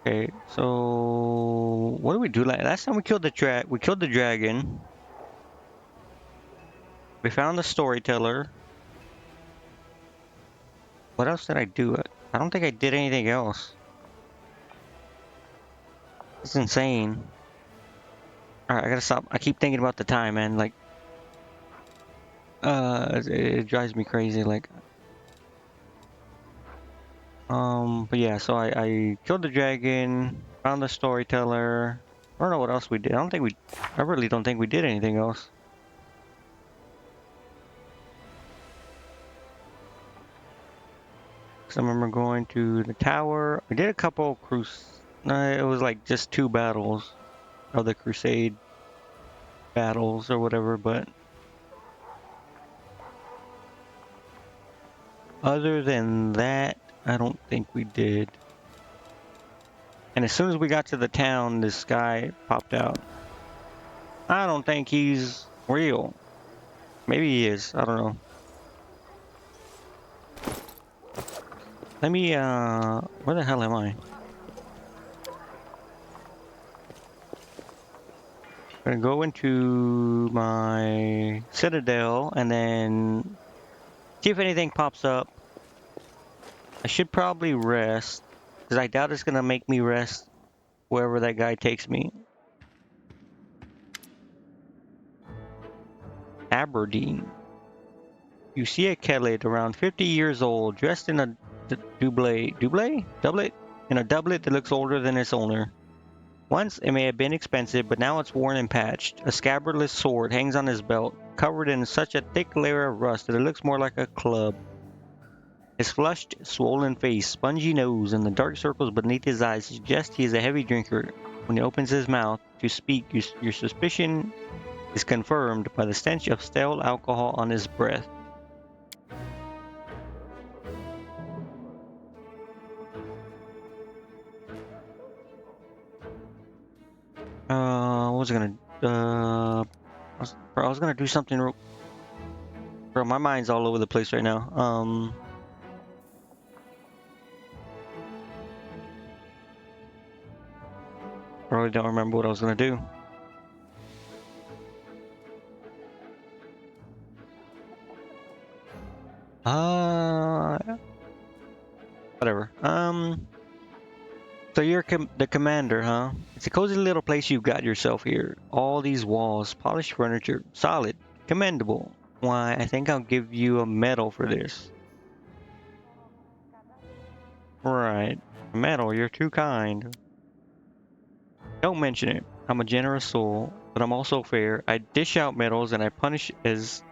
Okay, so what did we do last time? We killed the dragon. We found the storyteller. What else did I do? I don't think I did anything else. It's insane. All right, I gotta stop. I keep thinking about the time, man. Like, it drives me crazy. Like, but yeah. So I killed the dragon, found the storyteller. I don't know what else we did. I really don't think we did anything else. Cause I remember going to the tower. We did a couple No, it was like just 2 battles of the crusade battles or whatever. But other than that, I don't think we did. And as soon as we got to the town, this guy popped out. I don't think he's real. Maybe he is. I don't know. Let me, where the hell am I? I'm gonna go into my citadel and then see if anything pops up. I should probably rest, because I doubt it's gonna make me rest wherever that guy takes me. Aberdeen. You see a Kellet around 50 years old, dressed in a doublet? In a doublet that looks older than its owner. Once it may have been expensive, but now it's worn and patched. A scabbardless sword hangs on his belt, covered in such a thick layer of rust that it looks more like a club. His flushed, swollen face, spongy nose, and the dark circles beneath his eyes suggest he is a heavy drinker. When he opens his mouth to speak, your suspicion is confirmed by the stench of stale alcohol on his breath. What was I gonna? I was gonna do something. Bro, my mind's all over the place right now. I really don't remember what I was gonna do. Whatever. So you're the commander, huh? It's a cozy little place you've got yourself here. All these walls, polished furniture, solid, commendable. Why, I think I'll give you a medal for this. Right. Medal, you're too kind. Don't mention it. I'm a generous soul, but I'm also fair. I dish out medals and I punish as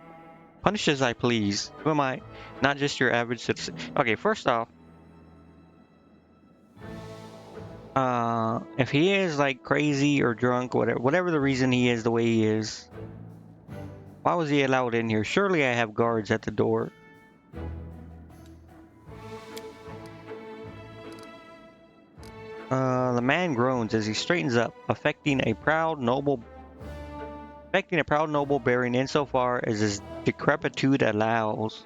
I please. Who am I? Not just your average citizen. Okay, first off, if he is like crazy or drunk, whatever the reason he is the way he is, why was he allowed in here? Surely I have guards at the door. The man groans as he straightens up, affecting a proud noble bearing insofar as his decrepitude allows.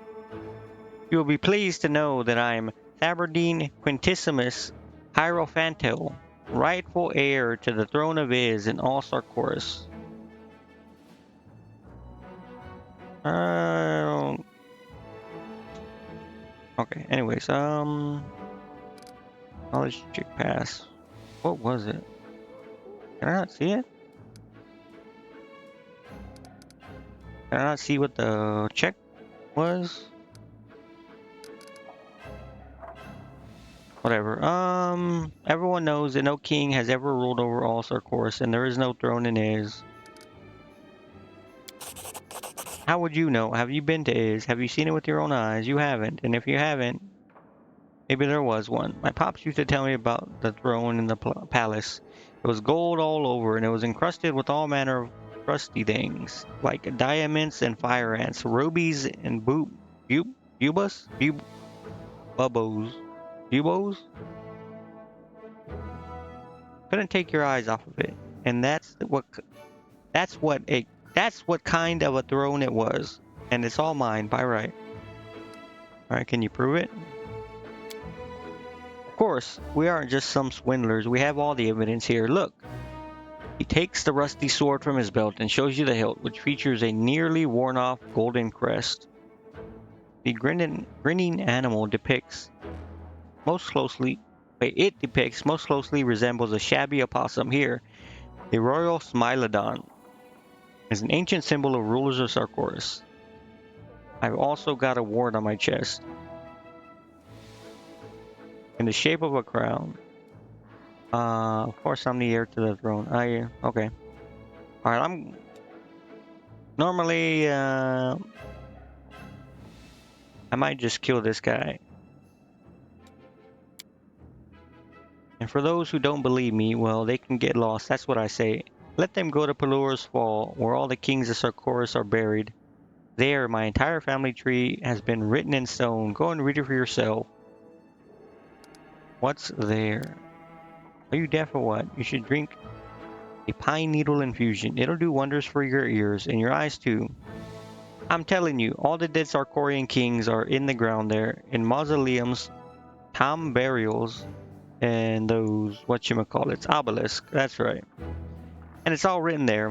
You will be pleased to know that I am Aberdeen Quintissimus Hierophanto, rightful heir to the throne of Iz and all-star chorus. Okay, anyways, knowledge check pass. What was it? Can I not see it? Can I not see what the check was? Whatever. Everyone knows that no king has ever ruled over all-star chorus, and there is no throne in Iz. How would you know? Have you been to Iz? Have you seen it with your own eyes? You haven't. And if you haven't, maybe there was one. My pops used to tell me about the throne in the palace. It was gold all over, and it was encrusted with all manner of crusty things, like diamonds and fire ants, rubies and bubos? Bubos? Couldn't take your eyes off of it. And that's what kind of a throne it was. And it's all mine by right. Alright, can you prove it? Of course, we aren't just some swindlers. We have all the evidence here. Look. He takes the rusty sword from his belt and shows you the hilt, which features a nearly worn-off golden crest. The grinning animal depicts most closely resembles a shabby opossum. Here, the royal Smilodon is an ancient symbol of rulers of Sarkoris. I've also got a wart on my chest in the shape of a crown. Of course, I'm the heir to the throne. Okay. All right, I'm normally I might just kill this guy. And for those who don't believe me, well, they can get lost. That's what I say. Let them go to Pulura's Fall, where all the kings of Sarkoris are buried. There, my entire family tree has been written in stone. Go and read it for yourself. What's there? Are you deaf or what? You should drink a pine needle infusion. It'll do wonders for your ears and your eyes too. I'm telling you, all the dead Sarkorian kings are in the ground there, in mausoleums, tomb burials, and those, whatchamacallits, obelisks. That's right. And it's all written there,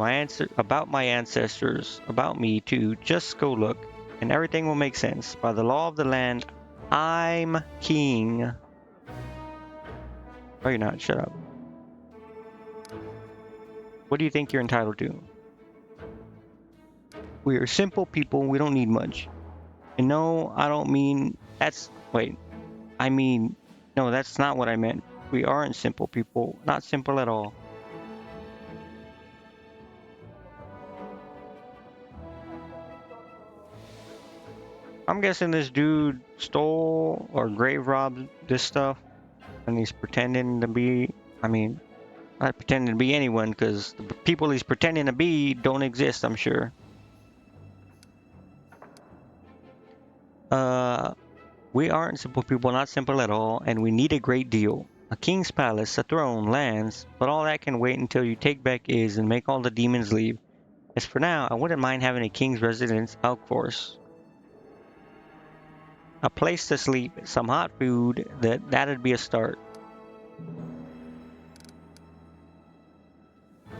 about my ancestors, about me too. Just go look, and everything will make sense. By the law of the land, I'm king. Oh, you're not. Shut up. What do you think you're entitled to? We are simple people. We don't need much. And no, I don't mean that's... Wait. I mean... No, that's not what I meant. We aren't simple people. Not simple at all. I'm guessing this dude stole or grave robbed this stuff. And he's pretending to be... I mean... Not pretending to be anyone, because the people he's pretending to be don't exist, I'm sure. We aren't simple people, not simple at all, and we need a great deal. A king's palace, a throne, lands, but all that can wait until you take back Is and make all the demons leave. As for now, I wouldn't mind having a king's residence, of course. A place to sleep, some hot food, that'd be a start.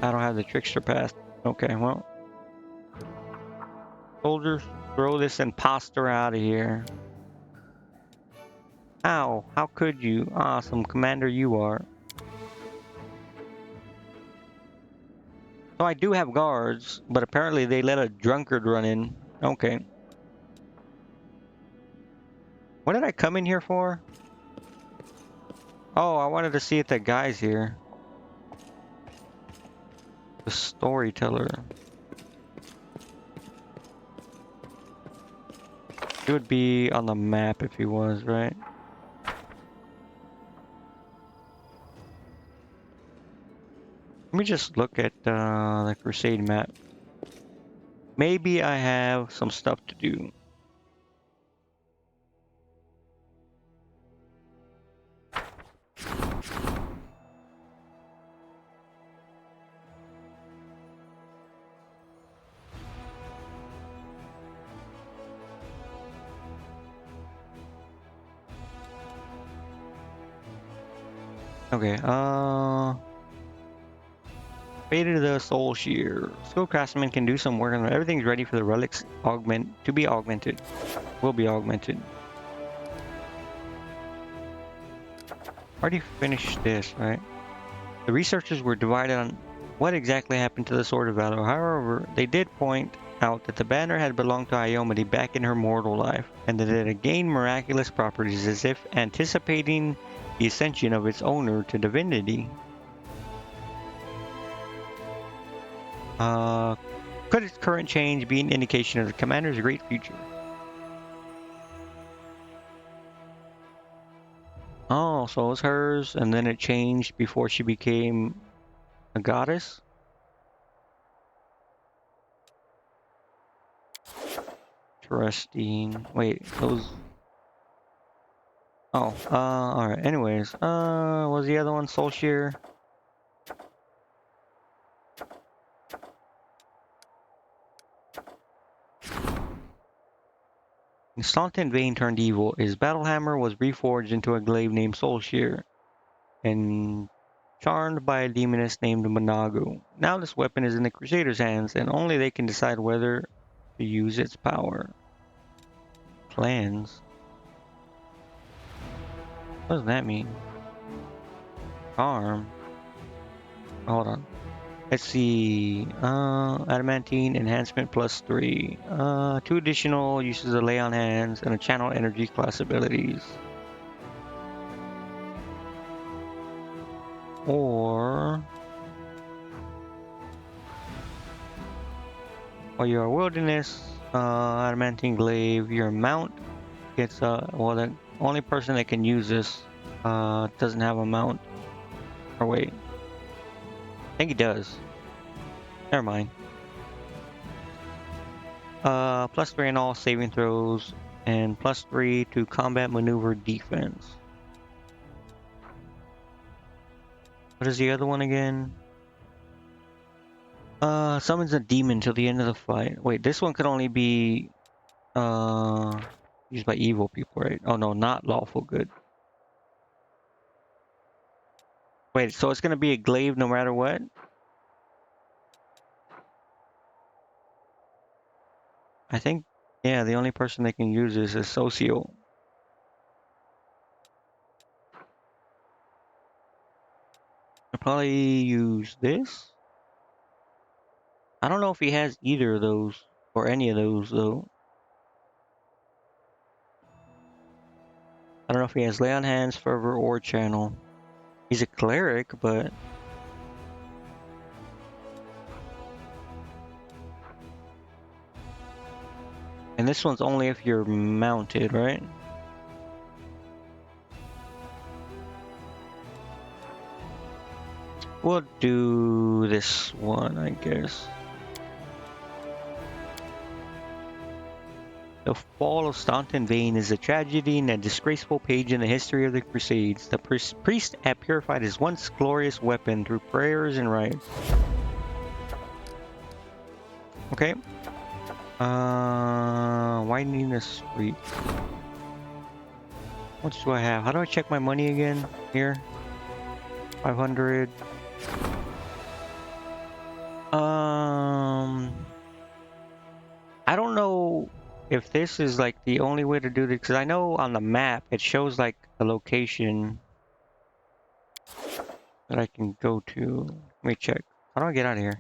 I don't have the trickster path. Okay, well. Soldiers, throw this imposter out of here. How? How could you? Awesome commander you are. So I do have guards, but apparently they let a drunkard run in. Okay. What did I come in here for? Oh, I wanted to see if that guy's here. The storyteller. It would be on the map if he was, right? Let me just look at the Crusade map. Maybe I have some stuff to do. Okay, faded the soul shear. Skilled craftsman can do some work on it. Everything's ready for the relics to be augmented. Will be augmented. Already finished this, right? The researchers were divided on what exactly happened to the Sword of Valor. However, they did point out that the banner had belonged to Iomade back in her mortal life, and that it had gained miraculous properties as if anticipating the ascension of its owner to divinity. Could its current change be an indication of the commander's great future? Oh, so it was hers, and then it changed before she became a goddess? Interesting. Wait, those... Oh, alright. Anyways, was the other one Soul Shear? Staunton Vane turned evil. His battle hammer was reforged into a glaive named Soulshear and charmed by a demoness named Managu. Now this weapon is in the Crusaders' hands, and only they can decide whether to use its power. Plans? What does that mean? Charm? Hold on. Let's see. Adamantine enhancement +3. 2 additional uses of lay on hands and a channel energy class abilities. Or while you're a wilderness, adamantine glaive, your mount gets well, the only person that can use this doesn't have a mount. Or wait, I think he does. Never mind. +3 in all saving throws and +3 to combat maneuver defense. What is the other one again? Summons a demon till the end of the fight. Wait, this one could only be used by evil people, right? Oh no, not lawful good. Wait, so it's gonna be a glaive no matter what? I think, yeah, the only person that can use this is Socio. I'll probably use this. I don't know if he has either of those or any of those though. I don't know if he has Lay on Hands, Fervor, or Channel. He's a cleric, but and this one's only if you're mounted, right? We'll do this one, I guess. The fall of Staunton Vane is a tragedy and a disgraceful page in the history of the Crusades. The priest had purified his once glorious weapon through prayers and rites. Okay. Widening the street. What do I have? How do I check my money again? Here. 500. I don't know if this is like the only way to do this, because I know on the map it shows like a location that I can go to. Let me check. How do I get out of here?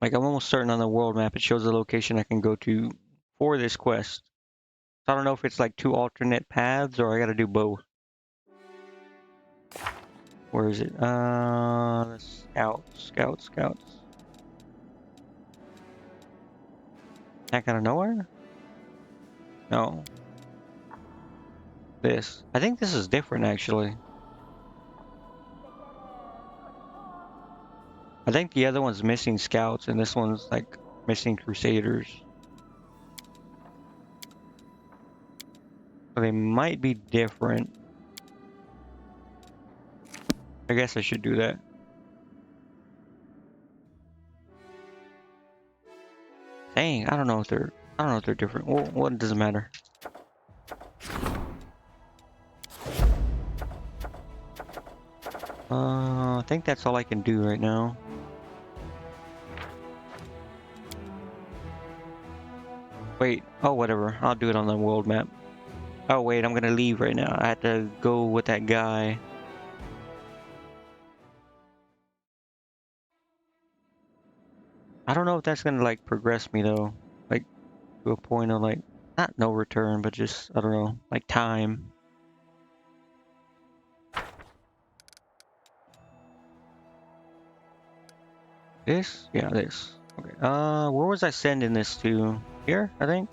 Like I'm almost certain on the world map it shows the location I can go to for this quest. So I don't know if it's like 2 alternate paths or I gotta do both. Where is it? Scouts. Back out of nowhere? No. This. I think this is different actually. I think the other one's missing scouts and this one's like missing crusaders. So they might be different. I guess I should do that. Dang, I don't know if they're different. Well, it doesn't matter. I think that's all I can do right now. Wait, oh whatever, I'll do it on the world map. Oh wait, I'm gonna leave right now. I have to go with that guy. I don't know if that's gonna like progress me though. Like to a point of like, not no return, but just, I don't know, like time. This? Yeah, this. Okay. Where was I sending this to? Here, I think?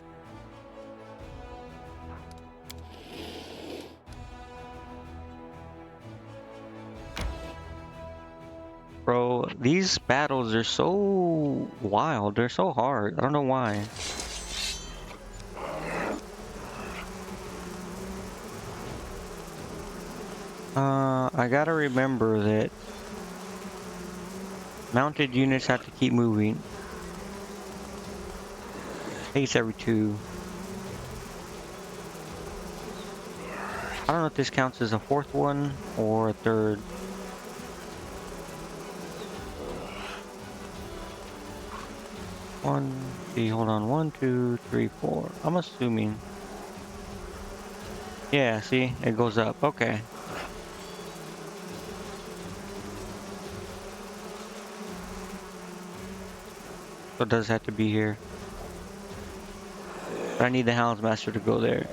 Bro, these battles are so wild. They're so hard. I don't know why. I gotta remember that mounted units have to keep moving. think it's every 2. I don't know if this counts as a 4th one or a 3rd. Hold on. 1, 2, 3, 4. I'm assuming. Yeah, see? It goes up. Okay. So it does have to be here. But I need the Houndsmaster to go there.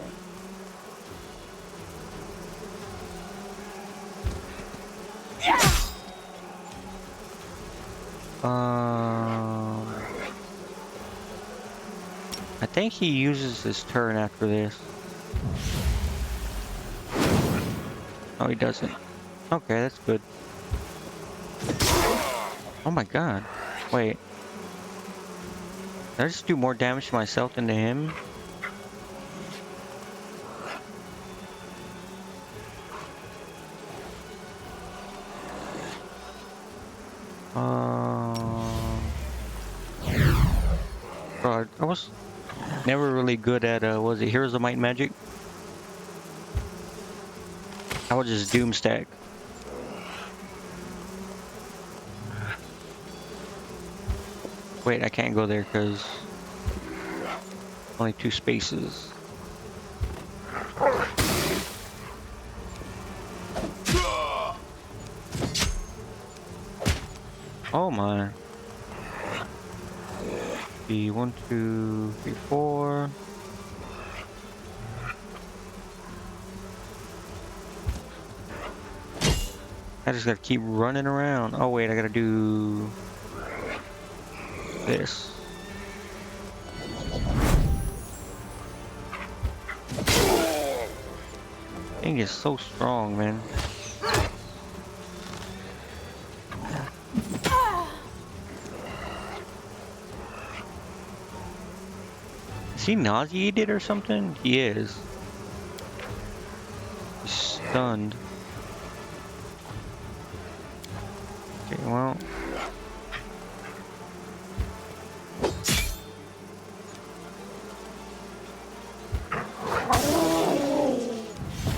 I think he uses his turn after this. Oh, he doesn't. Okay, that's good. Oh my god. Wait. Did I just do more damage to myself than to him? Bro, I was never really good at, was it Heroes of Might and Magic? I would just doom stack. Wait, I can't go there because only 2 spaces. Oh my. 1, 2, 3, 4. I just gotta keep running around. Oh wait, I gotta do this. Thing is so strong, man. Is he nauseated or something? He is. He's stunned. Okay, well.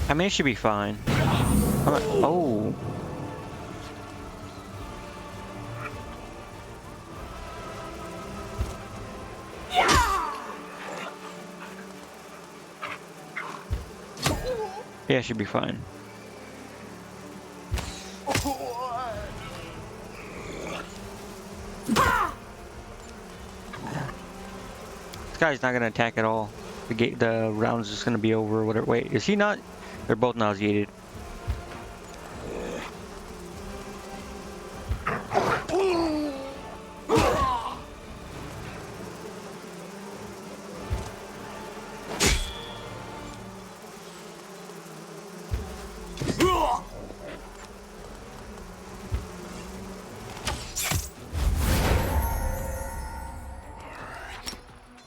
I mean, it should be fine. Oh. Yeah, it should be fine. This guy's not gonna attack at all. The round's just gonna be over or whatever. Wait, is he not? They're both nauseated.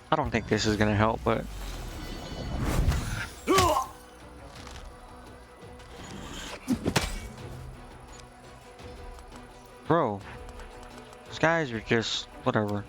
I don't think this is gonna help, but bro, these guys are just whatever.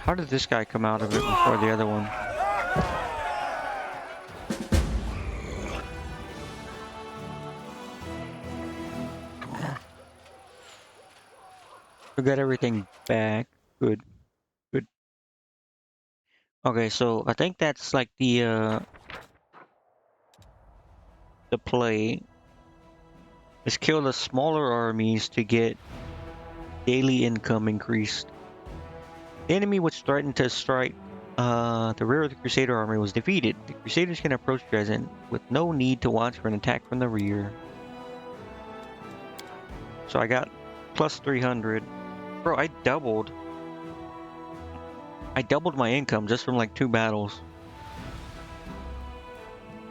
How did this guy come out of it before the other one? We got everything back. Good. Good. Okay, so I think that's like the play is kill the smaller armies to get daily income increased. The enemy which threatened to strike the rear of the Crusader army was defeated. The Crusaders can approach Dresden with no need to watch for an attack from the rear. So I got plus 300. Bro, I doubled. I doubled my income just from like 2 battles.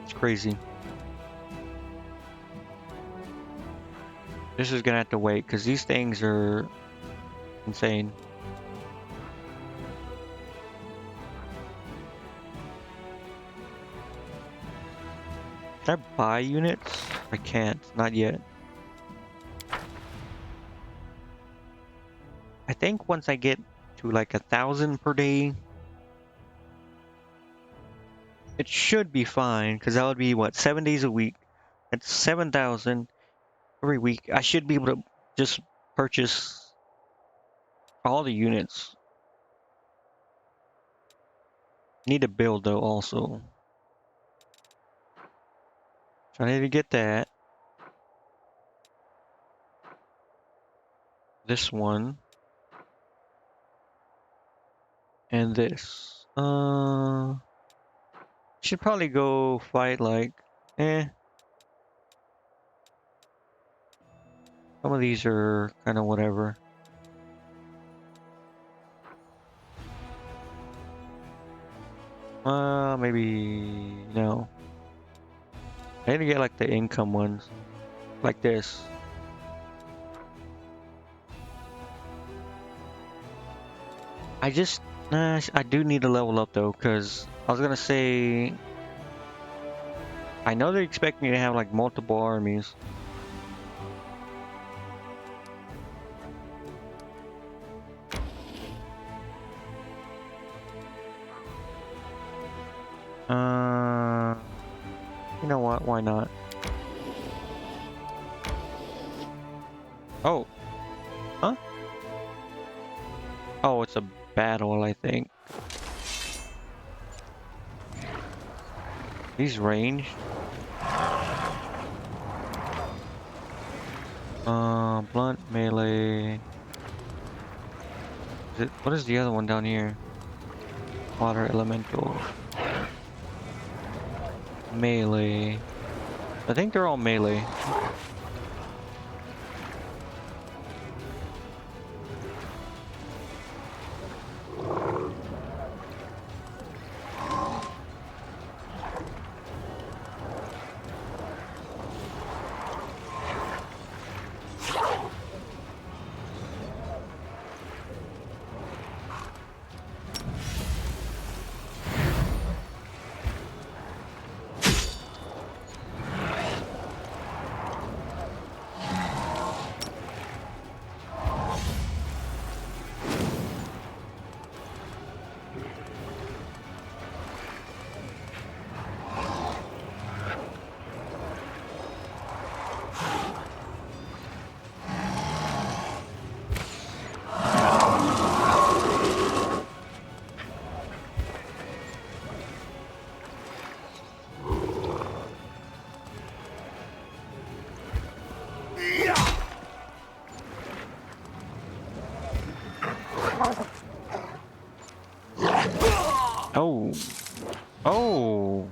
It's crazy. This is gonna have to wait because these things are insane. Can I buy units? I can't. Not yet. I think once I get to like 1,000 per day, it should be fine because that would be what, 7 days a week. That's 7,000 every week. I should be able to just purchase all the units. Need to build though also. So I need to get that. This one. And this. Should probably go fight like, some of these are kind of whatever. Maybe no. I need to get like the income ones, like this. I just, I do need to level up though, because I was gonna say, I know they expect me to have like multiple armies. You know what? Why not? Oh, huh? Oh, it's a battle, I think. He's ranged. Blunt, melee. What is the other one down here? Water elemental. Melee. I think they're all melee. Oh. Oh.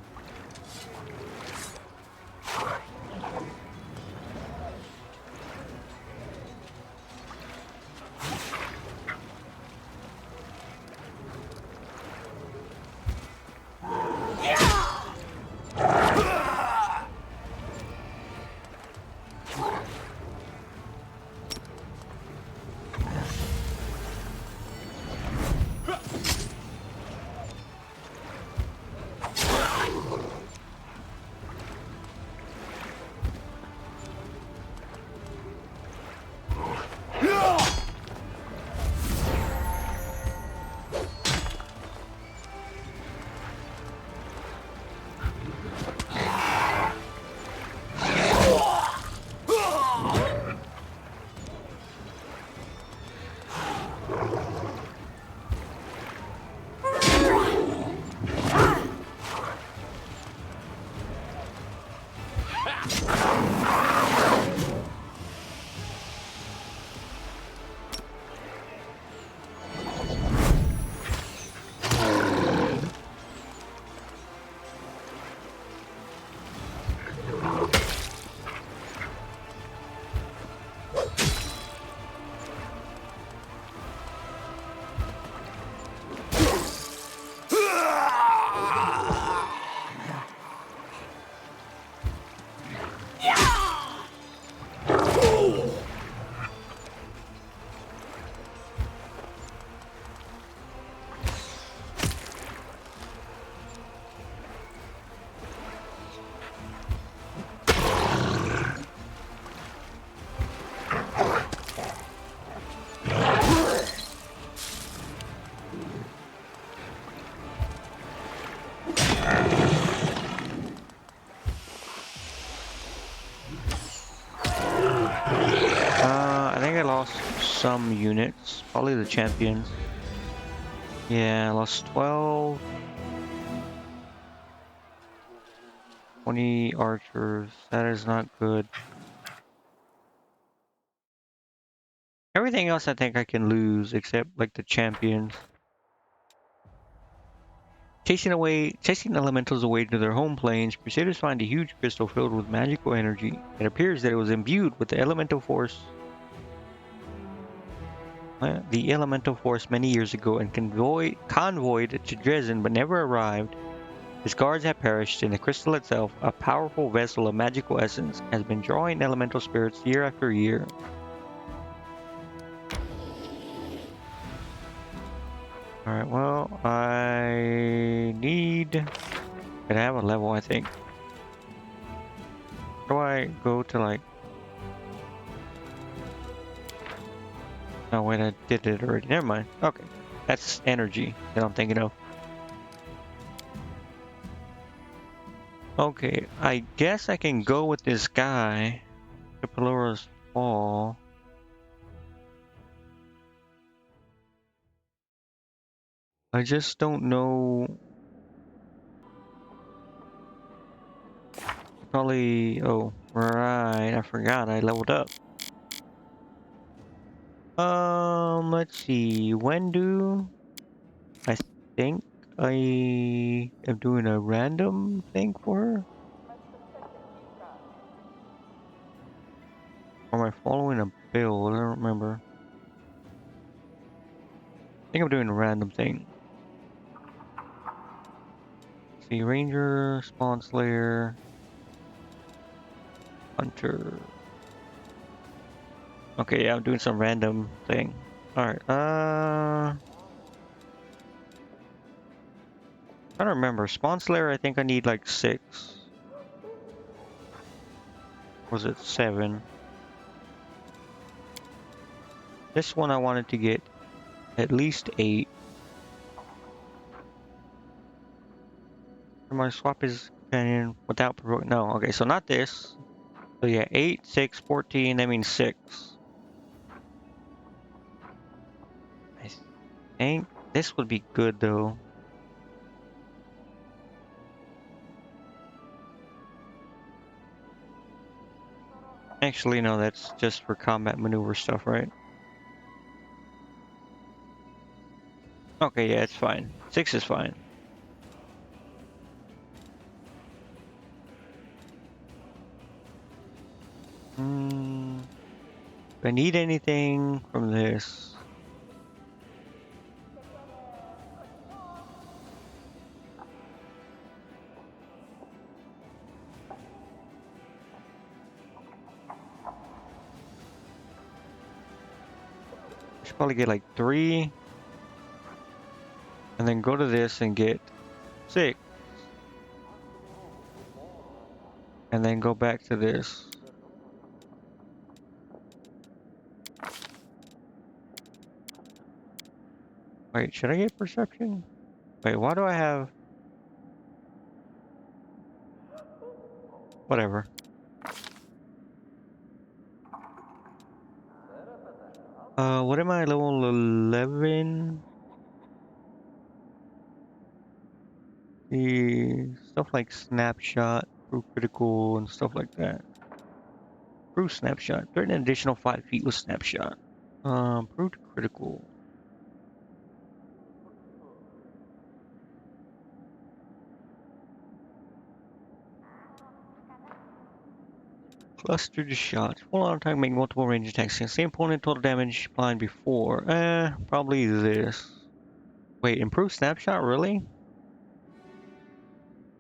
I think I lost some units. Probably the champions. Yeah, I lost 12. 20 archers. That is not good. Everything else I think I can lose except like the champions. Chasing elementals away to their home planes, Crusaders find a huge crystal filled with magical energy. It appears that it was imbued with the elemental force many years ago and convoyed to Dresden but never arrived. Its guards have perished, and the crystal itself, a powerful vessel of magical essence, has been drawing elemental spirits year after year. Alright, well, I need to have a level, I think. How do I go to like... Oh wait, I did it already. Never mind. Okay. That's energy that I'm thinking of. Okay, I guess I can go with this guy to Pulura's Fall. I just don't know. Probably. Oh, right. I forgot. I leveled up. Let's see. When do I think I am doing a random thing for her? Or am I following a build? I don't remember. I think I'm doing a random thing. Let's see, Ranger, Spawn Slayer, Hunter. Okay, yeah, I'm doing some random thing. Alright, I don't remember. Spawn Slayer, I think I need like 6. Was it 7? This one I wanted to get at least 8. Am I swap his companion without provoking? No, okay, so not this. So yeah, 8, 6, 14, that means 6. I think this would be good though. Actually, no, that's just for combat maneuver stuff, right? Okay, yeah, it's fine. 6 is fine. If I need anything from this. I should probably get like 3. And then go to this and get 6. And then go back to this. Wait, should I get perception? Wait, why do I have... Whatever. What am I, level 11? The stuff like snapshot, proof critical, and stuff like that. Proof snapshot. Threaten an additional 5 feet with snapshot. Proof critical. Clustered shots. Full auto attack, make multiple range attacks. Same opponent, total damage applied before. Probably this. Wait, improved snapshot, really?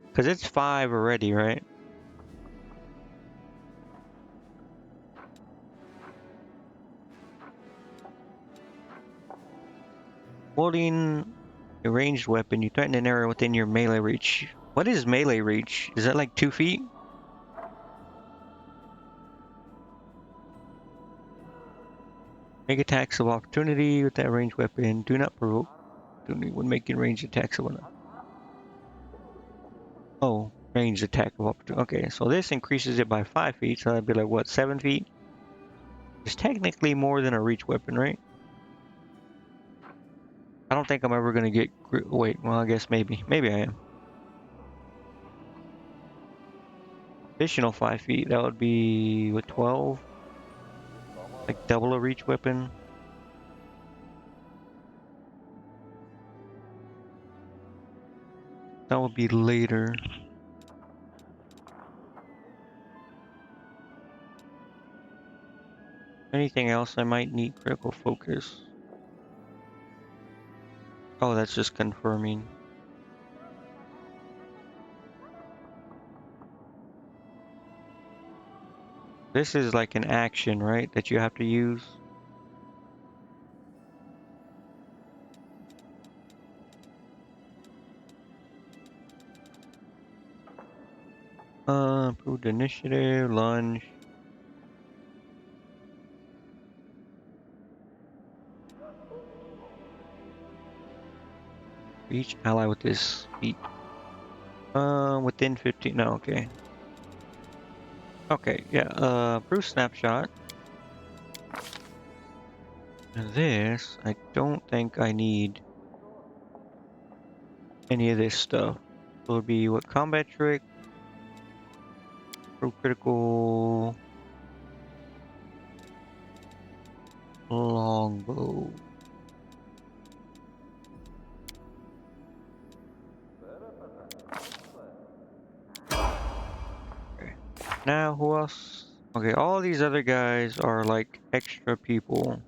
Because it's 5 already, right? Holding a ranged weapon, you threaten an area within your melee reach. What is melee reach? Is that like 2 feet? Make attacks of opportunity with that ranged weapon. Do not provoke opportunity when making ranged attacks of another. Oh, ranged attack of opportunity. Okay, so this increases it by 5 feet, so that'd be like what, 7 feet? It's technically more than a reach weapon, right? I don't think I'm ever gonna get. Wait, well, I guess maybe. Maybe I am. Additional 5 feet. That would be what, 12? Like double a reach weapon. That would be later. Anything else I might need critical focus? Oh, that's just confirming. This is like an action, right? That you have to use. Improved initiative, lunge. Each ally with this feat. Within 15. No, okay. Okay, yeah. Improved snapshot. And this, I don't think I need any of this stuff. So it'll be what, combat trick, pro critical, longbow. Okay. Now who else? Okay, all these other guys are like extra people.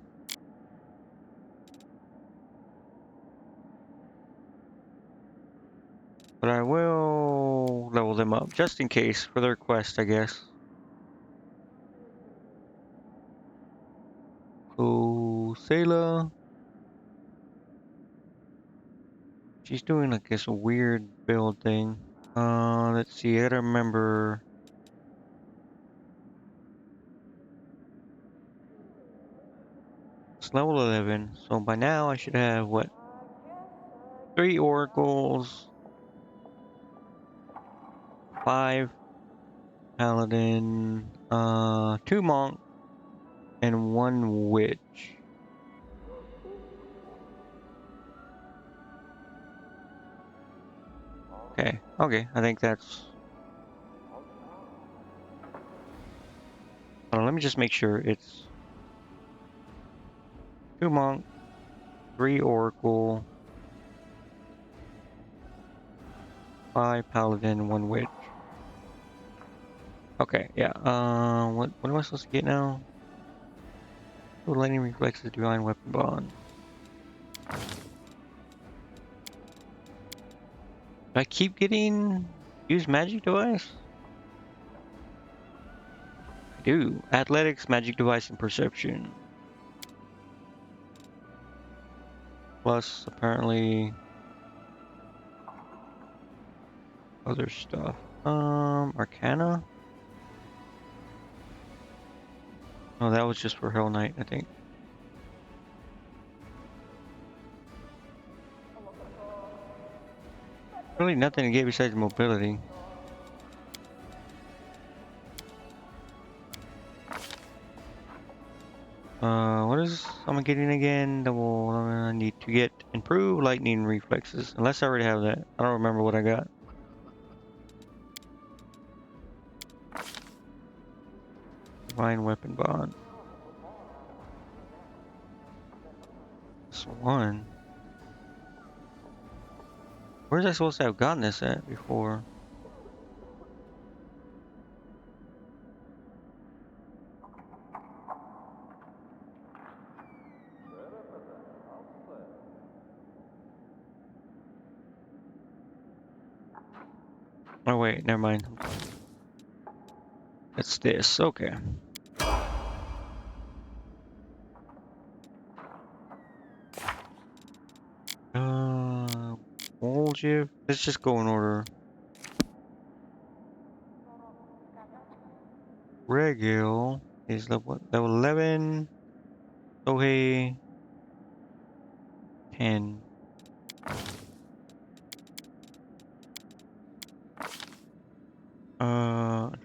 But I will level them up just in case for their quest, I guess. So Sayla, she's doing like this weird build thing. Let's see. I gotta remember. It's level 11, so by now I should have what? 3 oracles, 5 paladin, 2 monk, and 1 witch. Okay, okay, I think that's. Hold on, let me just make sure it's 2 monk, 3 oracle, 5 paladin, 1 witch. Okay, yeah. What am I supposed to get now? Lightning reflexes, divine weapon bond. Do I keep getting use magic device? I do. Athletics, magic device, and perception. Plus, apparently, other stuff. Arcana? Oh, that was just for Hell Knight, I think. Really nothing to get besides mobility. What is someone getting again? Double, I need to get improved lightning reflexes. Unless I already have that. I don't remember what I got. Divine weapon bond. This one. Where's I supposed to have gotten this at before? Oh wait, never mind. It's this, okay. Uh, Volgiv. Let's just go in order. Regil is level 11. Sohei 10.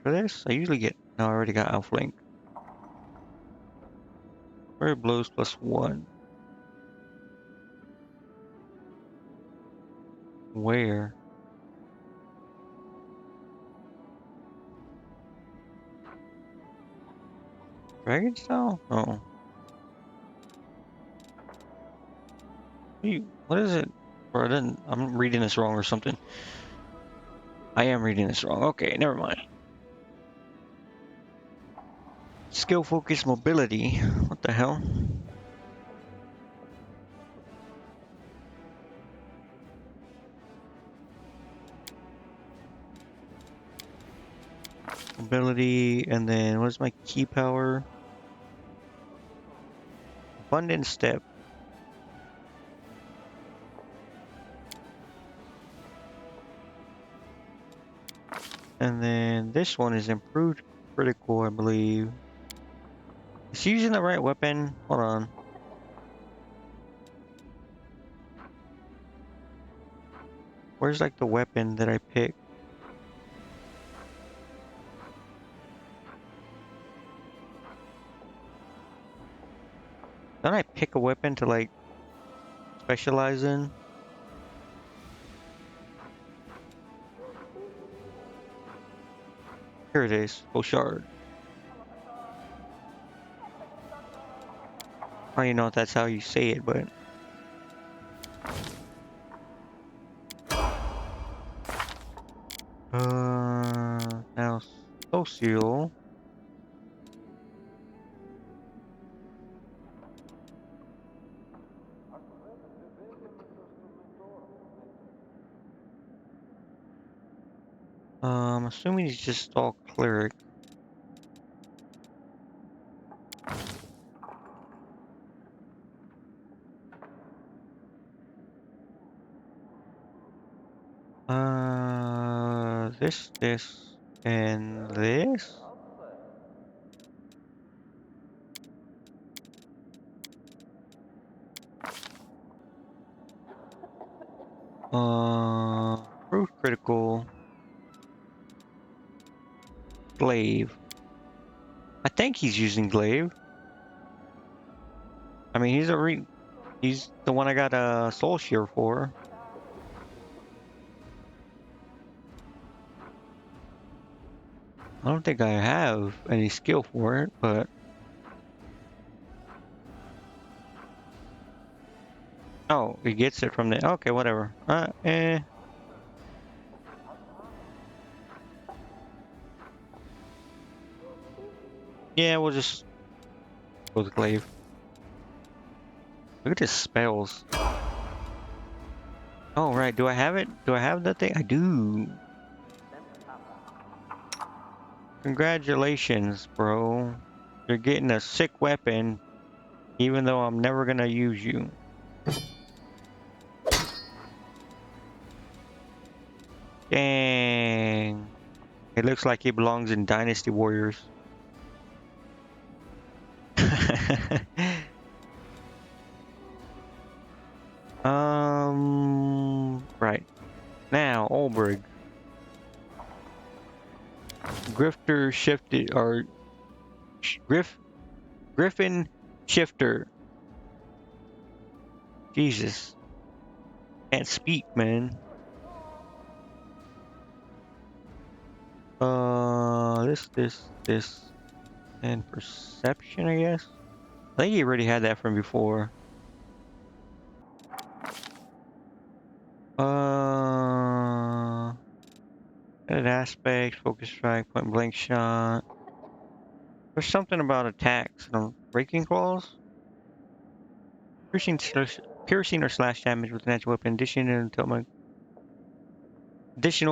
For this, I usually get. No, I already got Outflank. Flurry of blows +1. Where? Dragon style? Oh. What is it? Or I'm reading this wrong or something. I am reading this wrong. Okay, never mind. Skill focus mobility. What the hell? Mobility, and then what is my key power? Abundant step. And then this one is improved critical, I believe. Is he using the right weapon? Hold on. Where's like the weapon that I picked? Don't I pick a weapon to like specialize in? Here it is, Pochard. I don't even know if that's how you say it, but now social. Assuming he's just all cleric. This, and this. Proof critical. Glaive. I think he's using glaive. I mean, he's the one I got a soul shear for. I don't think I have any skill for it, but oh, he gets it from the okay, whatever. Yeah, we'll just go with glaive. Look at his spells. Oh right, do I have it? Do I have that thing? I do. Congratulations, bro. You're getting a sick weapon, even though I'm never gonna use you. Dang. It looks like he belongs in Dynasty Warriors. Right. Now, Olberg. Grifter shifted, or Griffin Shifter. Jesus. Can't speak, man. This, and perception, I guess. I think he already had that from before. Edit aspect, focus strike, point blank shot. There's something about attacks. Breaking claws? Piercing or slash damage with a natural weapon. Additional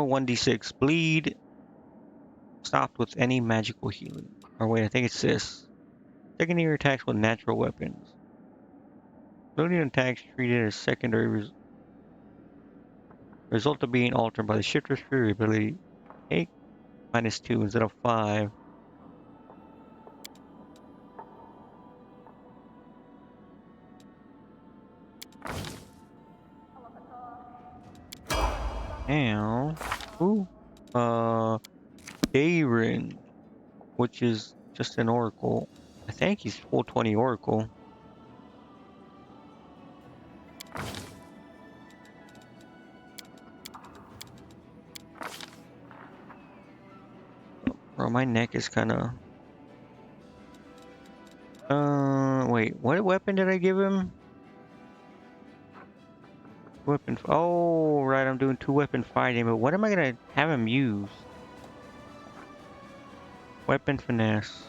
1d6. Bleed. Stopped with any magical healing. Or wait, I think it's this. Secondary attacks with natural weapons. Loading attacks treated as secondary result of being altered by the shifter's fury ability. 8 -2 instead of 5. Now, ooh, Garen, which is just an oracle. I think he's full 20 oracle. my neck is kind of... wait, what weapon did I give him? Weapon... Oh, right, I'm doing 2-weapon fighting, but what am I gonna have him use? Weapon finesse.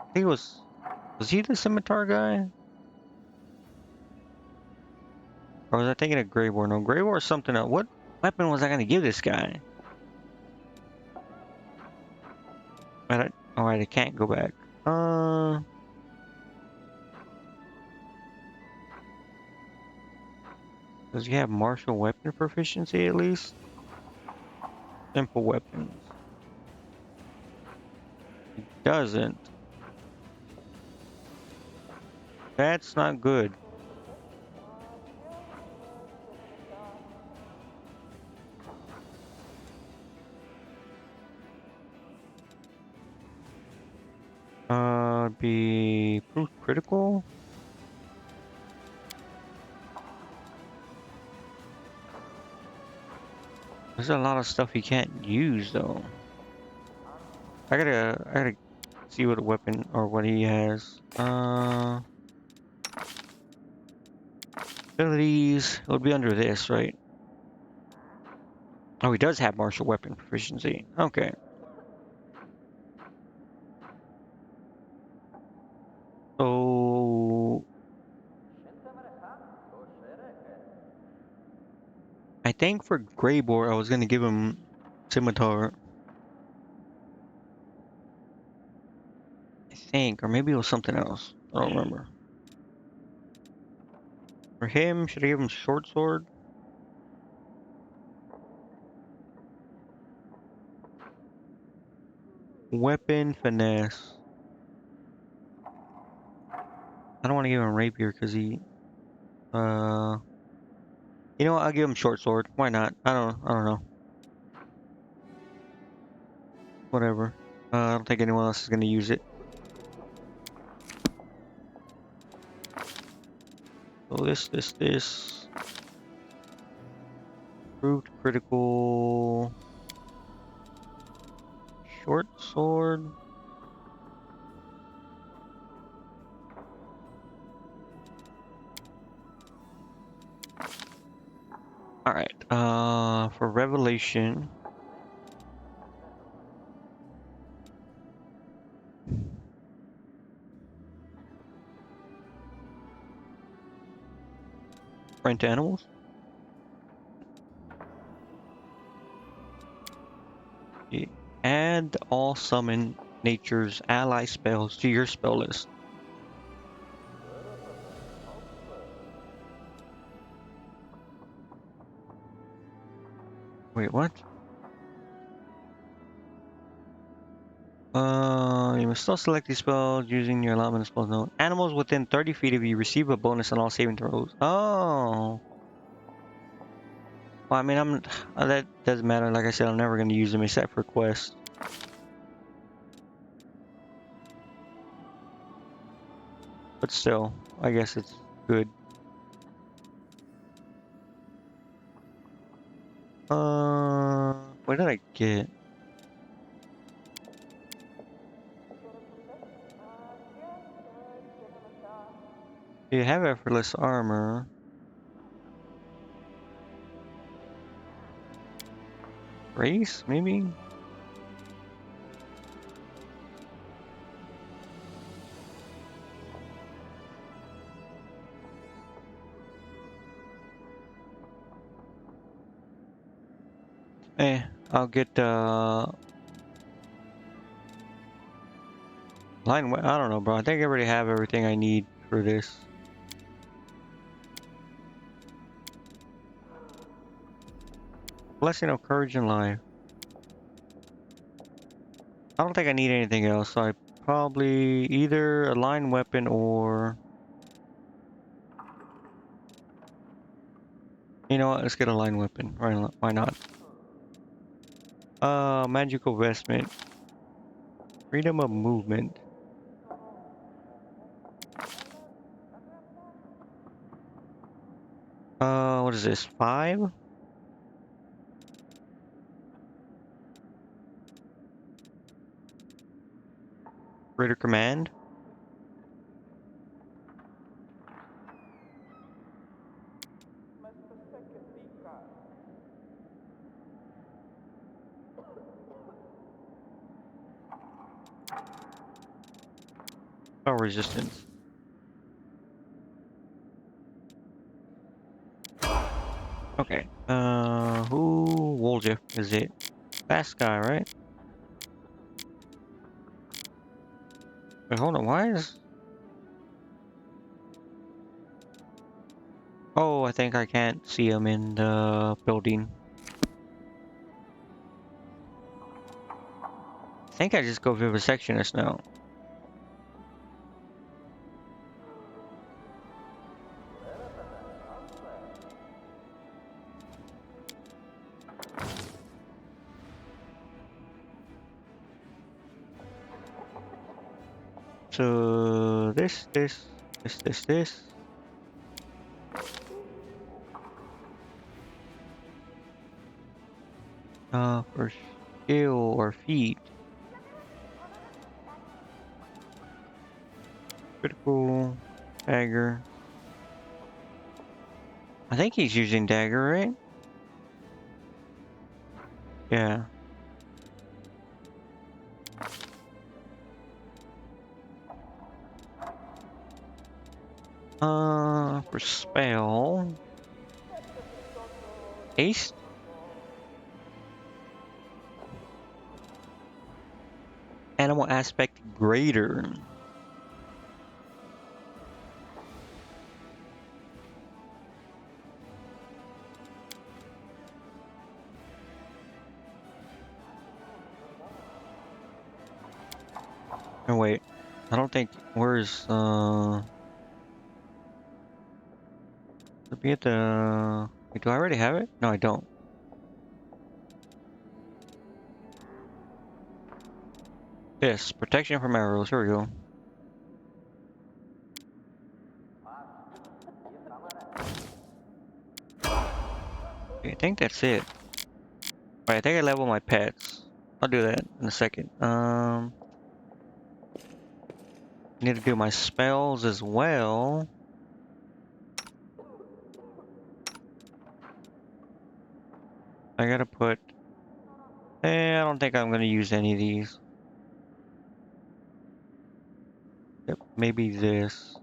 I think it was... Was he the scimitar guy? Or was I thinking of Grey War? No, Grey War is something else. What weapon was I gonna give this guy? Alright, I can't go back. Does he have martial weapon proficiency at least? Simple weapons. He doesn't. That's not good. Be proof critical. There's a lot of stuff he can't use though. I gotta see what weapon or what he has. Abilities. It would be under this, right? Oh, he does have martial weapon proficiency. Okay. So I think for Greybor, I was gonna give him scimitar. I think, or maybe it was something else. I don't remember. For him, should I give him short sword? Weapon finesse. I don't want to give him rapier because he. You know what? I'll give him short sword. Why not? I don't know. Whatever. I don't think anyone else is gonna use it. So this. Proved critical. Short sword. Alright, for Revelation. Friend to animals? Yeah. Add all summon nature's ally spells to your spell list. Wait, what? You must still select these spells using your allotment of spells. No. Animals within 30 feet of you receive a bonus on all saving throws. Oh. Well, I mean, that doesn't matter. Like I said, I'm never going to use them except for quests. But still, I guess it's good. What did I get? You have effortless armor. Race, maybe? I'll get line. I don't know, bro. I think I already have everything I need for this. Blessing of courage and life. I don't think I need anything else, so I probably either a line weapon or... You know what? Let's get a line weapon. Why not? Magical vestment. Freedom of movement. What is this? 5? Greater command. Oh, resistance. Okay. Who Woljeff is it? Fast guy, right? Wait, hold on. Why is? Oh, I think I can't see him in the building. I think I just go vivisectionist now. So this. For skill or feet. Critical, dagger. I think he's using dagger, right? Yeah. For spell. Haste? Animal aspect greater. Oh wait. I don't think where's to be at the wait, do I already have it? No, I don't. Yes, protection from arrows. Here we go. Okay, I think that's it. Alright, I think I level my pets. I'll do that in a second. Need to do my spells as well. I gotta put. I don't think I'm gonna use any of these. Yep, maybe this.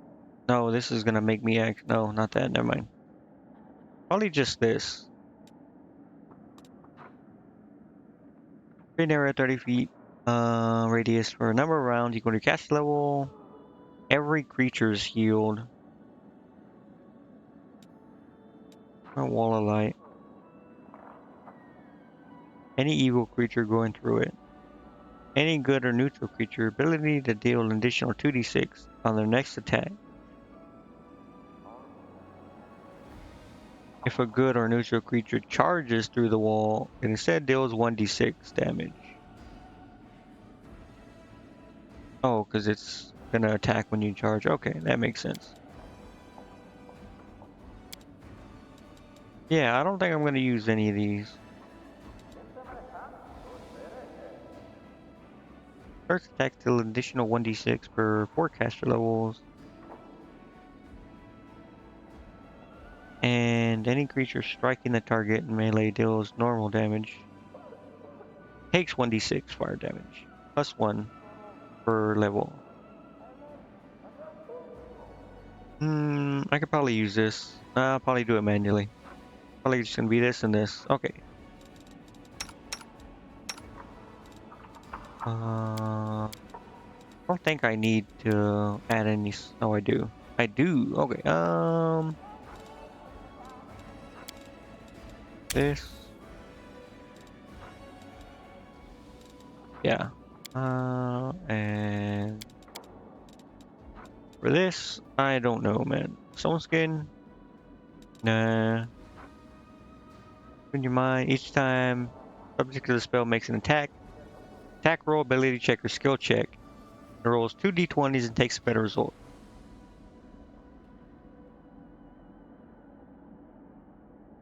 No, this is gonna make me act. No, not that. Never mind. Probably just this. Green area 30 feet. Radius for a number of rounds equal to cast level. Every creature is healed. A wall of light. Any evil creature going through it. Any good or neutral creature ability to deal an additional 2d6 on their next attack. If a good or neutral creature charges through the wall, it instead deals 1d6 damage. Oh, because it's gonna attack when you charge. Okay, that makes sense. Yeah, I don't think I'm gonna use any of these. First attack deal an additional 1d6 per 4 caster levels. And any creature striking the target in melee deals normal damage. Takes 1d6 fire damage. Plus 1 per level. I could probably use this. I'll probably do it manually. Probably just gonna be this and this. Okay. I don't think I need to add any. Oh, I do. I do. Okay. This. Yeah. And for this, I don't know, man. Stone skin. Nah. In your mind, each time subject to the spell makes an attack roll, ability check, or skill check, it rolls 2 d20s and takes a better result.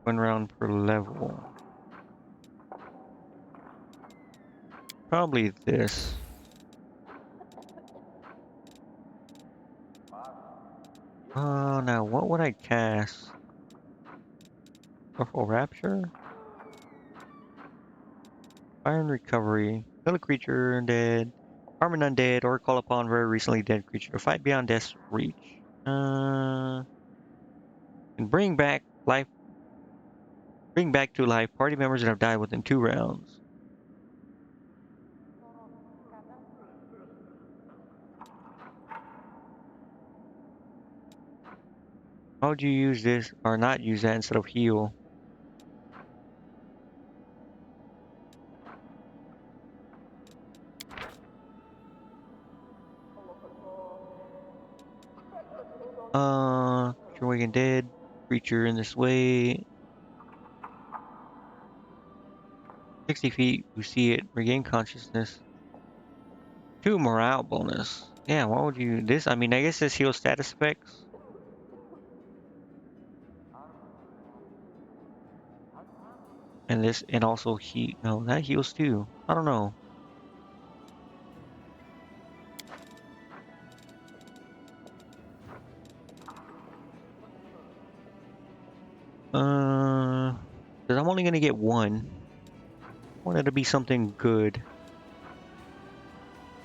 1 round per level. Probably this. Oh, now what would I cast? Powerful Rapture? Fire and Recovery. Kill a creature undead. Harm an undead or call upon very recently dead creature to fight beyond death's reach. And bring back life. Bring back to life party members that have died within 2 rounds. How would you use this or not use that instead of heal? Creature awakened dead. Creature in this way. 60 feet, you see it. Regain consciousness. 2 morale bonus. Yeah, why would you this? I mean, I guess this heals status effects. And this, and also heat. No, that heals too. I don't know. Because I'm only gonna get 1. I want it to be something good.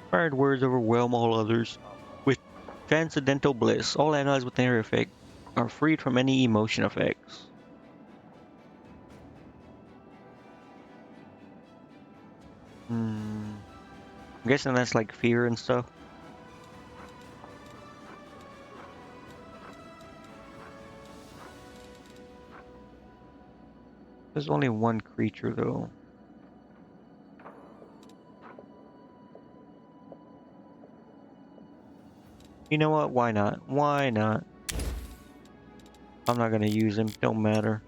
Inspired words overwhelm all others with transcendental bliss. All allies with their effect are freed from any emotion effects. I'm guessing that's like fear and stuff. There's only 1 creature though. You know what? Why not? Why not? I'm not gonna use him. Don't matter.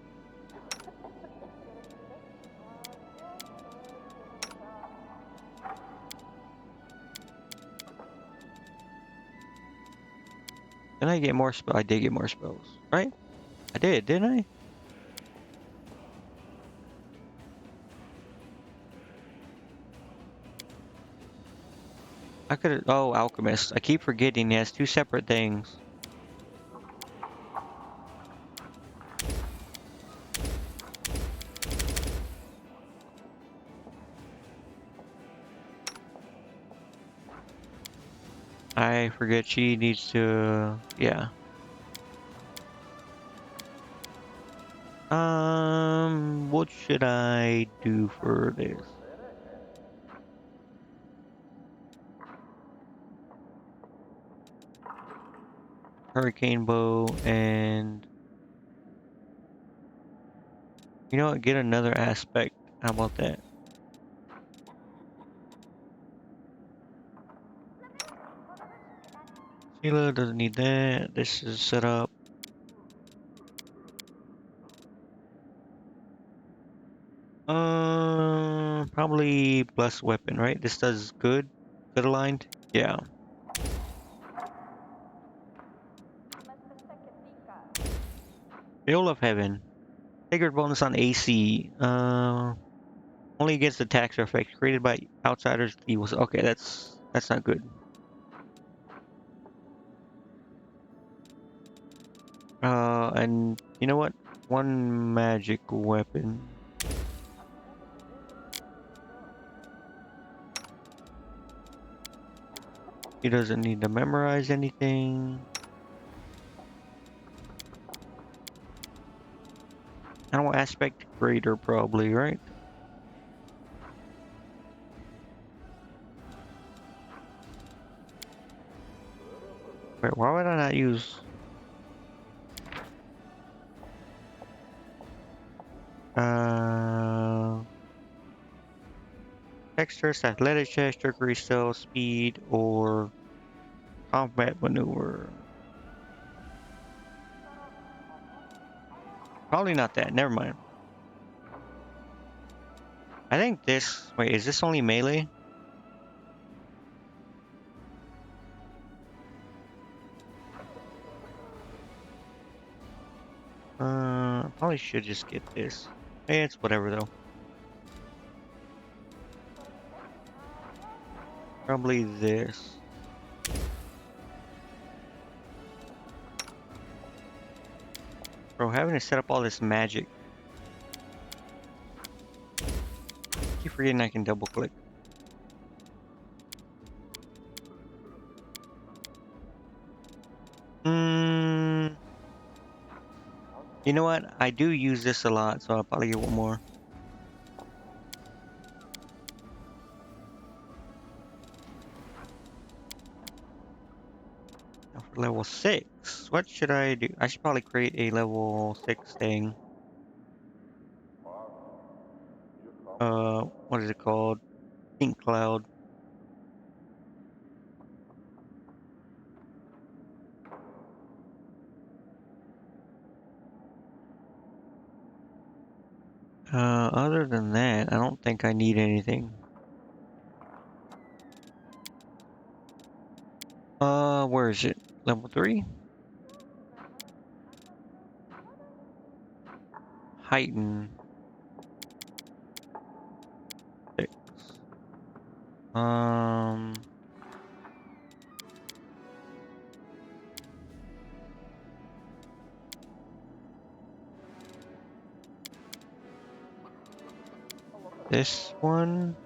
Did I get more spells? I did get more spells, right? I did, didn't I? I could have. Oh, Alchemist. I keep forgetting he has 2 separate things. I forget she needs to. Yeah. What should I do for this? Hurricane bow and you know what? Get another aspect. How about that? Sheila doesn't need that. This is set up. Probably blessed weapon, right? This does good. Good aligned. Yeah. Veil of Heaven. Sacred bonus on AC. Only against attacks or effects created by outsiders. Evils. Okay, that's not good. And you know what? 1 magic weapon. He doesn't need to memorize anything. I don't aspect greater probably, right? Wait, why would I not use dexterous, athletic check, trickery, stealth, speed, or combat maneuver? Probably not that. Never mind. I think this. Wait, is this only melee? Probably should just get this. It's whatever though. Probably this. Bro, having to set up all this magic. Keep forgetting I can double click. You know what? I do use this a lot, so I'll probably get one more. Now for level 6, what should I do? I should probably create a level 6 thing. What is it called? Ink Cloud. Other than that, I don't think I need anything. Where is it? Level 3? Heighten. 6. Um... This one?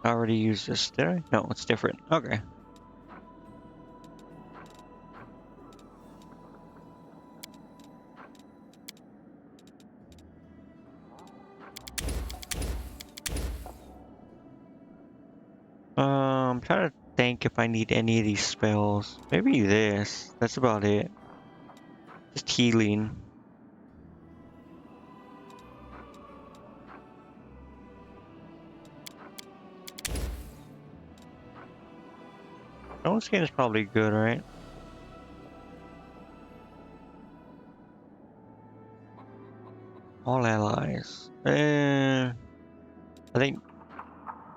I already used this, did I? No, it's different. Okay. I'm trying to think if I need any of these spells. Maybe this. That's about it. Just healing. Stone skin is probably good, right? All allies. I think...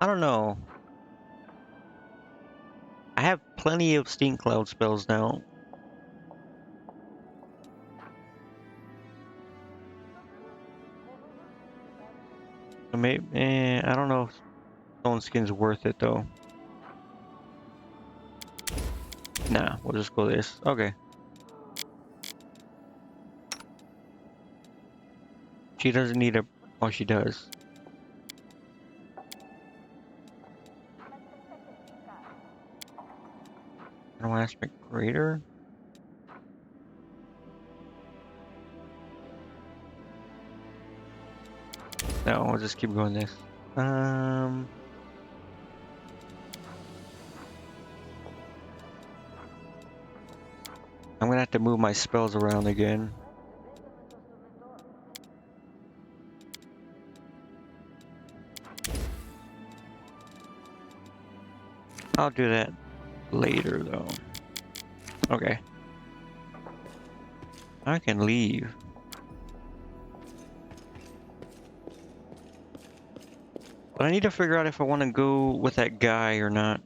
I don't know. I have plenty of Steam Cloud spells now. So maybe... I don't know if Stone Skin's worth it, though. Nah, we'll just go this. Okay. She doesn't need a... Oh, she does. No aspect greater? No, we'll just keep going this. I'm gonna have to move my spells around again. I'll do that later, though. Okay. I can leave. But I need to figure out if I want to go with that guy or not.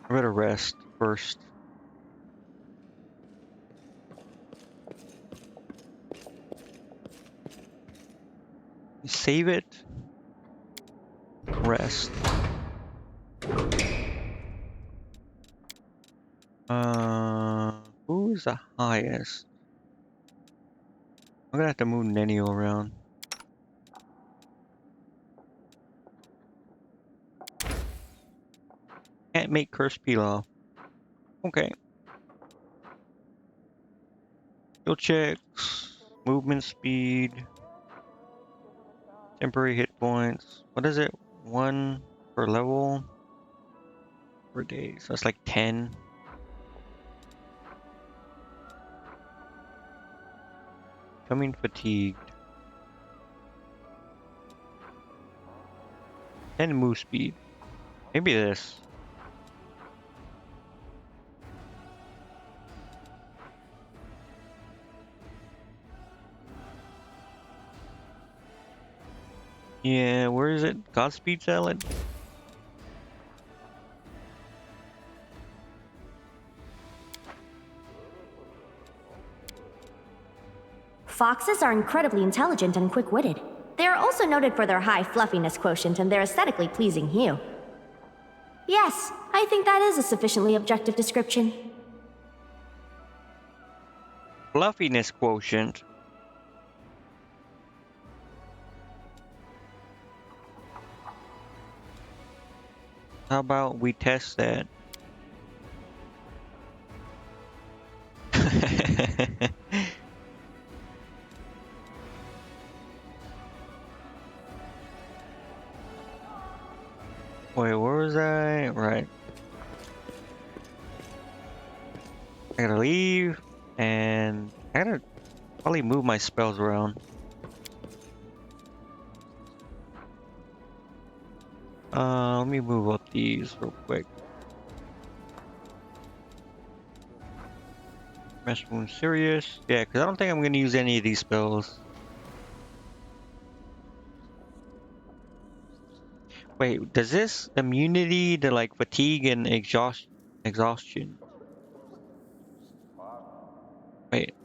I better rest first. Save it. Rest. Who is the highest? I'm gonna have to move Nenio around. Can't make curse peel off. Okay. Skill checks. Movement speed. Temporary hit points. What is it? 1 per level per day. So that's like 10. Becoming fatigued. 10 move speed. Maybe this. Yeah, where is it? Godspeed salad? Foxes are incredibly intelligent and quick-witted. They are also noted for their high fluffiness quotient and their aesthetically pleasing hue. Yes, I think that is a sufficiently objective description. Fluffiness quotient. How about we test that? Wait, where was I? Right. I gotta leave, and I gotta probably move my spells around. Let me move up these real quick. Mesh Wound Serious. Yeah, because I don't think I'm gonna use any of these spells. Wait, does this immunity to like fatigue and exhaustion? Wait.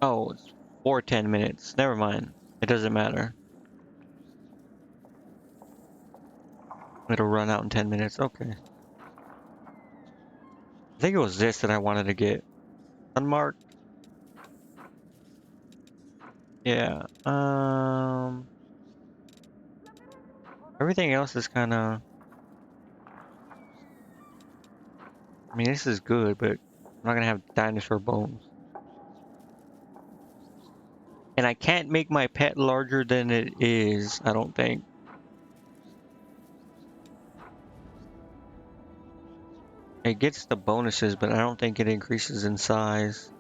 Oh, it's for 10 minutes. Never mind. It doesn't matter. It'll run out in 10 minutes. Okay. I think it was this that I wanted to get. Unmarked? Yeah. Everything else is kind of... I mean, this is good, but I'm not gonna have dinosaur bones. And I can't make my pet larger than it is, I don't think. It gets the bonuses, but I don't think it increases in size.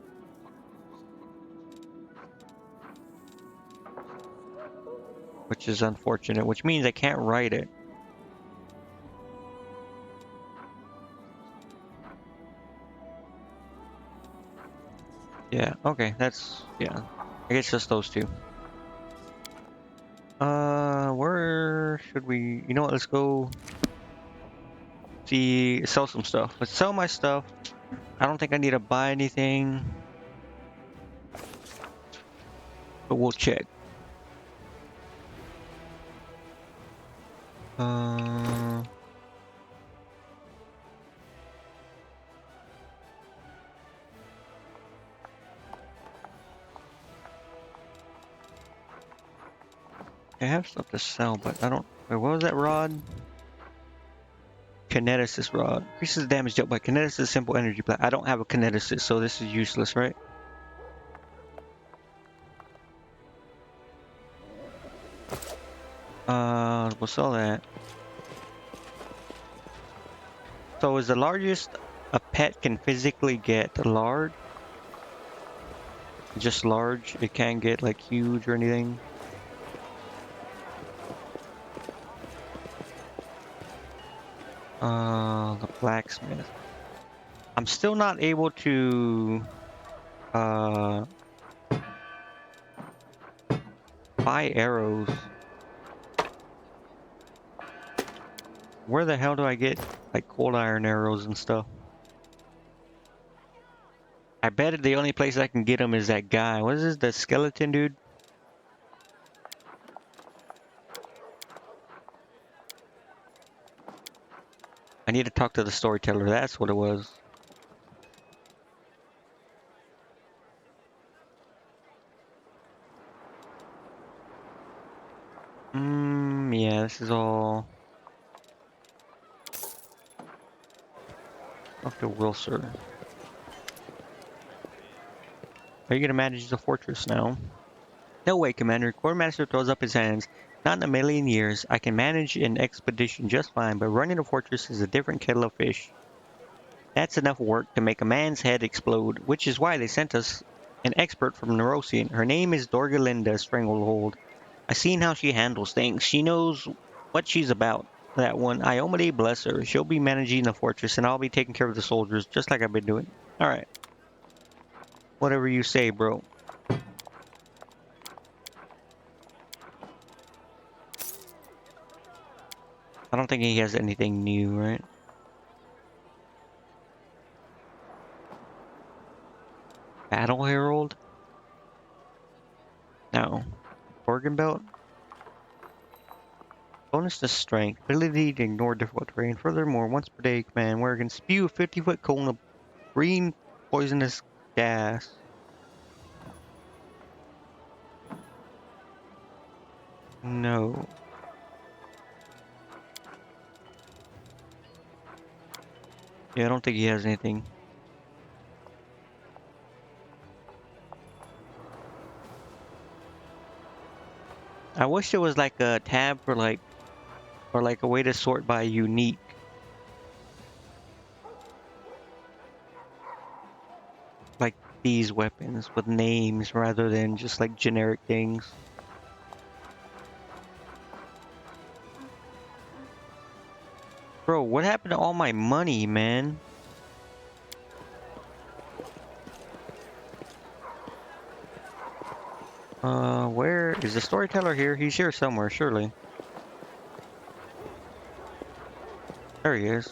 Which is unfortunate, which means I can't write it. Yeah, okay, that's... yeah. I guess just those two. Where should we... You know what, let's go... see... sell some stuff. Let's sell my stuff. I don't think I need to buy anything. But we'll check. I have stuff to sell, but I don't... Wait, what was that rod? Kineticist rod. Increases the damage dealt by kineticist simple energy blast. I don't have a kineticist, so this is useless, right? We'll sell that. So is the largest a pet can physically get large? Just large? It can't get like huge or anything? The blacksmith. I'm still not able to buy arrows. Where the hell do I get like cold iron arrows and stuff? I bet the only place I can get them is that guy. What is this? The skeleton dude? I need to talk to the storyteller. That's what it was. Yeah, this is all... Dr. Wilson. Are you gonna manage the fortress now? No way, Commander. Quartermaster throws up his hands. Not in a million years. I can manage an expedition just fine, but running a fortress is a different kettle of fish. That's enough work to make a man's head explode, which is why they sent us an expert from Nerosian. Her name is Dorgalinda Stranglehold. I've seen how she handles things. She knows what she's about. That one, Iomade, bless her. She'll be managing the fortress, and I'll be taking care of the soldiers, just like I've been doing. Alright. Whatever you say, bro. I don't think he has anything new, right? Battle Herald? organ belt. Bonus to strength, ability to ignore difficult terrain. Furthermore, once per day, command where it can spew a 50-foot cone of green poisonous gas. No. Yeah, I don't think he has anything. I wish there was like a tab for like, or like a way to sort by unique. Like these weapons with names rather than just like generic things. Bro, what happened to all my money, man? Where is the storyteller here? He's here somewhere, surely. There he is.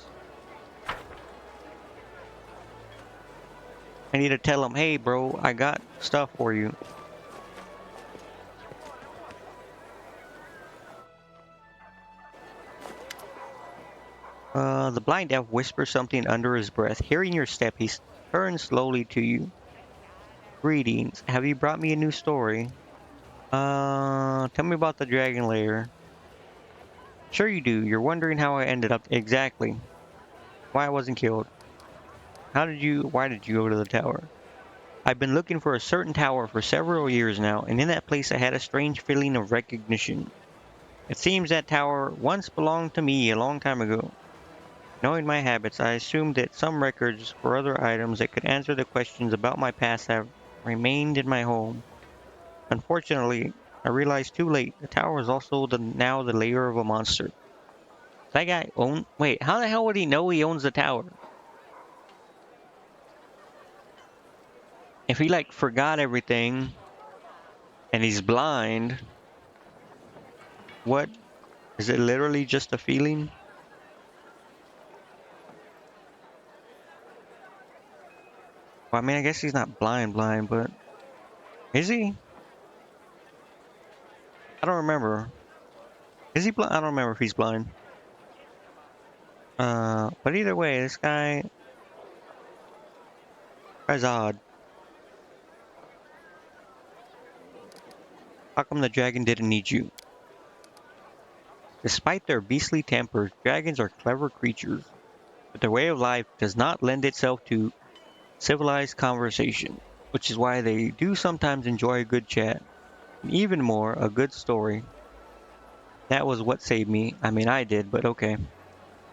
I need to tell him, hey bro, I got stuff for you. The blind elf whispers something under his breath. Hearing your step, he turns slowly to you. Greetings. Have you brought me a new story? Tell me about the dragon lair. Sure you do. You're wondering how I ended up exactly. Why I wasn't killed. Why did you go to the tower? I've been looking for a certain tower for several years now, and in that place I had a strange feeling of recognition. It seems that tower once belonged to me a long time ago. Knowing my habits, I assumed that some records or other items that could answer the questions about my past have remained in my home. Unfortunately, I realized too late, the tower is also now the lair of a monster. That guy own? Wait, how the hell would he know he owns the tower? If he like forgot everything and he's blind, what? Is it literally just a feeling? Well, I mean, I guess he's not blind, but is he? I don't remember. Is he blind? I don't remember if he's blind. But either way, this guy's odd. How come the dragon didn't need you? Despite their beastly tempers, dragons are clever creatures, but their way of life does not lend itself to civilized conversation, which is why they do sometimes enjoy a good chat, and even more, a good story. That was what saved me. I mean, I did, but okay.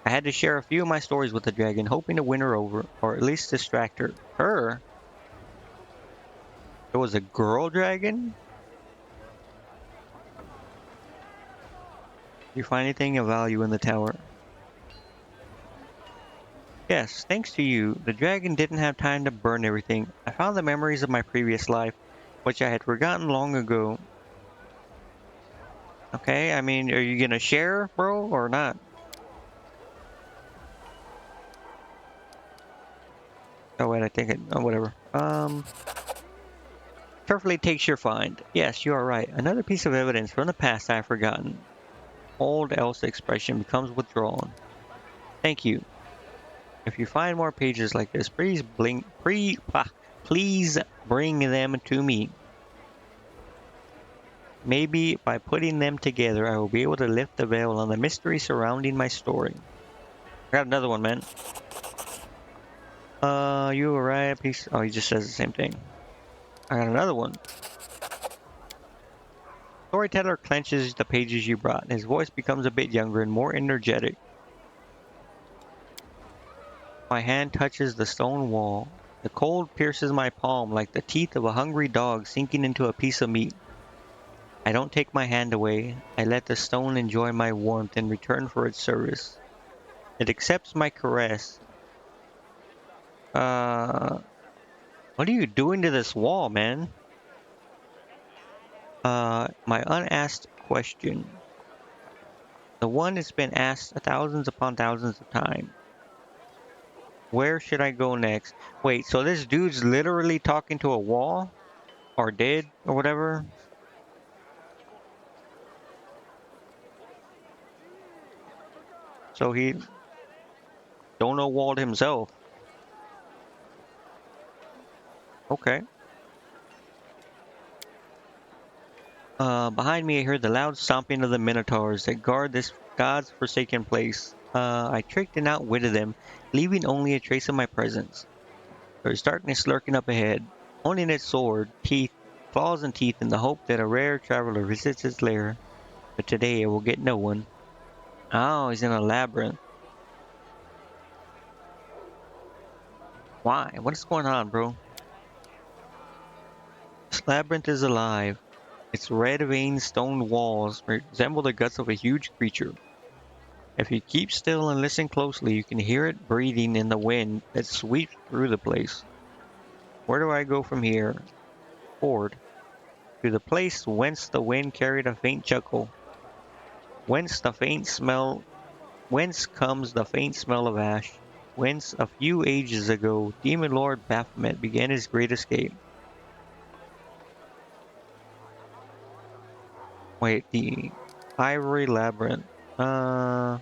I had to share a few of my stories with the dragon, hoping to win her over, or at least distract her. Her? It was a girl dragon? You find anything of value in the tower? Yes, thanks to you, the dragon didn't have time to burn everything. I found the memories of my previous life, which I had forgotten long ago. Okay, I mean, are you gonna share, bro, or not? Oh wait, I think it. Oh, whatever. Carefully takes your find. Yes, you are right. Another piece of evidence from the past I have forgotten. Old else expression becomes withdrawn. Thank you. If you find more pages like this, please bring them to me. Maybe by putting them together, I will be able to lift the veil on the mystery surrounding my story. I got another one, man. You were right, please. Oh, he just says the same thing. I got another one. Storyteller clenches the pages you brought. His voice becomes a bit younger and more energetic. My hand touches the stone wall. The cold pierces my palm like the teeth of a hungry dog sinking into a piece of meat. I don't take my hand away. I let the stone enjoy my warmth in return for its service. It accepts my caress. Uh, what are you doing to this wall, man? My unasked question. The one that's been asked thousands upon thousands of times. Where should I go next? Wait, so this dude's literally talking to a wall? Or dead? Or whatever? So he don't know Walt himself. Okay. Behind me, I heard the loud stomping of the minotaurs that guard this god's forsaken place. I tricked and outwitted them, leaving only a trace of my presence. There is darkness lurking up ahead, only in its sword, teeth, claws and teeth in the hope that a rare traveler visits its lair. But today I will get no one. Oh, he's in a labyrinth. Why? What is going on, bro? This labyrinth is alive. Its red-veined stone walls resemble the guts of a huge creature. If you keep still and listen closely, you can hear it breathing in the wind that sweeps through the place. Where do I go from here? Forward. To the place whence the wind carried a faint chuckle. Whence the faint smell Whence comes the faint smell of ash? Whence a few ages ago Demon Lord Baphomet began his great escape. Wait, the Ivory Labyrinth. Inside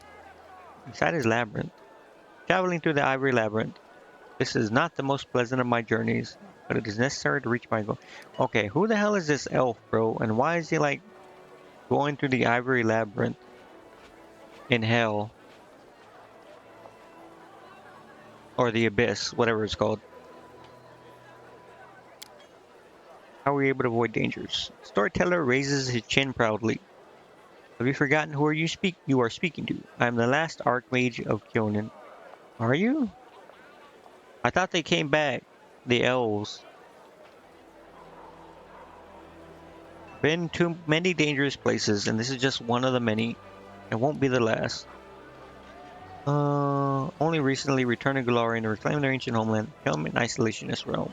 his labyrinth. Traveling through the Ivory Labyrinth. This is not the most pleasant of my journeys, but it is necessary to reach my goal. Okay, who the hell is this elf, bro? And why is he like going through the Ivory Labyrinth in hell? Or the Abyss, whatever it's called. How are we able to avoid dangers? Storyteller raises his chin proudly. Have you forgotten who you are speaking to? I am the last Archmage of Kyonin. Are you? I thought they came back. The elves. Been to many dangerous places, and this is just one of the many. It won't be the last. Only recently returned to Galarian to reclaim their ancient homeland, become an isolationist realm.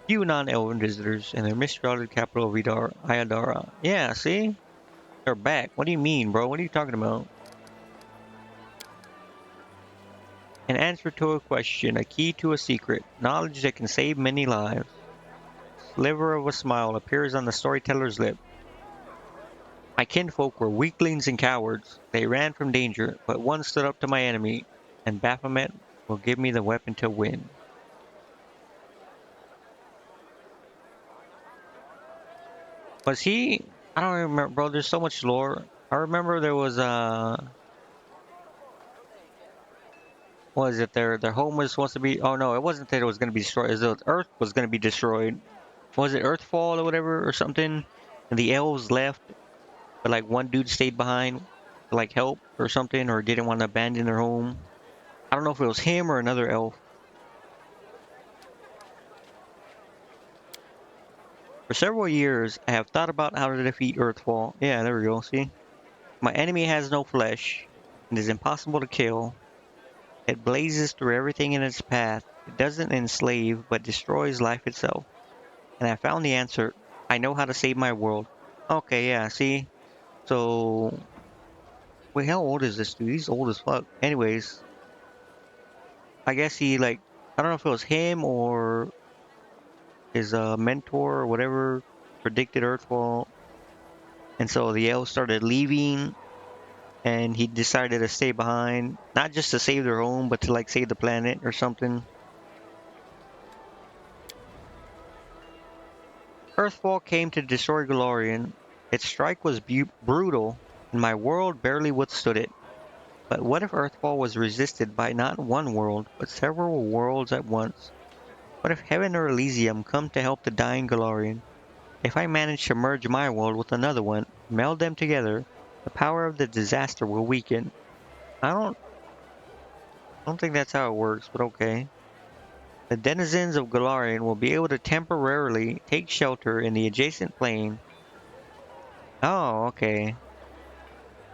Few non-elven visitors in their mistrouted capital of Ayadara. Yeah, see? They're back. What do you mean, bro? What are you talking about? An answer to a question, a key to a secret, knowledge that can save many lives. Sliver of a smile appears on the storyteller's lip. My kinfolk were weaklings and cowards. They ran from danger, but one stood up to my enemy, and Baphomet will give me the weapon to win. Was he? I don't remember, bro. There's so much lore. I remember there was was it their home was supposed to be? Oh no, it wasn't that it was going to be destroyed. It was the Earth was going to be destroyed. Was it Earthfall or whatever or something? And the elves left, but like one dude stayed behind to like help or something, or didn't want to abandon their home. I don't know if it was him or another elf. For several years, I have thought about how to defeat Earthfall. Yeah, there we go. See, my enemy has no flesh and is impossible to kill. It blazes through everything in its path. It doesn't enslave, but destroys life itself. And I found the answer. I know how to save my world. Okay, yeah, see? So, wait, how old is this dude? He's old as fuck. Anyways, I guess he, like, I don't know if it was him or his mentor or whatever predicted Earthfall. And so the elves started leaving, and he decided to stay behind. Not just to save their home, but to, like, save the planet or something. Earthfall came to destroy Galarian. Its strike was brutal, and my world barely withstood it. But what if Earthfall was resisted by not one world, but several worlds at once? What if Heaven or Elysium come to help the dying Galarian? If I manage to merge my world with another one, meld them together, the power of the disaster will weaken. I don't think that's how it works, but okay. The denizens of Galarian will be able to temporarily take shelter in the adjacent plane. Oh, okay.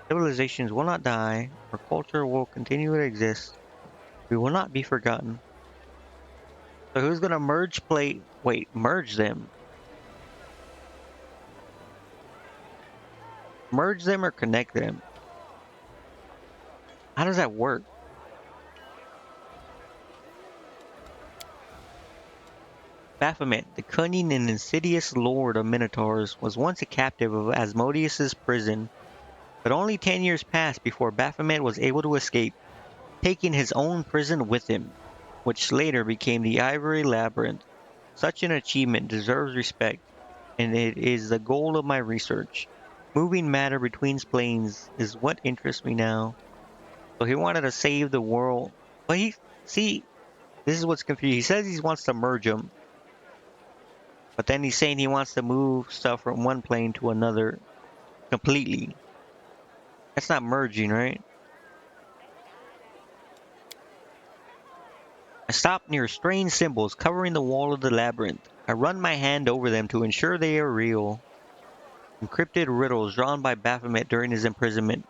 Civilizations will not die, our culture will continue to exist. We will not be forgotten. So who's gonna merge them? Merge them or connect them? How does that work? Baphomet, the cunning and insidious lord of Minotaurs, was once a captive of Asmodeus's prison. But only 10 years passed before Baphomet was able to escape, taking his own prison with him, which later became the Ivory Labyrinth. Such an achievement deserves respect, and it is the goal of my research. Moving matter between planes is what interests me now. So he wanted to save the world. But see, this is what's confusing. He says he wants to merge them, but then he's saying he wants to move stuff from one plane to another completely. That's not merging, right? I stop near strange symbols covering the wall of the labyrinth. I run my hand over them to ensure they are real. Encrypted riddles drawn by Baphomet during his imprisonment.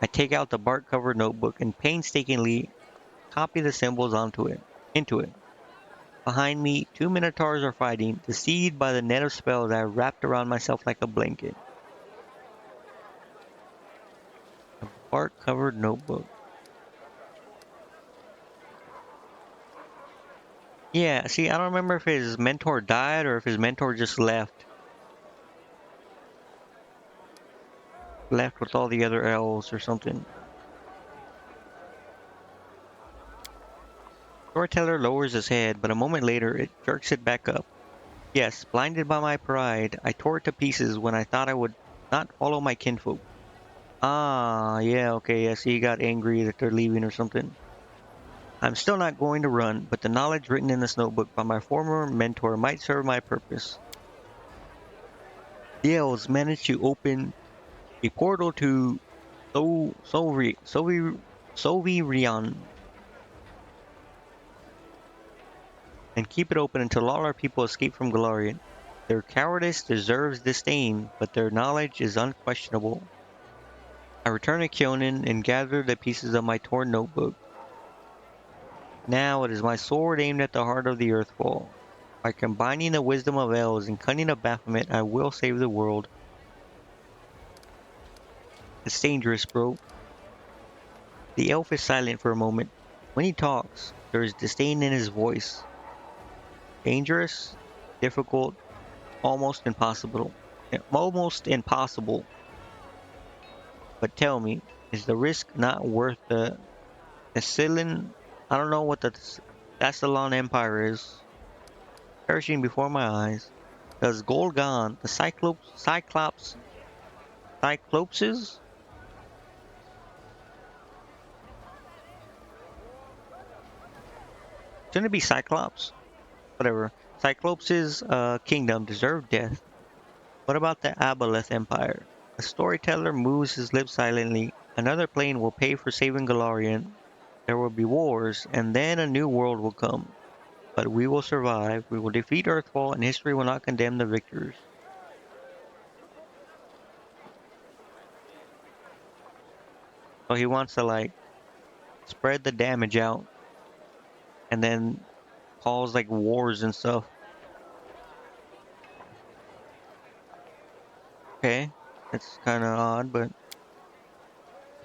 I take out the bark-covered notebook and painstakingly copy the symbols into it. Behind me, two minotaurs are fighting, deceived by the net of spells I have wrapped around myself like a blanket. A bark-covered notebook. Yeah, see, I don't remember if his mentor died or if his mentor just left. Left with all the other elves or something. Storyteller lowers his head, but a moment later it jerks it back up. Yes, blinded by my pride, I tore it to pieces when I thought I would not follow my kinfolk. Ah, yeah, okay, yes, he got angry that they're leaving or something. I'm still not going to run, but the knowledge written in this notebook by my former mentor might serve my purpose. The elves managed to open a portal to Sovirion and keep it open until all our people escape from Golarion. Their cowardice deserves disdain, but their knowledge is unquestionable. I return to Kyonin and gather the pieces of my torn notebook. Now it is my sword aimed at the heart of the Earthfall. By combining the wisdom of elves and cunning of Baphomet, I will save the world. It's dangerous, bro. The elf is silent for a moment. When he talks, there is disdain in his voice. Dangerous, difficult, almost impossible. Almost impossible. But tell me, is the risk not worth the Thessalian? I don't know what the Thassalon Empire is. Perishing before my eyes. Does Golgon, the Cyclopses? Shouldn't it be Cyclops? Whatever. Cyclopses' kingdom deserve death. What about the Aboleth Empire? The storyteller moves his lips silently. Another plane will pay for saving Golarion. There will be wars, and then a new world will come. But we will survive. We will defeat Earthfall, and history will not condemn the victors. So he wants to like spread the damage out, and then cause like wars and stuff. Okay, that's kind of odd, but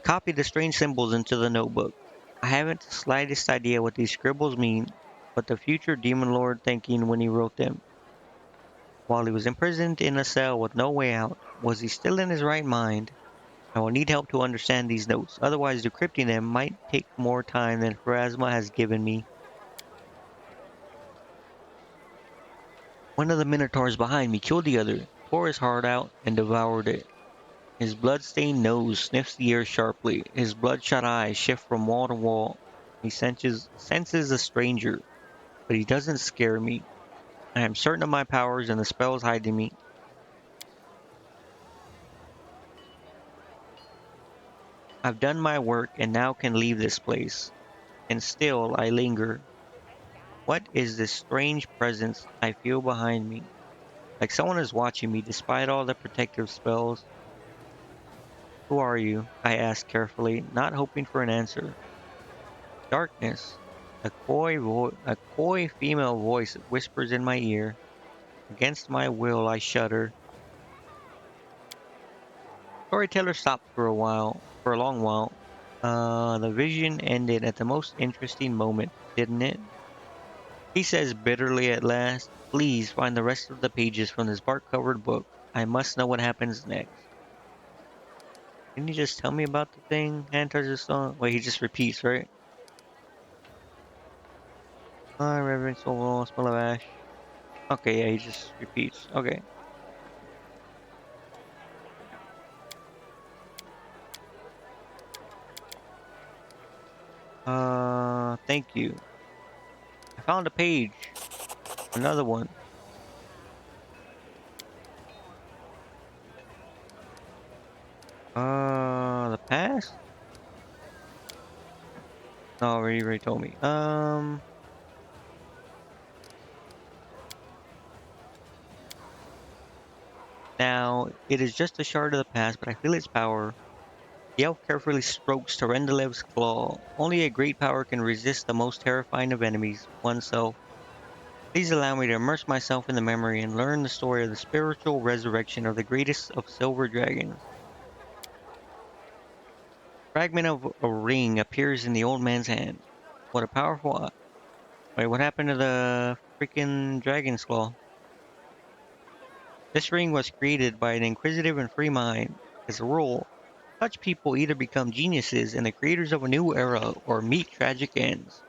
copy the strange symbols into the notebook. I haven't the slightest idea what these scribbles mean, but the future demon lord thinking when he wrote them. While he was imprisoned in a cell with no way out, was he still in his right mind? I will need help to understand these notes, otherwise decrypting them might take more time than Pharasma has given me. One of the minotaurs behind me killed the other, tore his heart out, and devoured it. His blood-stained nose sniffs the air sharply. His bloodshot eyes shift from wall to wall. He senses a stranger, but he doesn't scare me. I am certain of my powers and the spells hiding me. I've done my work and now can leave this place. And still I linger. What is this strange presence I feel behind me? Like someone is watching me despite all the protective spells. Who are you? I ask carefully, not hoping for an answer. Darkness. A coy female voice whispers in my ear. Against my will, I shudder. Storyteller stopped for a long while. The vision ended at the most interesting moment, didn't it? He says bitterly at last, please find the rest of the pages from this bark-covered book. I must know what happens next. Didn't you just tell me about the thing? Hand touches the stone. Wait, he just repeats, right? Reverence overall, smell of ash. Okay, yeah, he just repeats. Okay. Thank you. I found a page. Another one. The past? No, already told me. Now, it is just a shard of the past, but I feel its power. The elf carefully strokes Terendalev's claw. Only a great power can resist the most terrifying of enemies, oneself. Please allow me to immerse myself in the memory and learn the story of the spiritual resurrection of the greatest of silver dragons. Fragment of a ring appears in the old man's hand. What a powerful... Wait, what happened to the freaking dragon's claw? This ring was created by an inquisitive and free mind. As a rule, such people either become geniuses and the creators of a new era or meet tragic ends.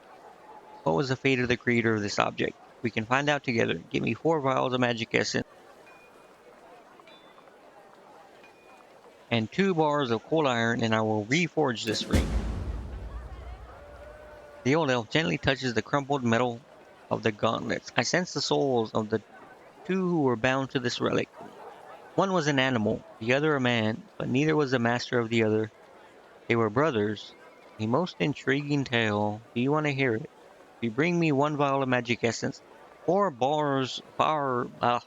What was the fate of the creator of this object? We can find out together. Give me 4 vials of magic essence and 2 bars of cold iron and I will reforge this ring. The old elf gently touches the crumpled metal of the gauntlets. I sense the souls of the 2 who were bound to this relic. One was an animal, the other a man, but neither was the master of the other. They were brothers. A most intriguing tale. Do you want to hear it? If you bring me 1 vial of magic essence, 4 bars of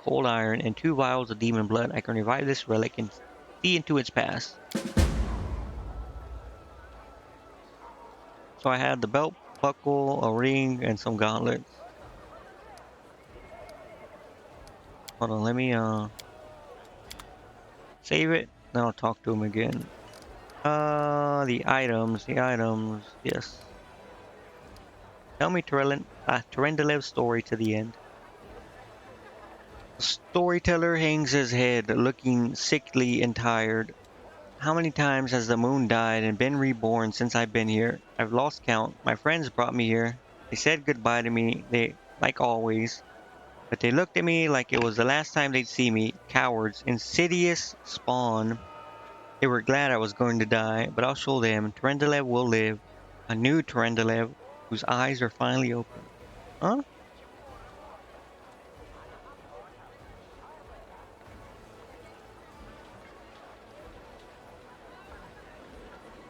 cold iron, and 2 vials of demon blood, I can revive this relic and see into its past. So I had the belt buckle, a ring, and some gauntlets. Hold on, let me save it. Then I'll talk to him again. The items, yes. Tell me Terendalev's story to the end. The storyteller hangs his head, looking sickly and tired. How many times has the moon died and been reborn since I've been here? I've lost count. My friends brought me here. They said goodbye to me, like always. But they looked at me like it was the last time they'd see me. Cowards. Insidious spawn. They were glad I was going to die, but I'll show them. Terendalev will live. A new Terendalev, whose eyes are finally open. Huh?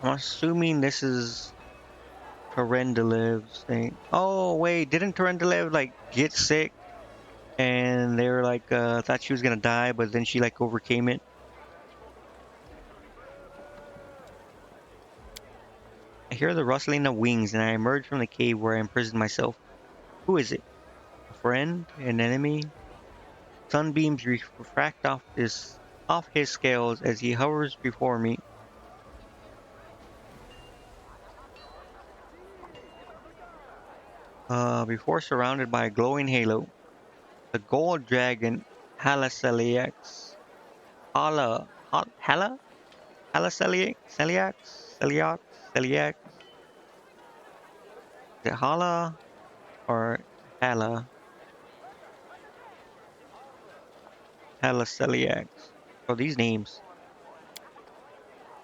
I'm assuming this is Terendalev's thing. Oh, wait, didn't Terendalev, like, get sick? And they were like, thought she was gonna die, but then she, like, overcame it. I hear the rustling of wings, and I emerge from the cave where I imprisoned myself. Who is it? A friend? An enemy? Sunbeams refract off his scales as he hovers before me. Before surrounded by a glowing halo, the gold dragon Halaseliax. Halaseliax? Is it Hala or Hala? Halaseliax. Oh, these names.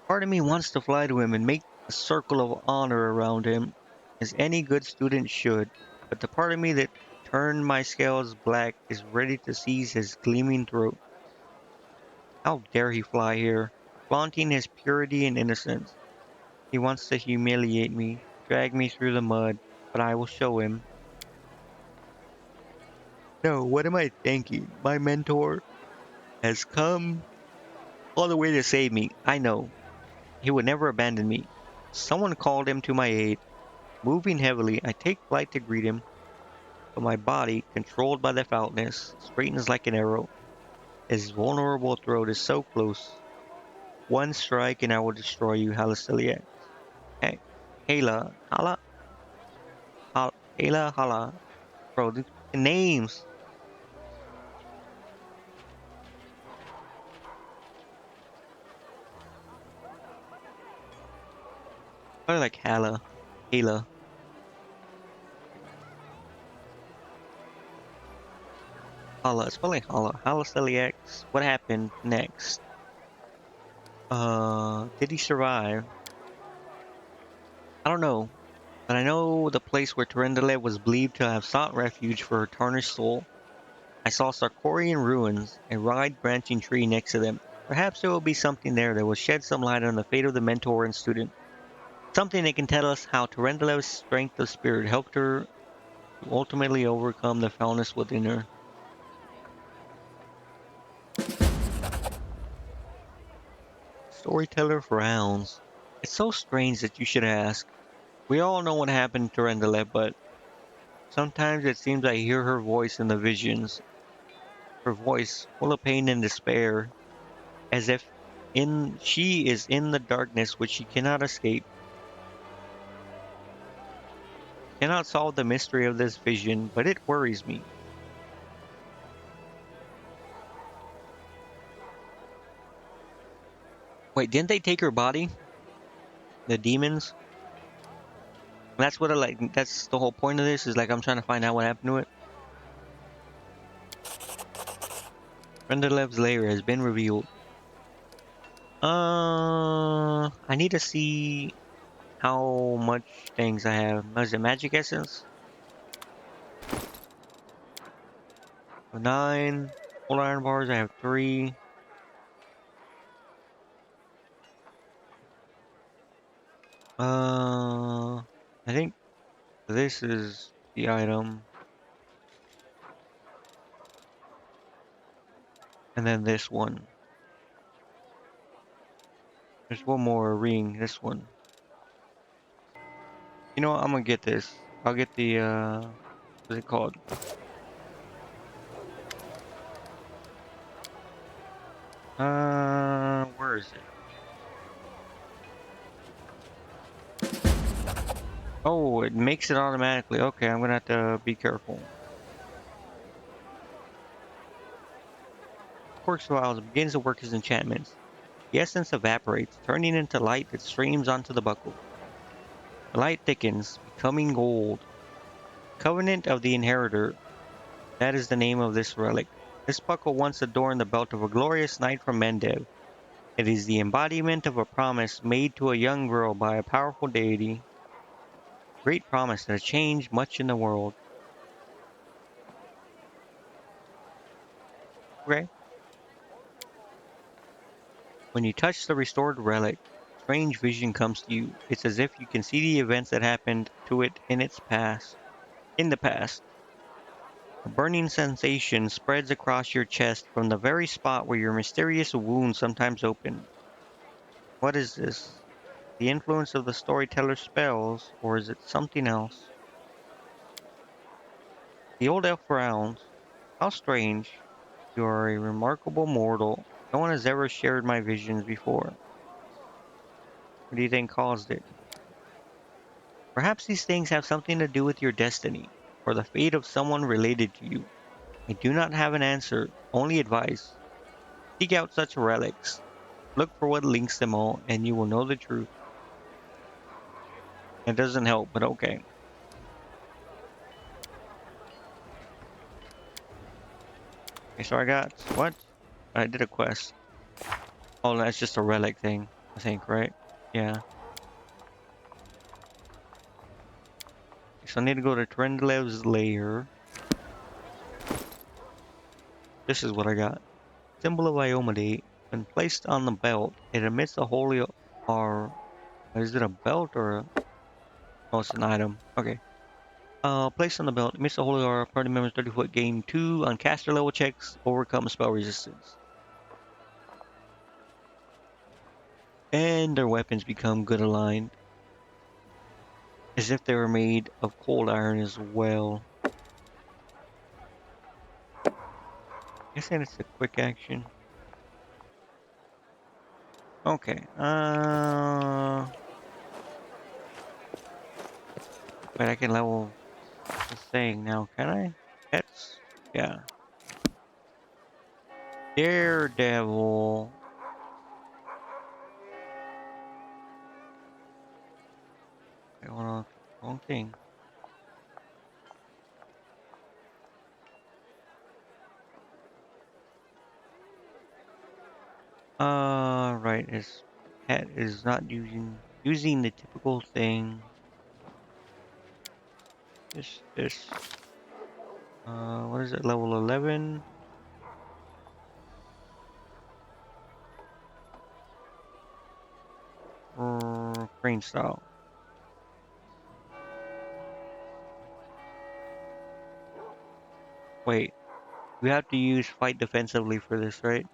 Part of me wants to fly to him and make a circle of honor around him, as any good student should, but the part of me that turned my scales black is ready to seize his gleaming throat. How dare he fly here, flaunting his purity and innocence? He wants to humiliate me, drag me through the mud, but I will show him. No, what am I thinking? My mentor has come all the way to save me. I know. He would never abandon me. Someone called him to my aid. Moving heavily, I take flight to greet him, but my body, controlled by the foulness, straightens like an arrow. His vulnerable throat is so close. One strike and I will destroy you, Halasiliac. Hey, Hala, Hala, Hala, Hala, Hala. Bro, the names. Probably like Hala. Hala. Hala. It's probably Hala. Hala Celiax. What happened next? Did he survive? I don't know. But I know the place where Terendele was believed to have sought refuge for her tarnished soul. I saw Sarkorian ruins, a wide branching tree next to them. Perhaps there will be something there that will shed some light on the fate of the mentor and student. Something that can tell us how Terendele's strength of spirit helped her to ultimately overcome the foulness within her. Storyteller frowns. It's so strange that you should ask. We all know what happened to Terendele, but sometimes it seems I hear her voice in the visions. Her voice, full of pain and despair, as if she is in the darkness which she cannot escape. Cannot solve the mystery of this vision, but it worries me. Wait, didn't they take her body? The demons? That's what I like. That's the whole point of this. Is like I'm trying to find out what happened to it. Rendelev's lair has been revealed. I need to see how much things I have. Is it magic essence? 9. Full iron bars. I have 3. I think this is the item, and then this one. There's one more ring. This one. You know what? I'm gonna get this. I'll get the what's it called? Where is it? Oh, it makes it automatically. Okay, I'm gonna have to be careful. Quark's Vials begins to work his enchantments. The essence evaporates, turning into light that streams onto the buckle. The light thickens, becoming gold. Covenant of the Inheritor. That is the name of this relic. This buckle once adorned the belt of a glorious knight from Mendev. It is the embodiment of a promise made to a young girl by a powerful deity. Great promise that has changed much in the world. Okay. When you touch the restored relic, strange vision comes to you. It's as if you can see the events that happened to it in its past. In the past. A burning sensation spreads across your chest from the very spot where your mysterious wound sometimes opened. What is this? The influence of the storyteller's spells, or is it something else? The old elf frowns. How strange. You are a remarkable mortal. No one has ever shared my visions before. What do you think caused it? Perhaps these things have something to do with your destiny, or the fate of someone related to you. I do not have an answer, only advice. Seek out such relics. Look for what links them all, and you will know the truth. It doesn't help, but okay. Okay, so I got what? I did a quest. Oh, that's just a relic thing, I think, right? Yeah. So I need to go to Trendlev's lair. This is what I got. Symbol of Iomade. When placed on the belt, it emits a holy or is it a belt or a oh it's an item. Okay. Placed on the belt, emits a holy aura, party members 30 foot gain 2 on caster level checks, overcome spell resistance. And their weapons become good aligned. As if they were made of cold iron as well. Guessing it's a quick action. Okay. Wait, I can level this thing now, can I? Pets? Yeah. Daredevil. Hold on. Wrong thing. Right. His pet is not using the typical thing. This. What is it? Level 11. Crane style. Wait. We have to use fight defensively for this, right?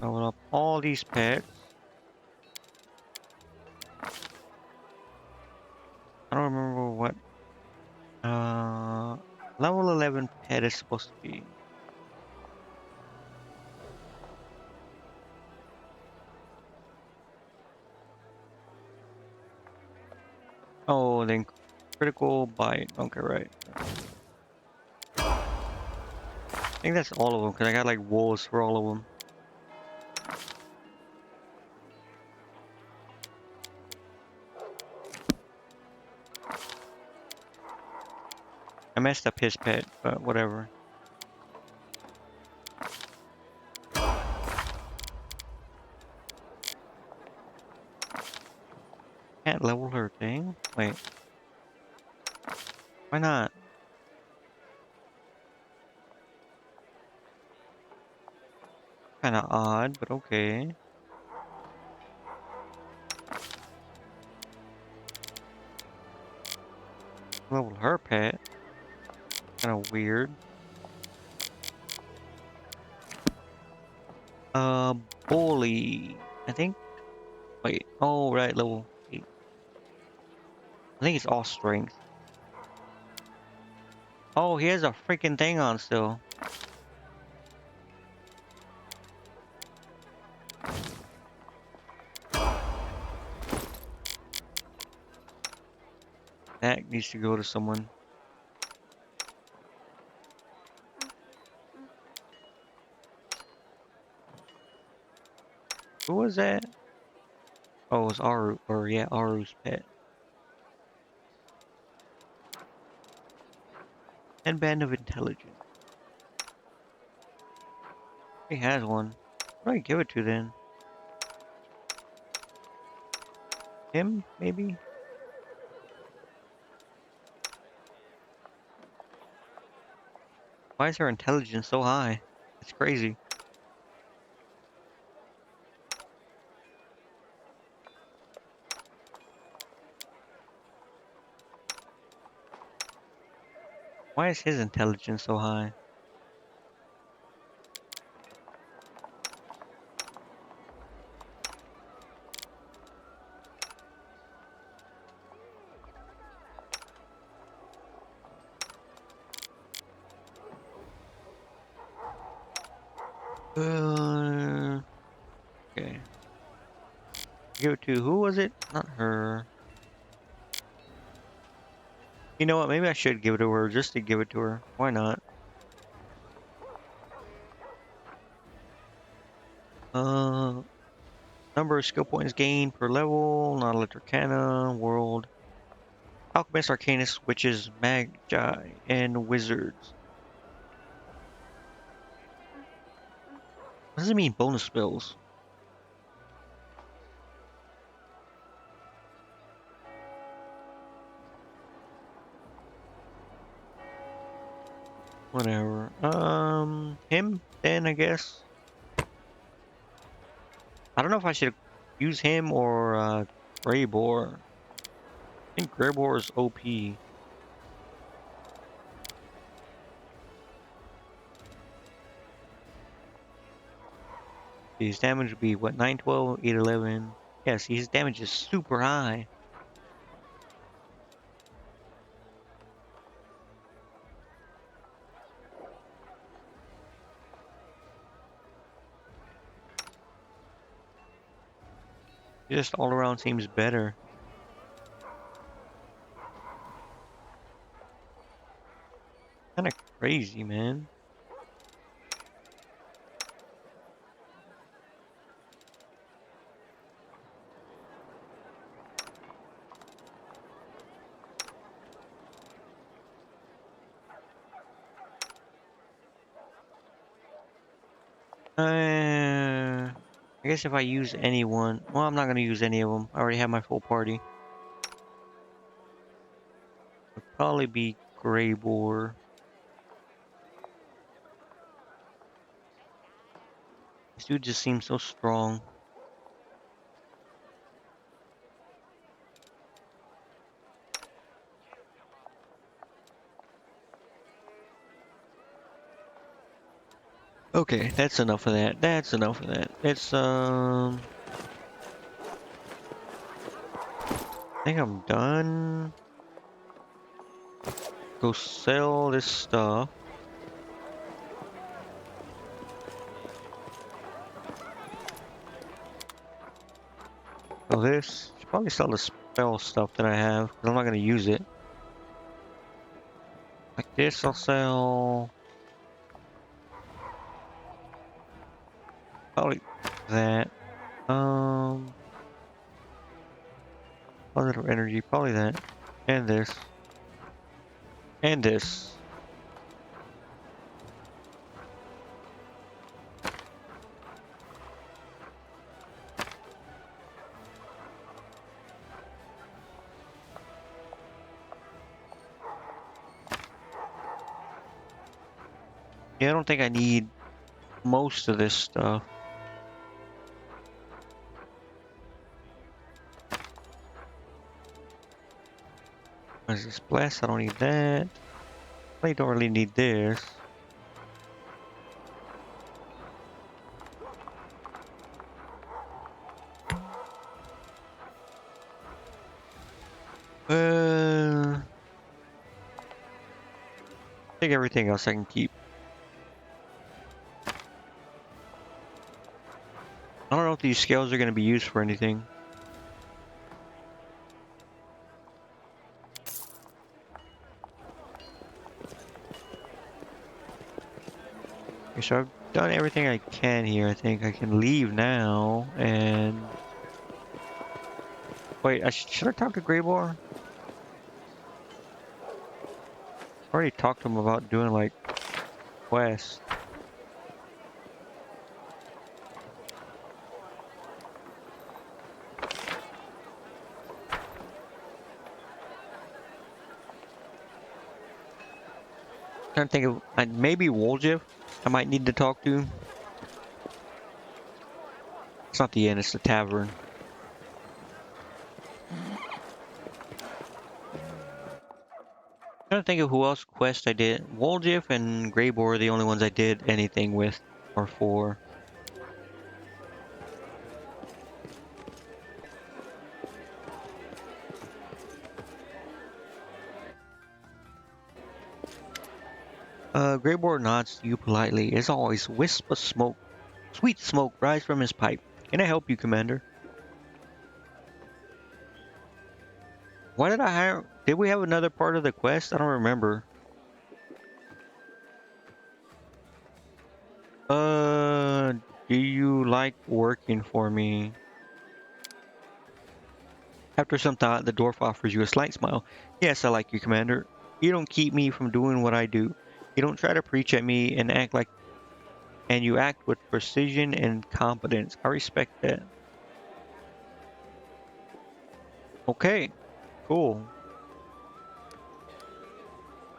Level up all these pets. I don't remember what level 11 pet is supposed to be. Oh, then critical bite. Okay, right. I think that's all of them because I got like wolves for all of them. I messed up his pet, but whatever. Can't level her thing? Wait. Why not? Kinda odd, but okay. Level her pet. Kinda weird. Uh, bully. I think. Wait. Oh, right. Level 8. I think it's all strength. Oh, he has a freaking thing on still. That needs to go to someone. Who was that? Oh, it was Aru. Or yeah, Aru's pet. Headband of Intelligence. He has one. What do I give it to then? Him, maybe? Why is her intelligence so high? It's crazy. Why is his intelligence so high? Okay. Give it to, who was it? Not her. You know what? Maybe I should give it to her just to give it to her. Why not? Uh, Number of skill points gained per level. Non Electricana, World. Alchemist, Arcanist, Witches, Magi, and Wizards. What does it mean, bonus spells? Whatever. Him, then, I guess. I don't know if I should use him or, Greybor. I think Greybor is OP. His damage would be, what, 912, 811? Yeah, see, his damage is super high. It just all around seems better. Kinda crazy, man. I guess if I use anyone, well, I'm not gonna use any of them. I already have my full party. It'll probably be Greybore. This dude just seems so strong. Okay, that's enough of that. That's enough of that. Let's I think I'm done. Go sell this stuff. So this, should probably sell the spell stuff that I have, because I'm not gonna use it. Like this, I'll sell probably that. Positive energy, probably that, and this, and this. Yeah, I don't think I need most of this stuff. What is this? Blast? I don't need that. I don't really need this. I think everything else I can keep. I don't know if these scales are going to be used for anything. Okay, so I've done everything I can here. I think I can leave now and... Wait, should I talk to Greybore? I already talked to him about doing like quests. Trying to think of maybe Woljif I might need to talk to. It's not the inn, it's the tavern. Trying to think of who else quest I did. Woljif and Greybore are the only ones I did anything with or for. Greybore nods to you politely. As always, wisp of smoke, sweet smoke rise from his pipe. Can I help you, Commander? Why did I hire? Did we have another part of the quest? I don't remember. Uh, do you like working for me? After some thought, the dwarf offers you a slight smile. Yes, I like you, Commander. You don't keep me from doing what I do. You don't try to preach at me and you act with precision and competence. I respect that. Okay, cool.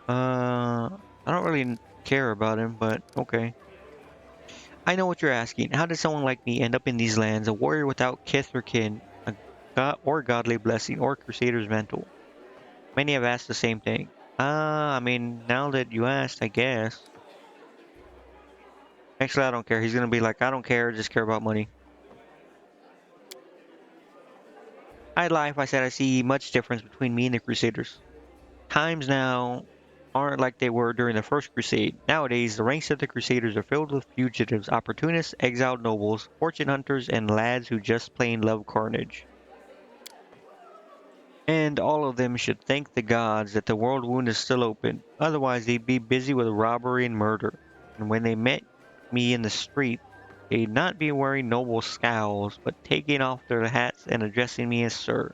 I don't really care about him, but okay. I know what you're asking. How did someone like me end up in these lands, a warrior without kith or kin, a god or godly blessing, or crusader's mantle? Many have asked the same thing. I mean, now that you asked, I guess. Actually, I don't care. He's gonna be like, I don't care, just care about money. I'd lie if I said I see much difference between me and the crusaders. Times now aren't like they were during the First Crusade. Nowadays, the ranks of the Crusaders are filled with fugitives, opportunists, exiled nobles, fortune hunters, and lads who just plain love carnage. And all of them should thank the gods that the world wound is still open. Otherwise, they'd be busy with robbery and murder. And when they met me in the street, they'd not be wearing noble scowls, but taking off their hats and addressing me as sir.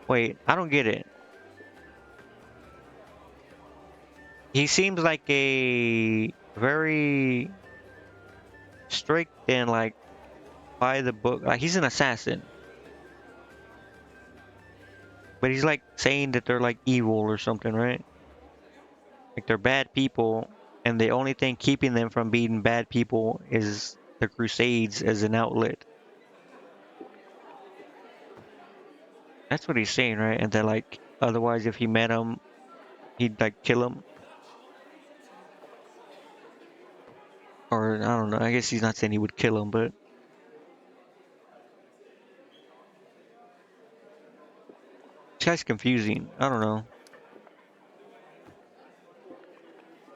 Wait, I don't get it. He seems like a very strict and like by the book. Like he's an assassin, but he's like saying that they're like evil or something, right? Like they're bad people, and the only thing keeping them from being bad people is the Crusades as an outlet. That's what he's saying, right? And that like otherwise, if he met him, he'd like kill him, or I don't know. I guess he's not saying he would kill him, but this guy's confusing. I don't know.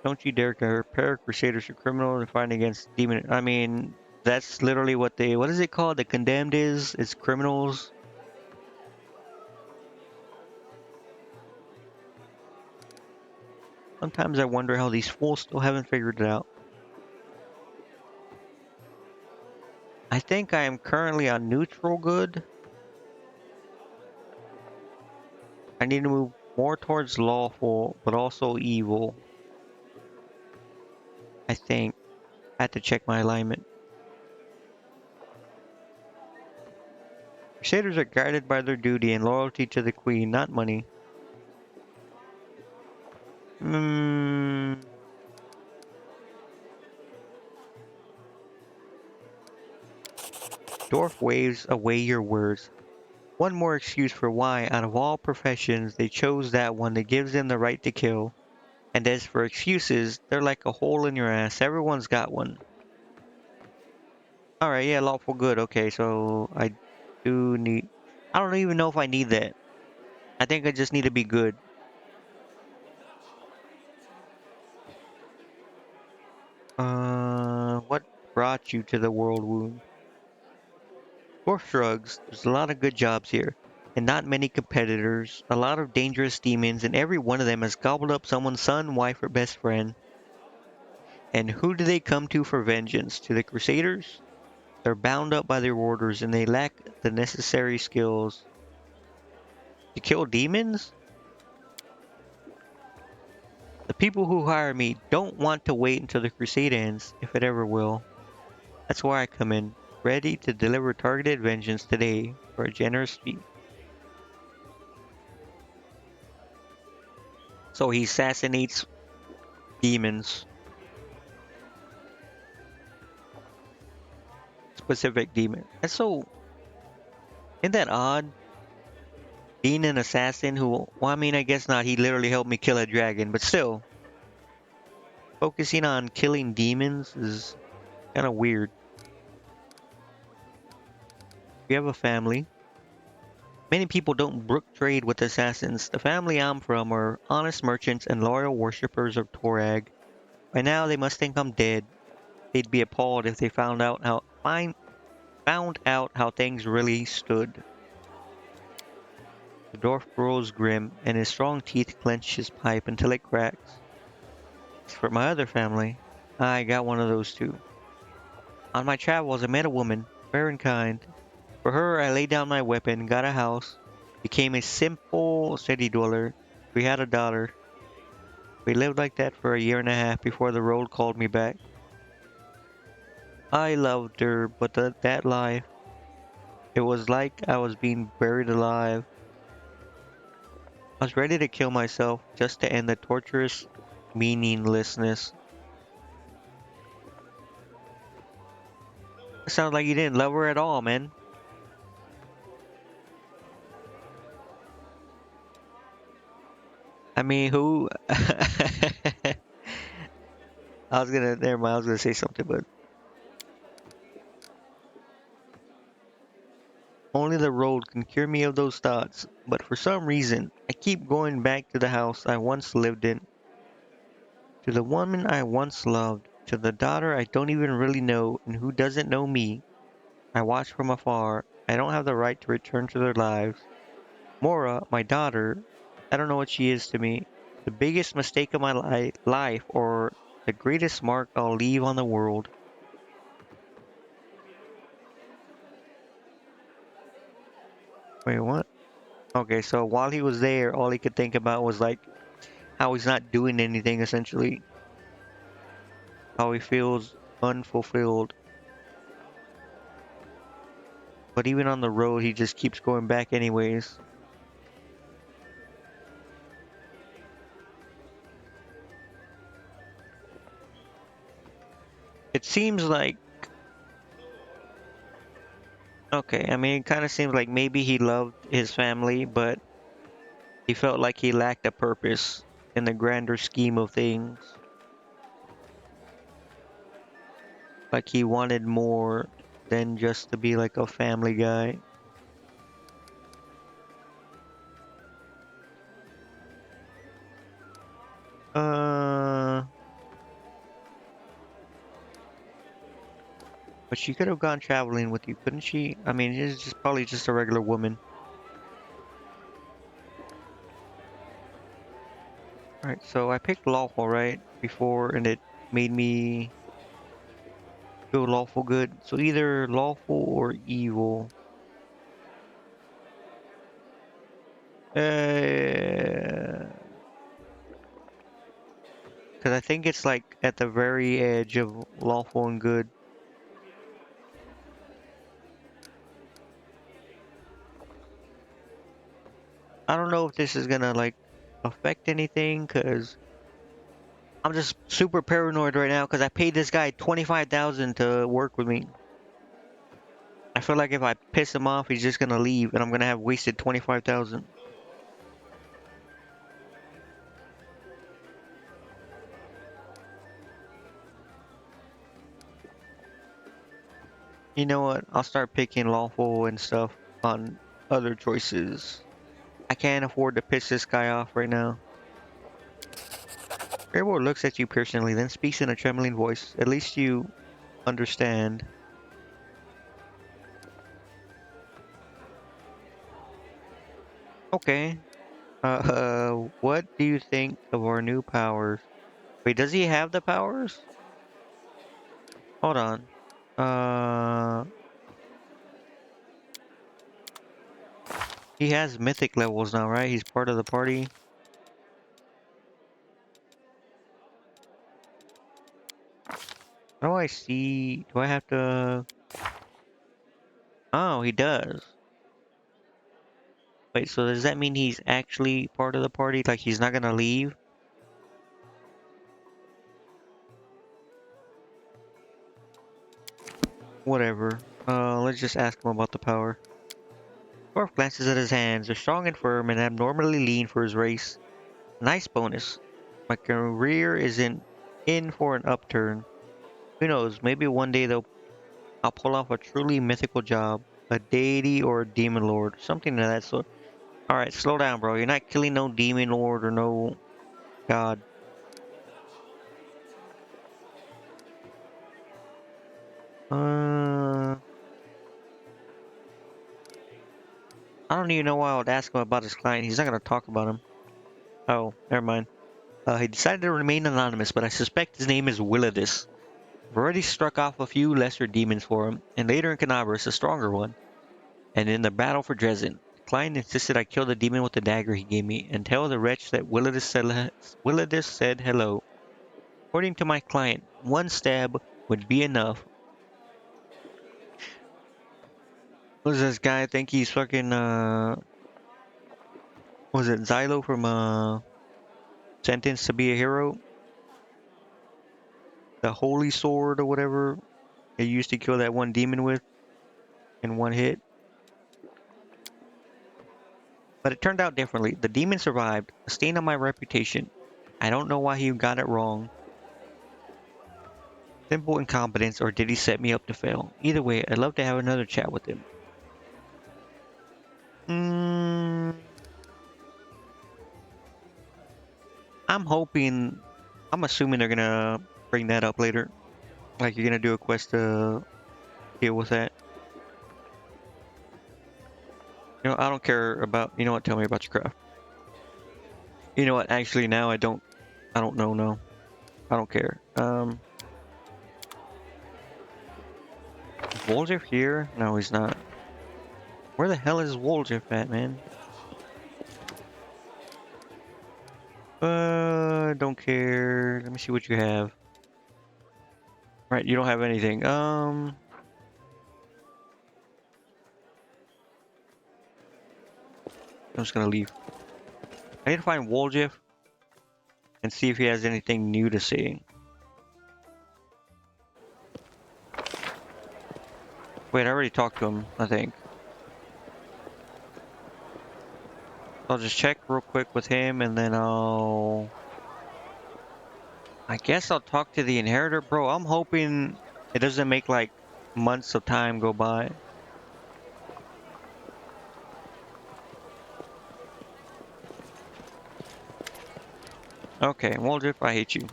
Don't you dare compare crusaders to criminals and fight against demon. I mean, that's literally what they. What is it called? The condemned is. It's criminals. Sometimes I wonder how these fools still haven't figured it out. I think I am currently on neutral good. I need to move more towards lawful, but also evil. I think. I have to check my alignment. Crusaders are guided by their duty and loyalty to the queen, not money. Dwarf waves away your words. One more excuse for why, out of all professions, they chose that one that gives them the right to kill. And as for excuses, they're like a hole in your ass. Everyone's got one. Alright, yeah, lawful good. Okay, so I do need... I don't even know if I need that. I think I just need to be good. What brought you to the world wound? Dwarf shrugs. There's a lot of good jobs here. And not many competitors. A lot of dangerous demons, and every one of them has gobbled up someone's son, wife, or best friend. And who do they come to for vengeance? To the Crusaders? They're bound up by their orders and they lack the necessary skills to kill demons? The people who hire me don't want to wait until the crusade ends, if it ever will. That's where I come in, ready to deliver targeted vengeance today for a generous fee. So he assassinates demons. Specific demon. That's so... Isn't that odd? Being an assassin who... Well, I mean, I guess not. He literally helped me kill a dragon, but still. Focusing on killing demons is kind of weird. We have a family. Many people don't brook trade with assassins. The family I'm from are honest merchants and loyal worshippers of Torag. By now they must think I'm dead. They'd be appalled if they found out how things really stood. The dwarf grows grim, and his strong teeth clench his pipe until it cracks. As for my other family, I got one of those too. On my travels I met a woman, fair and kind. For her I laid down my weapon, got a house, became a simple city dweller. We had a daughter. We lived like that for a year and a half before the road called me back. I loved her, but that life, it was like I was being buried alive. I was ready to kill myself just to end the torturous meaninglessness. It sounds like you didn't love her at all, man. I mean, who? Never mind, I was gonna say something, but only the road can cure me of those thoughts. But for some reason, I keep going back to the house I once lived in, to the woman I once loved, to the daughter I don't even really know and who doesn't know me. I watch from afar. I don't have the right to return to their lives. Mora, my daughter, I don't know what she is to me. The biggest mistake of my life, or the greatest mark I'll leave on the world. Wait, what? Okay, so while he was there, all he could think about was like how he's not doing anything essentially. How he feels unfulfilled. But even on the road, he just keeps going back anyways. It seems like... Okay, I mean, it kind of seems like maybe he loved his family, but he felt like he lacked a purpose in the grander scheme of things. Like he wanted more than just to be like a family guy. Uh, but she could have gone traveling with you, couldn't she? I mean, it's just probably just a regular woman. Alright, so I picked lawful, right? Before, and it made me go lawful good. So either lawful or evil. Because I think it's like at the very edge of lawful and good. I don't know if this is gonna like affect anything, because I'm just super paranoid right now because I paid this guy 25,000 to work with me. I feel like if I piss him off, he's just gonna leave and I'm gonna have wasted 25,000. You know what? I'll start picking lawful and stuff on other choices. I can't afford to piss this guy off right now. Airboard looks at you personally, then speaks in a trembling voice. At least you understand. Okay. What do you think of our new powers? Wait, does he have the powers? Hold on. Uh, he has mythic levels now, right? He's part of the party. How do I see? Do I have to? Oh, he does. Wait, so does that mean he's actually part of the party? Like he's not gonna leave? Whatever. Let's just ask him about the power. Dwarf glances at his hands. They're strong and firm and abnormally lean for his race. Nice bonus. My career isn't in for an upturn. Who knows? Maybe one day I'll pull off a truly mythical job. A deity or a demon lord. Something of that sort. Alright, slow down, bro. You're not killing no demon lord or no god. Uh, I don't even know why I would ask him about his client. He's not gonna talk about him. Oh, never mind. He decided to remain anonymous, but I suspect his name is Willidus. I've already struck off a few lesser demons for him, and later in Canabras, a stronger one. And in the battle for Dresden, the client insisted I kill the demon with the dagger he gave me, and tell the wretch that Willidus said hello. According to my client, one stab would be enough. What does this guy think he's fucking, was it Xylo from, Sentenced to be a Hero? The Holy Sword or whatever they used to kill that one demon with in one hit. But it turned out differently. The demon survived, a stain on my reputation. I don't know why he got it wrong. Simple incompetence, or did he set me up to fail? Either way, I'd love to have another chat with him. Mm, I'm hoping, I'm assuming they're gonna bring that up later. Like you're gonna do a quest to deal with that. You know, I don't care about, you know what, tell me about your craft. You know what, actually now I don't know, no. I don't care. Is Woljif here? No, he's not. Where the hell is Woljif at, man? Don't care. Let me see what you have. Right, you don't have anything. I'm just gonna leave. I need to find Woljif and see if he has anything new to say. Wait, I already talked to him, I think. I'll just check real quick with him and then I guess I'll talk to the inheritor. Bro, I'm hoping it doesn't make like months of time go by. Okay, Woljif, I hate you.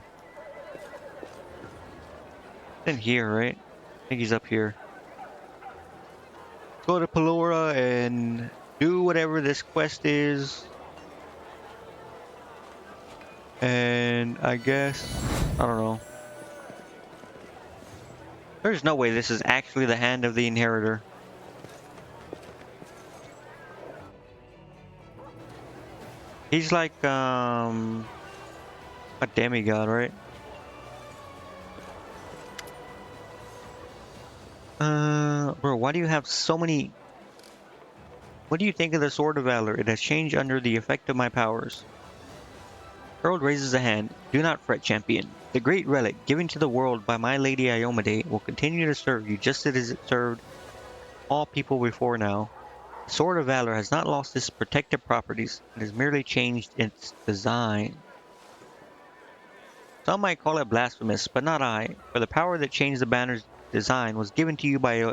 In here, right? I think he's up here. Go to Pulura and do whatever this quest is. And I guess, I don't know. There's no way this is actually the hand of the inheritor. He's like, a demigod, right? Bro, why do you have so many? What do you think of the Sword of Valor? It has changed under the effect of my powers. Harold raises a hand. Do not fret, champion. The great relic given to the world by my lady Iomade will continue to serve you just as it served all people before now. The Sword of Valor has not lost its protective properties. It has merely changed its design. Some might call it blasphemous, but not I, for the power that changed the banner's design was given to you by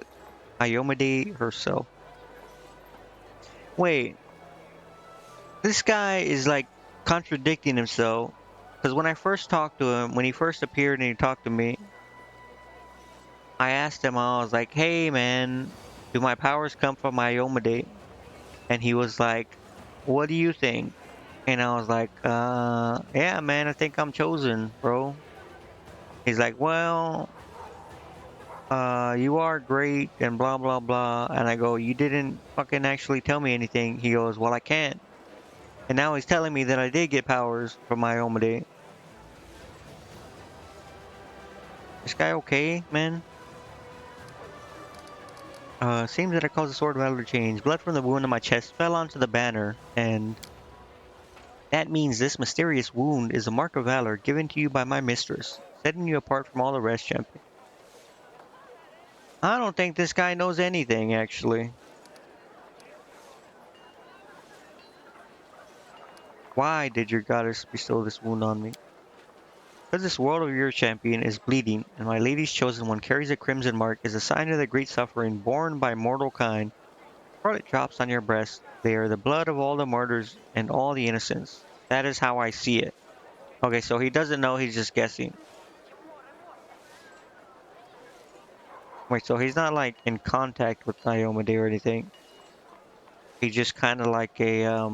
Iomade herself. Wait, this guy is like contradicting himself. Because when I first talked to him, when he first appeared and he talked to me, I asked him, I was like, hey man, do my powers come from Iomade? And he was like, what do you think? And I was like, yeah man, I think I'm chosen, bro. He's like, well, you are great and blah blah blah. And I go, you didn't fucking actually tell me anything. He goes, well, I can't. And now he's telling me that I did get powers from my Iomade. This guy okay, man? Seems that I caused the Sword of Valor to change. Blood from the wound on my chest fell onto the banner, and that means this mysterious wound is a mark of valor given to you by my mistress, setting you apart from all the rest, champion. I don't think this guy knows anything, actually. Why did your goddess bestow this wound on me? Because this world of your champion is bleeding, and my lady's chosen one carries a crimson mark as a sign of the great suffering borne by mortal kind. Scarlet drops on your breast. They are the blood of all the martyrs and all the innocents. That is how I see it. Okay, so he doesn't know, he's just guessing. Wait, so he's not like in contact with Iomade or anything. He's just kind of like a,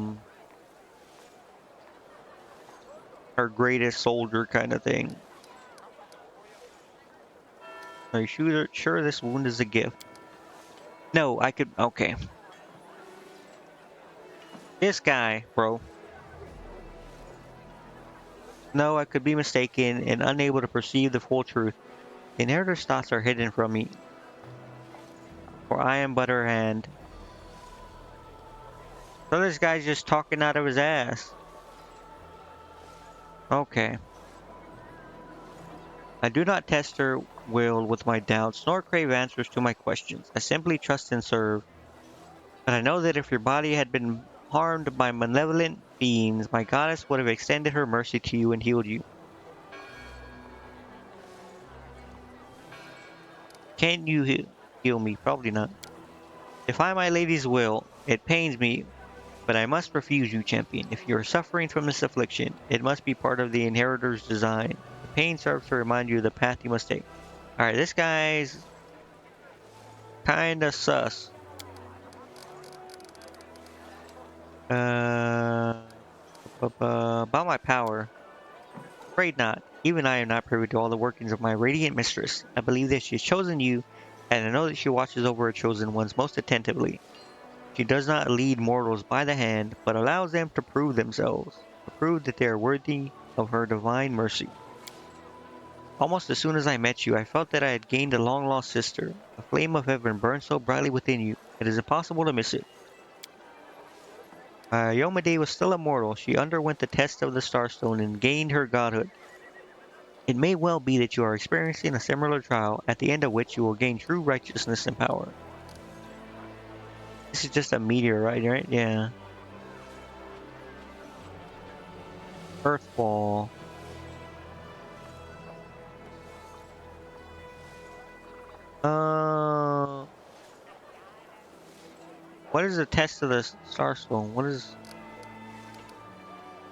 her greatest soldier kind of thing. Are you sure this wound is a gift? No, I could, okay. This guy, bro. No, I could be mistaken and unable to perceive the full truth. The inheritor's thoughts are hidden from me, for I am but her hand. So this guy's just talking out of his ass. Okay. I do not test her will with my doubts, nor crave answers to my questions. I simply trust and serve. But I know that if your body had been harmed by malevolent beings, my goddess would have extended her mercy to you and healed you. Can you heal me? Probably not. Defy my lady's will. It pains me, but I must refuse you, champion. If you are suffering from this affliction, it must be part of the inheritor's design. The pain serves to remind you of the path you must take. Alright, this guy's kinda sus. About my power. Afraid not. Even I am not privy to all the workings of my radiant mistress. I believe that she has chosen you, and I know that she watches over her chosen ones most attentively. She does not lead mortals by the hand, but allows them to prove themselves, to prove that they are worthy of her divine mercy. Almost as soon as I met you, I felt that I had gained a long-lost sister. A flame of heaven burns so brightly within you, it is impossible to miss it. Yomade was still immortal. She underwent the test of the Starstone and gained her godhood. It may well be that you are experiencing a similar trial, at the end of which you will gain true righteousness and power. This is just a meteorite, right? Yeah. Earthfall. What is the test of the Starstone? What is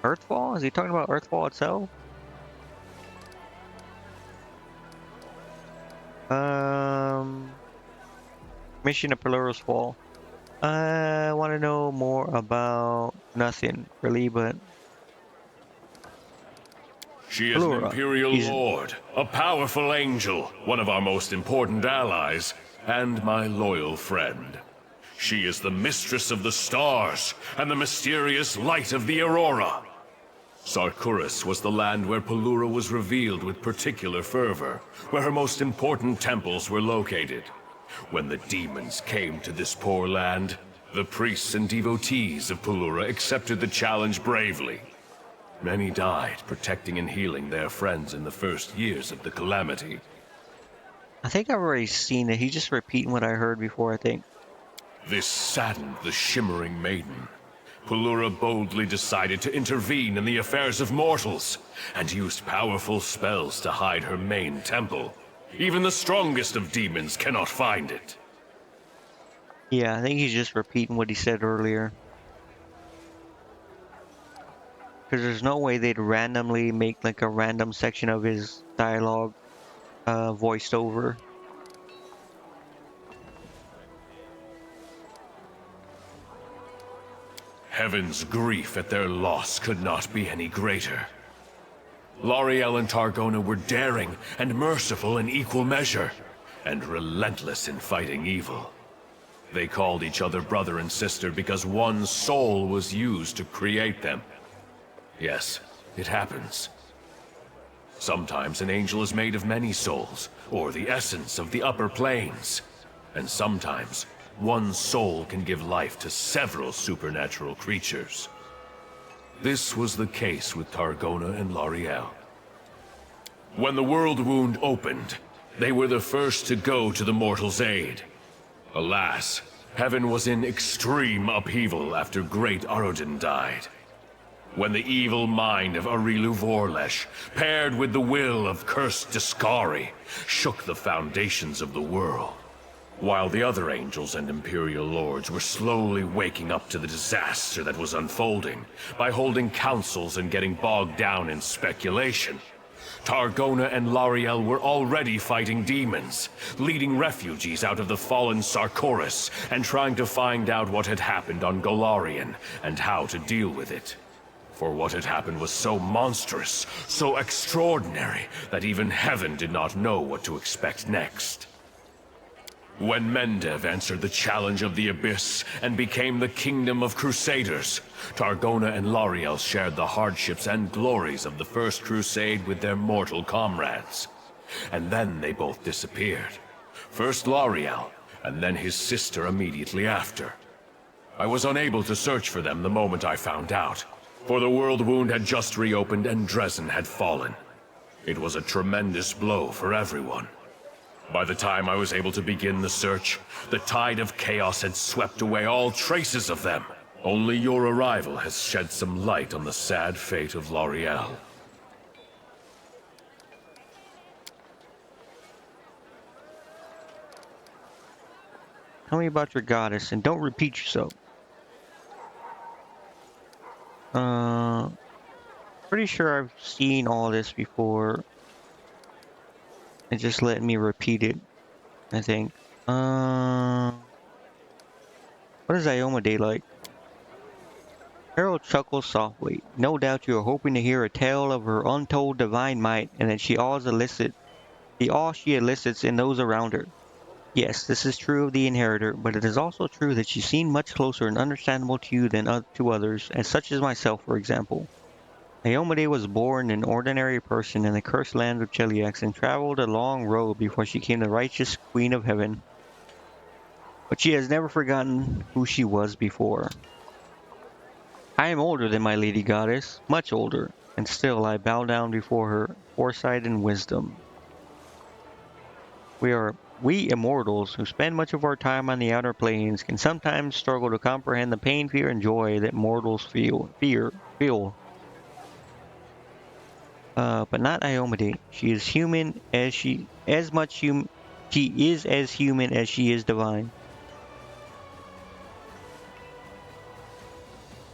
Earthfall? Is he talking about Earthfall itself? Mission of Pulura's Fall. I want to know more about nothing really, but She is an Pulura. Imperial She's Lord, a powerful angel, one of our most important allies, and my loyal friend. She is the mistress of the stars and the mysterious light of the Aurora. Sarkoris was the land where Pulura was revealed with particular fervor, where her most important temples were located. When the demons came to this poor land, the priests and devotees of Pulura accepted the challenge bravely. Many died protecting and healing their friends in the first years of the calamity. I think I've already seen it. He's just repeating what I heard before, I think. This saddened the Shimmering Maiden. Pulura boldly decided to intervene in the affairs of mortals, and used powerful spells to hide her main temple. Even the strongest of demons cannot find it. Yeah, I think he's just repeating what he said earlier. Because there's no way they'd randomly make like a random section of his dialogue voiced over. Heaven's grief at their loss could not be any greater. L'Oreal and Targona were daring and merciful in equal measure, and relentless in fighting evil. They called each other brother and sister because one soul was used to create them. Yes, it happens. Sometimes an angel is made of many souls, or the essence of the upper planes. And sometimes, one soul can give life to several supernatural creatures. This was the case with Targona and L'Oreal. When the world wound opened, they were the first to go to the mortals' aid. Alas, heaven was in extreme upheaval after great Arodin died. When the evil mind of Arilu Vorlesh, paired with the will of cursed Discari, shook the foundations of the world. While the other angels and Imperial Lords were slowly waking up to the disaster that was unfolding by holding councils and getting bogged down in speculation, Targona and L'Oreal were already fighting demons, leading refugees out of the fallen Sarkoris and trying to find out what had happened on Golarion and how to deal with it. For what had happened was so monstrous, so extraordinary, that even Heaven did not know what to expect next. When Mendev answered the challenge of the Abyss and became the Kingdom of Crusaders, Targona and L'Oreal shared the hardships and glories of the First Crusade with their mortal comrades. And then they both disappeared. First L'Oreal, and then his sister immediately after. I was unable to search for them the moment I found out, for the world wound had just reopened and Dresden had fallen. It was a tremendous blow for everyone. By the time I was able to begin the search, the tide of chaos had swept away all traces of them. Only your arrival has shed some light on the sad fate of L'Oreal. Tell me about your goddess and don't repeat yourself. Pretty sure I've seen all this before. And just let me repeat it, I think. What is Ioma Day like? Harold chuckles softly. No doubt you are hoping to hear a tale of her untold divine might and that the awe she elicits in those around her. Yes, this is true of the Inheritor, but it is also true that she seemed much closer and understandable to you than to others, as such as myself, for example. Iomade was born an ordinary person in the cursed land of Cheliax and traveled a long road before she became the righteous Queen of Heaven. But she has never forgotten who she was before. I am older than my lady goddess, much older, and still I bow down before her foresight and wisdom. We immortals who spend much of our time on the outer planes can sometimes struggle to comprehend the pain, fear, and joy that mortals feel. But not Iomade. She is human as much human. She is as human as she is divine.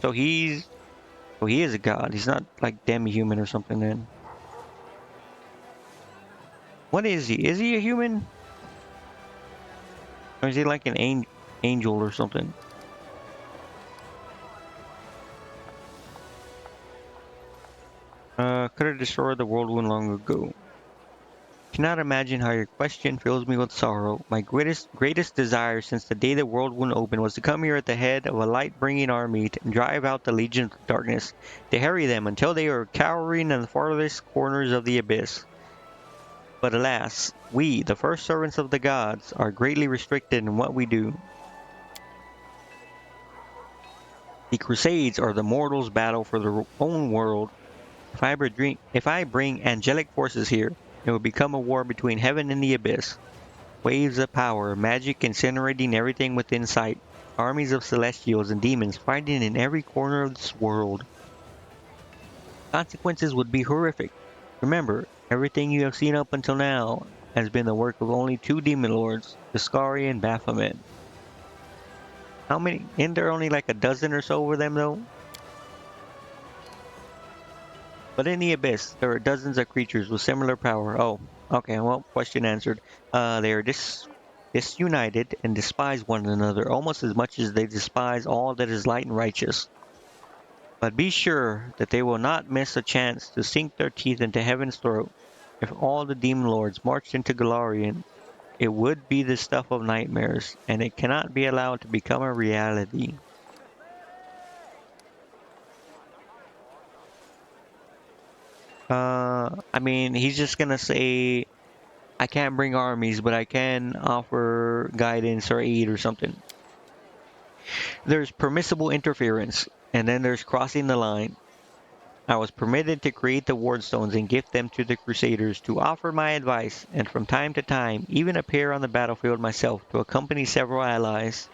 So he is a god. He's not like demi-human or something. Then what is he? Is he a human? Or is he like an angel or something? Could have destroyed the world one long ago. Cannot imagine how your question fills me with sorrow. My greatest desire since the day the world wound open was to come here at the head of a light-bringing army to drive out the legions of darkness, to harry them until they are cowering in the farthest corners of the abyss. But alas, we, the first servants of the gods, are greatly restricted in what we do. The Crusades are the mortals' battle for their own world. If I bring angelic forces here, it will become a war between heaven and the abyss. Waves of power, magic incinerating everything within sight. Armies of celestials and demons fighting in every corner of this world. Consequences would be horrific. Remember, everything you have seen up until now has been the work of only two demon lords, Discari and Baphomet. How many? Isn't there only like a dozen or so of them though? But in the abyss, there are dozens of creatures with similar power. Oh, okay, well, question answered. They are disunited and despise one another almost as much as they despise all that is light and righteous. But be sure that they will not miss a chance to sink their teeth into heaven's throat. If all the demon lords marched into Golarion, it would be the stuff of nightmares, and it cannot be allowed to become a reality. I mean, he's just gonna say, I can't bring armies, but I can offer guidance or aid or something. There's permissible interference, and then there's crossing the line. I was permitted to create the wardstones and gift them to the Crusaders to offer my advice, and from time to time even appear on the battlefield myself to accompany several allies.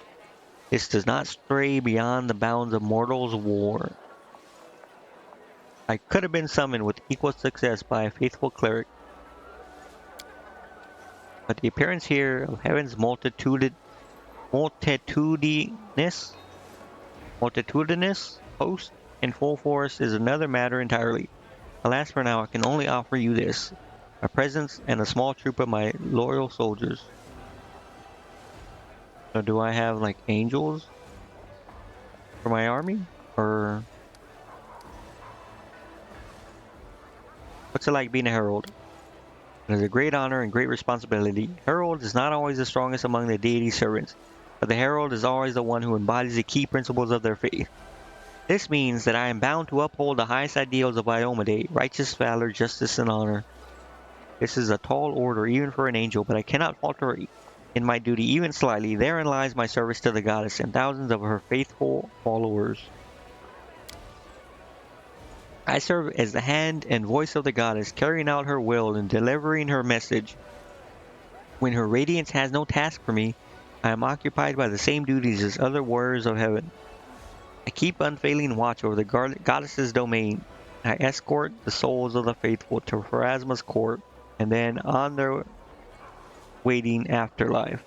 This does not stray beyond the bounds of mortals' war. I could have been summoned with equal success by a faithful cleric, but the appearance here of heaven's multitudinous host in full force is another matter entirely. Alas, for now I can only offer you this, my presence and a small troop of my loyal soldiers. So do I have like angels for my army? Or what's it like being a herald? It is a great honor and great responsibility. Herald is not always the strongest among the deity's servants, but the herald is always the one who embodies the key principles of their faith. This means that I am bound to uphold the highest ideals of Iomade, righteous valor, justice, and honor. This is a tall order even for an angel, but I cannot falter in my duty even slightly. Therein lies my service to the goddess and thousands of her faithful followers. I serve as the hand and voice of the goddess, carrying out her will and delivering her message. When her radiance has no task for me, I am occupied by the same duties as other warriors of heaven. I keep unfailing watch over the goddess's domain. I escort the souls of the faithful to Pharasma's court, and then on their waiting afterlife.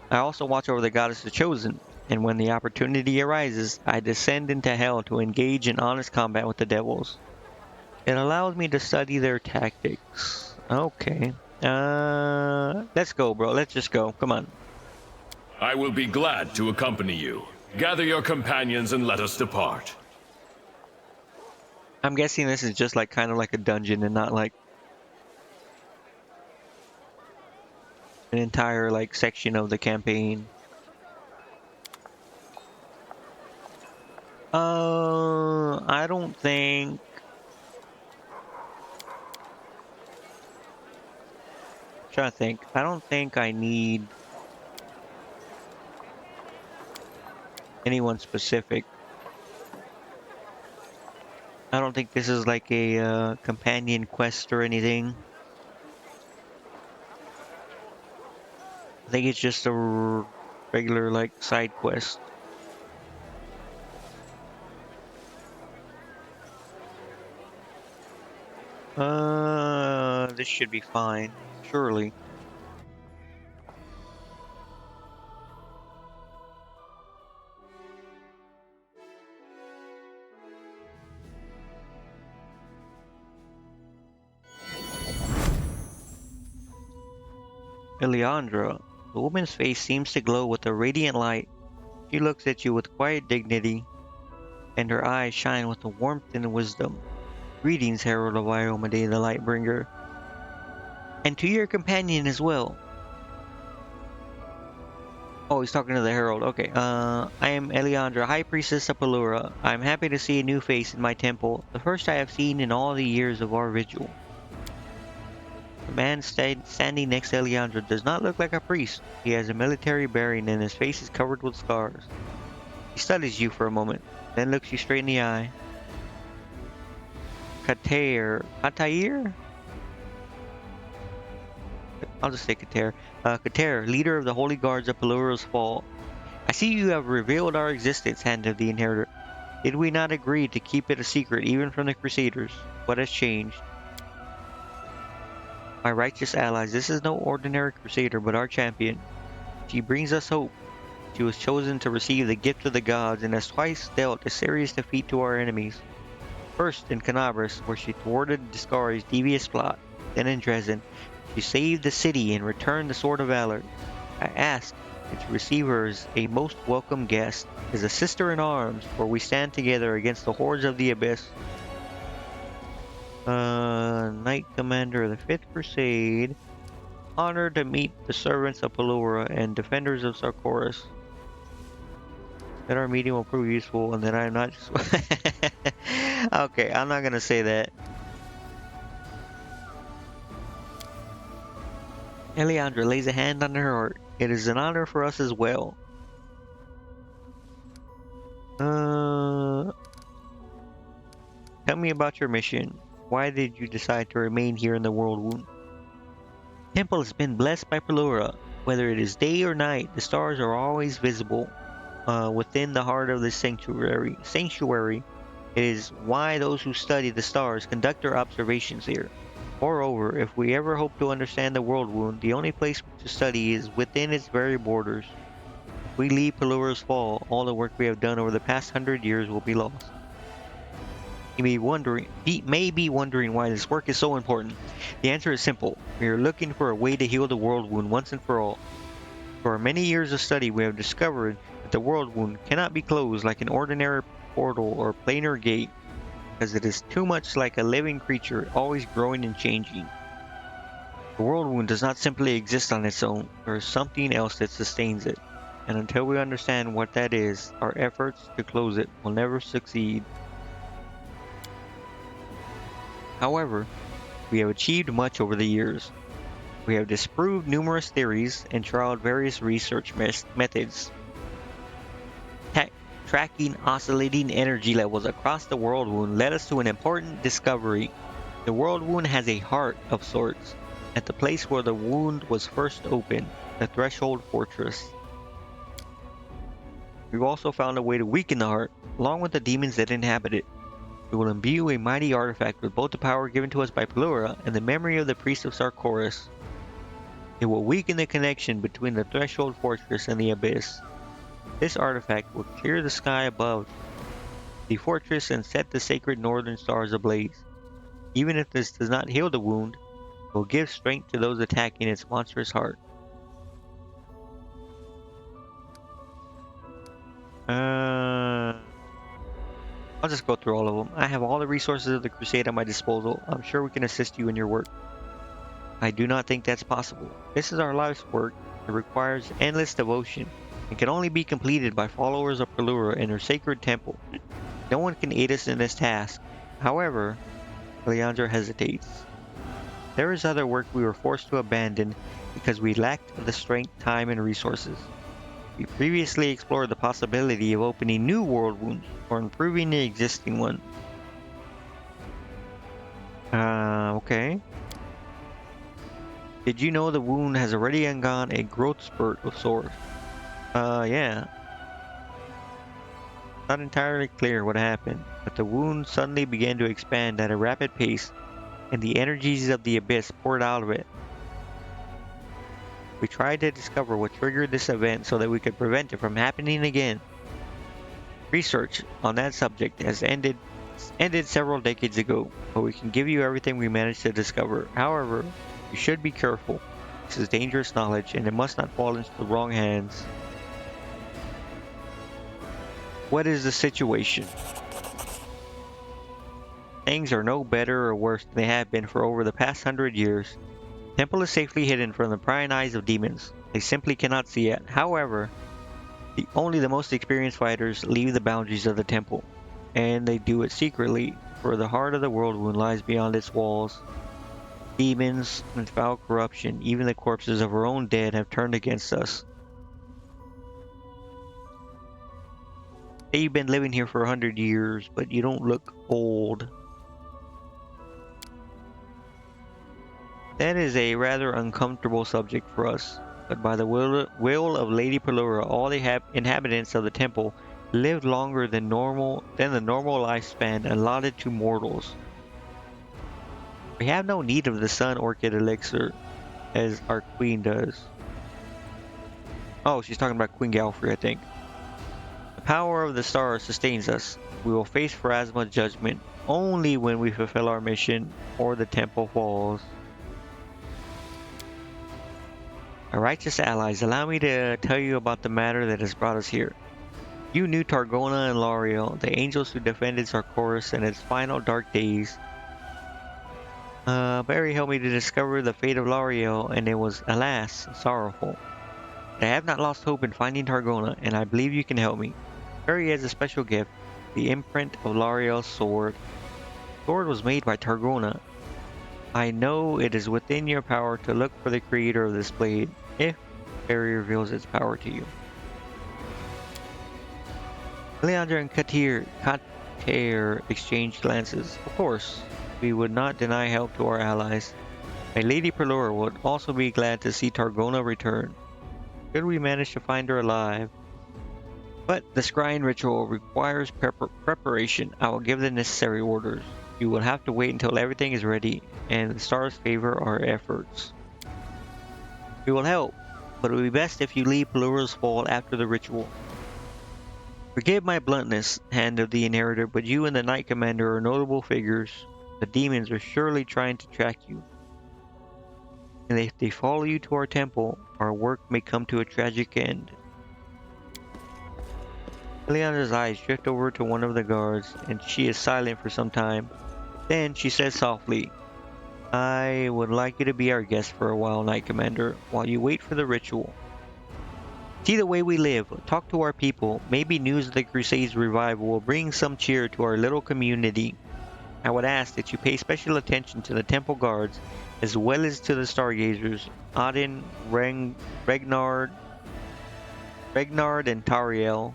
I also watch over the goddess of chosen, and when the opportunity arises, I descend into hell to engage in honest combat with the devils. It allows me to study their tactics. Okay. Let's go, bro. Let's just go. Come on. I will be glad to accompany you. Gather your companions and let us depart. I'm guessing this is just like kind of like a dungeon and not like an entire like section of the campaign. I don't think. I'm trying to think. I don't think I need anyone specific. I don't think this is like a companion quest or anything. I think it's just a regular like side quest. This should be fine, surely. Eleandra, the woman's face seems to glow with a radiant light. She looks at you with quiet dignity, and her eyes shine with a warmth and wisdom. Greetings, Herald of Iomade, the Lightbringer, and to your companion as well. Oh, he's talking to the Herald. Okay. I am Eleandra, High Priestess of Pulura. I am happy to see a new face in my temple, the first I have seen in all the years of our vigil. The man standing next to Eleandra does not look like a priest. He has a military bearing and his face is covered with scars. He studies you for a moment, then looks you straight in the eye. Katair? I'll just say Katair. Katair, leader of the Holy Guards of Pulura's Fall. I see you have revealed our existence, Hand of the Inheritor. Did we not agree to keep it a secret even from the Crusaders? What has changed? My righteous allies, this is no ordinary Crusader, but our champion. She brings us hope. She was chosen to receive the gift of the gods and has twice dealt a serious defeat to our enemies. First in Canabras, where she thwarted Discari's devious plot. Then in Dresden, she saved the city and returned the Sword of Valor. I ask that you receive her as a most welcome guest, as a sister in arms, for we stand together against the hordes of the Abyss. Knight Commander of the 5th Crusade. Honored to meet the servants of Pulura and defenders of Sarkoris. That our meeting will prove useful and that I am not just... Okay, I'm not gonna say that. Eleandra lays a hand on her heart. It is an honor for us as well. Tell me about your mission. Why did you decide to remain here in the World Wound? The temple has been blessed by Pulura. Whether it is day or night, the stars are always visible within the heart of the sanctuary. It is why those who study the stars conduct their observations here. Moreover, if we ever hope to understand the World Wound, the only place to study is within its very borders. If we leave Pulura's Fall, all the work we have done over the past 100 years will be lost. You may be wondering why this work is so important. The answer is simple. We are looking for a way to heal the World Wound once and for all. For our many years of study, we have discovered that the World Wound cannot be closed like an ordinary portal or planar gate, because it is too much like a living creature, always growing and changing. The World Wound does not simply exist on its own. There is something else that sustains it. And until we understand what that is, our efforts to close it will never succeed. However, we have achieved much over the years. We have disproved numerous theories and trialed various research methods. Tracking oscillating energy levels across the World Wound led us to an important discovery. The World Wound has a heart of sorts, at the place where the wound was first opened, the Threshold Fortress. We've also found a way to weaken the heart, along with the demons that inhabit it. We will imbue a mighty artifact with both the power given to us by Pulura and the memory of the priest of Sarkoris. It will weaken the connection between the Threshold Fortress and the Abyss. This artifact will clear the sky above the fortress and set the sacred northern stars ablaze. Even if this does not heal the wound, it will give strength to those attacking its monstrous heart. I'll just go through all of them. I have all the resources of the Crusade at my disposal. I'm sure we can assist you in your work. I do not think that's possible. This is our life's work. It requires endless devotion and can only be completed by followers of Pulura in her sacred temple. No one can aid us in this task. However, Leandra hesitates. There is other work we were forced to abandon because we lacked the strength, time, and resources. We previously explored the possibility of opening new world wounds or improving the existing one. Okay. Did you know the wound has already undergone a growth spurt of sorts? Yeah. Not entirely clear what happened, but the wound suddenly began to expand at a rapid pace, and the energies of the abyss poured out of it. We tried to discover what triggered this event so that we could prevent it from happening again. Research on that subject has ended several decades ago, but we can give you everything we managed to discover. However, you should be careful. This is dangerous knowledge, and it must not fall into the wrong hands. What is the situation? Things are no better or worse than they have been for over the past 100 years. The temple is safely hidden from the prying eyes of demons. They simply cannot see it. However, only the most experienced fighters leave the boundaries of the temple, and they do it secretly, for the heart of the world wound lies beyond its walls. Demons and foul corruption, even the corpses of our own dead, have turned against us. Say you've been living here for 100 years, but you don't look old. That is a rather uncomfortable subject for us, but by the will of Lady Pulura, all the inhabitants of the temple lived longer than the normal lifespan allotted to mortals. We have no need of the Sun Orchid Elixir, as our queen does. Oh, she's talking about Queen Galfrey, I think. The power of the stars sustains us. We will face Pharasma's judgment only when we fulfill our mission or the temple falls. Our righteous allies, allow me to tell you about the matter that has brought us here. You knew Targona and L'Oreal, the angels who defended Sarkoris in its final dark days. Barry helped me to discover the fate of L'Oreal, and it was, alas, sorrowful. I have not lost hope in finding Targona, and I believe you can help me. Barry has a special gift, the imprint of L'Oreal's sword. The sword was made by Targona. I know it is within your power to look for the creator of this blade, if Barry reveals its power to you. Leandra and Katir exchanged glances. Of course, we would not deny help to our allies. My Lady Pulura would also be glad to see Targona return, should we manage to find her alive. But the scrying ritual requires preparation. I will give the necessary orders. You will have to wait until everything is ready, and the stars favor our efforts. We will help, but it will be best if you leave Pulura's fall after the ritual. Forgive my bluntness, Hand of the Inheritor, but you and the Knight Commander are notable figures. The demons are surely trying to track you. And if they follow you to our temple, our work may come to a tragic end. Leandra's eyes drift over to one of the guards, and she is silent for some time. Then she says softly, I would like you to be our guest for a while, Knight Commander, while you wait for the ritual. See the way we live, talk to our people. Maybe news of the Crusades revival will bring some cheer to our little community. I would ask that you pay special attention to the temple guards, as well as to the stargazers, Odin, Regnard, and Tariel.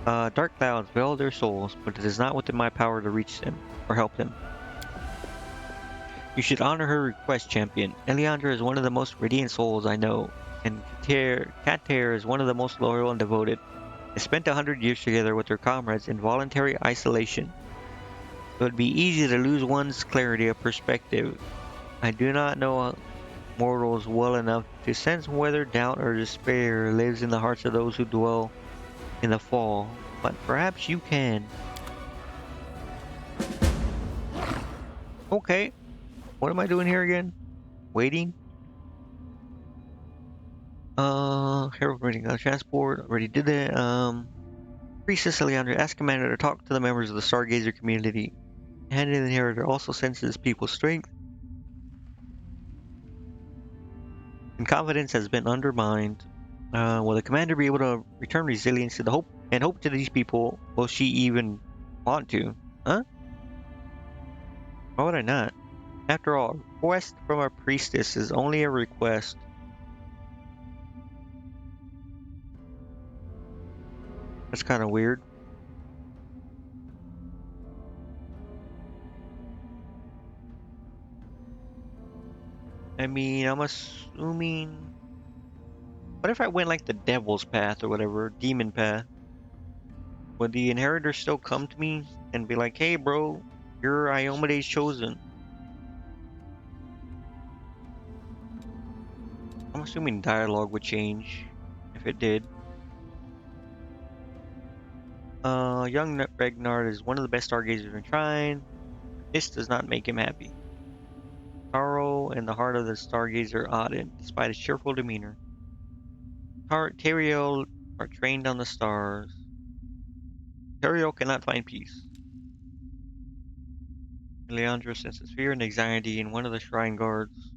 Dark clouds veil their souls, but it is not within my power to reach them or help them. You should honor her request, champion. Eliandra is one of the most radiant souls I know, and Katir is one of the most loyal and devoted. They spent 100 years together with their comrades in voluntary isolation. It would be easy to lose one's clarity of perspective. I do not know mortals well enough to sense whether doubt or despair lives in the hearts of those who dwell in the fall, but perhaps you can. Okay, what am I doing here again? Waiting? Herald meeting on transport, already did that. Priestess Eliandra, ask Commander to talk to the members of the Stargazer community. Hand of the Inheritor also senses people's strength, and confidence has been undermined. Will the commander be able to return resilience to the hope to these people? Will she even want to? Huh? Why would I not? After all, a request from a priestess is only a request. That's kind of weird. I mean, I'm assuming. What if I went like the devil's path or whatever, demon path? Would the inheritor still come to me and be like, "Hey, bro, you're Iomede's chosen"? I'm assuming dialogue would change if it did. Young Regnard is one of the best stargazers in Trine. This does not make him happy. Sorrow in the heart of the stargazer Auden, despite his cheerful demeanor. Teriel are trained on the stars. Teriel cannot find peace. Leandra senses fear and anxiety in one of the shrine guards.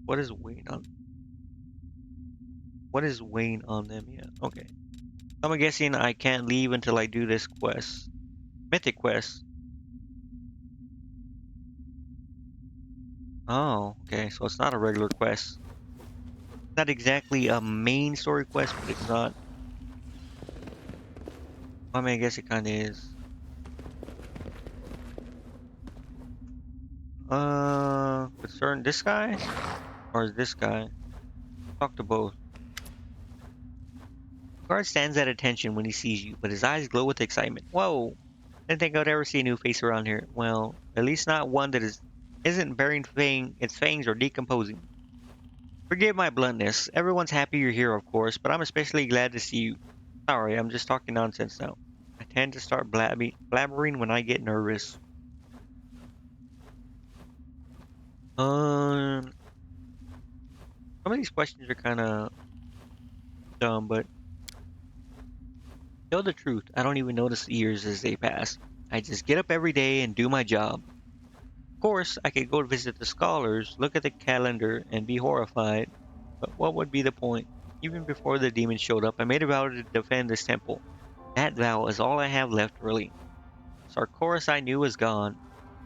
What is weighing on? What is weighing on them? Yeah, okay. I'm guessing I can't leave until I do this quest. Mythic quest. Oh, okay. So it's not a regular quest. Not exactly a main story quest, but it's not. I mean, I guess it kind of is. Concern this guy or is this guy? Talk to both. Guard stands at attention when he sees you, but his eyes glow with excitement. Whoa! Didn't think I'd ever see a new face around here. Well, at least not one that isn't bearing its fangs or decomposing. Forgive my bluntness. Everyone's happy you're here, of course, but I'm especially glad to see you. Sorry, I'm just talking nonsense now. I tend to start blabbering when I get nervous. Um, some of these questions are kind of dumb, but tell the truth, I don't even notice the years as they pass. I just get up every day and do my job. Of course, I could go visit the scholars, look at the calendar, and be horrified. But what would be the point? Even before the demons showed up, I made a vow to defend this temple. That vow is all I have left, really. Sarkoris I knew is gone,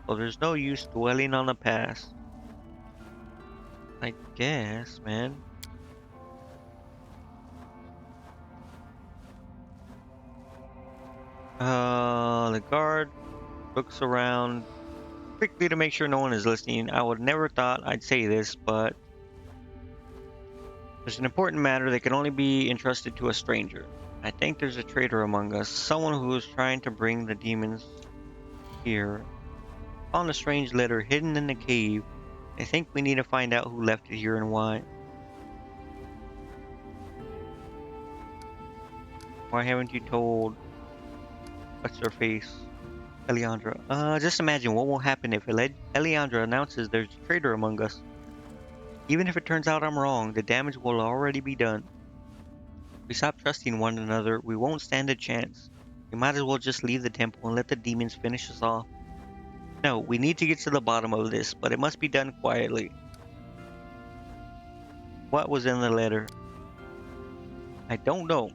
so there's no use dwelling on the past. I guess, man. The guard looks around quickly to make sure no one is listening. I would never thought I'd say this, but there's an important matter that can only be entrusted to a stranger. I think there's a traitor among us, someone who is trying to bring the demons here. Found a strange letter hidden in the cave. I think we need to find out who left it here and why. Why haven't you told what's her face? Eliandra. Just imagine what will happen if Eliandra announces there's a traitor among us. Even if it turns out I'm wrong, the damage will already be done. If we stop trusting one another, we won't stand a chance. We might as well just leave the temple and let the demons finish us off. No, we need to get to the bottom of this, but it must be done quietly. What was in the letter? I don't know.